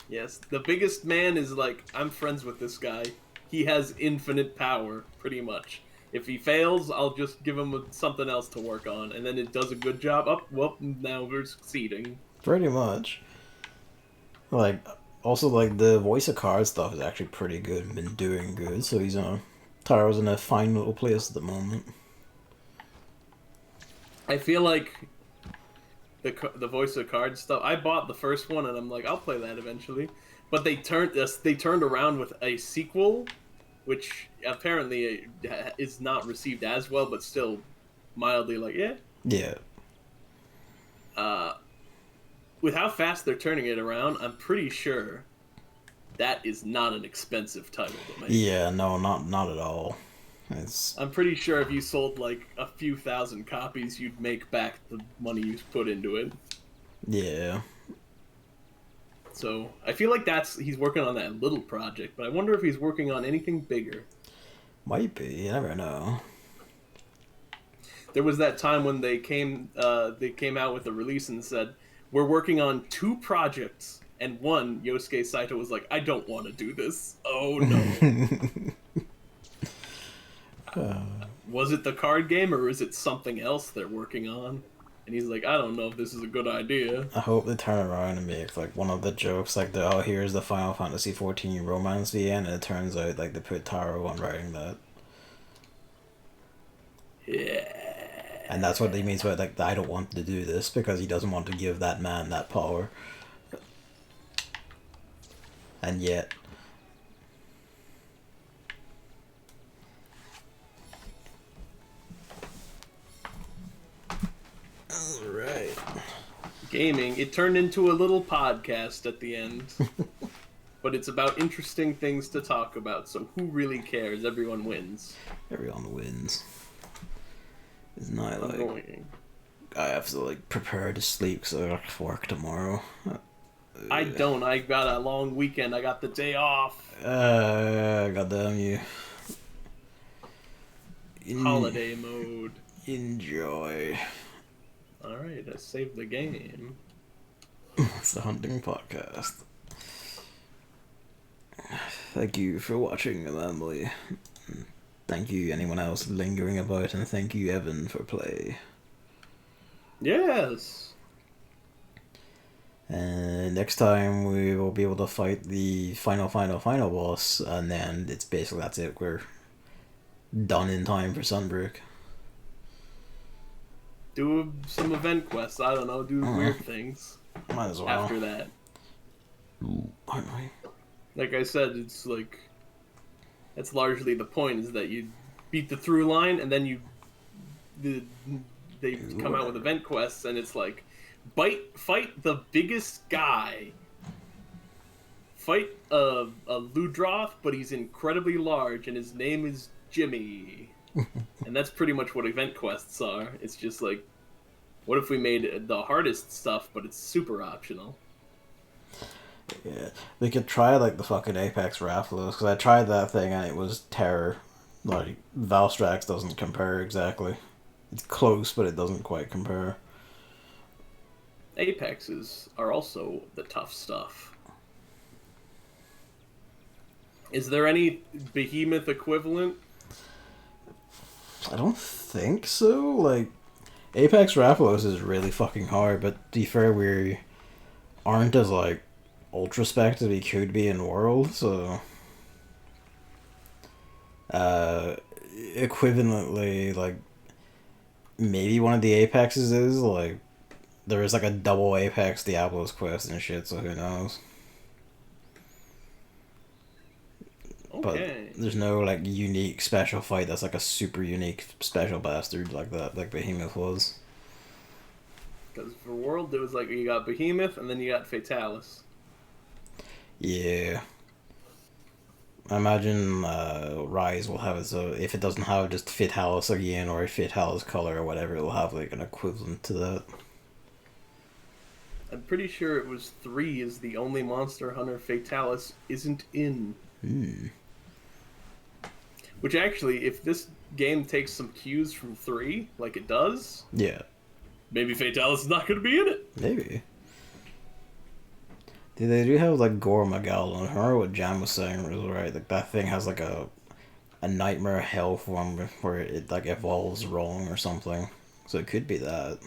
Yes, the biggest man is like, I'm friends with this guy. He has infinite power, pretty much. If he fails, I'll just give him something else to work on, and then it does a good job. Now we're succeeding. Pretty much. Like, also, like, the voice of card stuff is actually pretty good and been doing good, so he's, Taro's in a fine little place at the moment. I feel like the voice of card stuff, I bought the first one, and I'm like, I'll play that eventually. But they turned around with a sequel, which apparently is not received as well, but still mildly like, yeah. Yeah. With how fast they're turning it around, I'm pretty sure that is not an expensive title to make. Yeah, no, not at all. I'm pretty sure if you sold like a few thousand copies, you'd make back the money you put into it. Yeah. So I feel like he's working on that little project, but I wonder if he's working on anything bigger. Might be. You never know. There was that time when they came out with a release and said, we're working on 2 projects, and one, Yosuke Saito was like, I don't want to do this. Oh no. Was it the card game or is it something else they're working on? And he's like, I don't know if this is a good idea. I hope they turn around and make like one of the jokes like oh, here's the Final Fantasy 14 romance VN, and it turns out like they put Taro on writing that. Yeah. And that's what he means by like I don't want to do this because he doesn't want to give that man that power. And yet Alright. Gaming, it turned into a little podcast at the end. But it's about interesting things to talk about, so who really cares? Everyone wins. Everyone wins. It's not like Annoying. I have to like prepare to sleep because I have to work tomorrow. I don't. I got a long weekend. I got the day off. Goddamn you. Holiday mode. Enjoy. Alright, I saved the game. It's the Hunting Podcast. Thank you for watching, Emily. Thank you, anyone else lingering about, and thank you, Evan, for play. Yes! And next time we will be able to fight the final boss, and then it's basically that's it. We're done in time for Sunbreak. Do some event quests. I don't know. Do weird things. Might as well. After that. Ooh, aren't we? Like I said, it's like... That's largely the point, is that you beat the through line, and then you... They come out with event quests, and it's like... Fight the biggest guy. Fight a Ludroth, but he's incredibly large, and his name is Jimmy. And that's pretty much what event quests are. It's just like, what if we made the hardest stuff, but it's super optional? Yeah, we could try like the fucking Apex Raffles, because I tried that thing and it was terror. Like, Valstrax doesn't compare exactly. It's close, but it doesn't quite compare. Apexes are also the tough stuff. Is there any behemoth equivalent? I don't think so. Like, Apex Raffles is really fucking hard, but to be fair, we aren't as, like, ultra-spec as we could be in World, so... equivalently, like, maybe one of the Apexes is, like, there is, like, a double Apex Diablo's quest and shit, so who knows. Okay. But there's no, like, unique special fight that's, like, a super unique special bastard like that, like Behemoth was. Because for World, it was like, you got Behemoth, and then you got Fatalis. Yeah. I imagine Rise will have it, so if it doesn't have just Fatalis again, or a Fatalis color or whatever, it'll have, like, an equivalent to that. I'm pretty sure it was 3 is the only Monster Hunter Fatalis isn't in. Which actually, if this game takes some cues from 3, like it does, yeah, maybe Fatalis is not going to be in it. Maybe. Dude, they do have, like, Gore Magal. I remember what Jan was saying was right. Like, that thing has, like, a nightmare hell form where it, like, evolves wrong or something. So it could be that.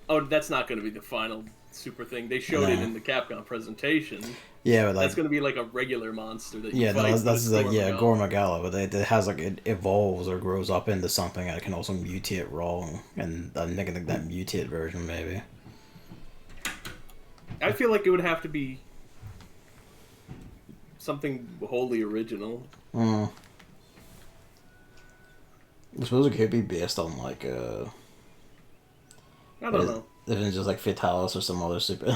Oh, that's not going to be the final super thing. They showed it in the Capcom presentation. Yeah, but, like... That's going to be, like, a regular monster that you yeah, fight. no, that's like, yeah, Gore Magala. Magala, but it has, like, it evolves or grows up into something and it can also mutate wrong. And I'm thinking, like, that mutate version, maybe. I feel like it would have to be something wholly original. I suppose it could be based on, like, I don't know. If it's just, like, Fatalis or some other super...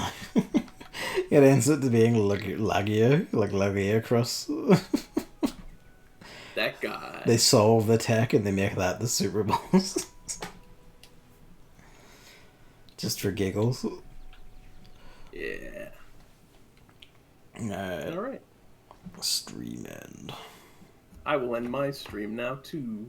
It ends up being Lagia, like Lagia Cross. That guy. They solve the tech and they make that the Super Boss. Just for giggles. Yeah. Alright. Alright. Stream end. I will end my stream now, too.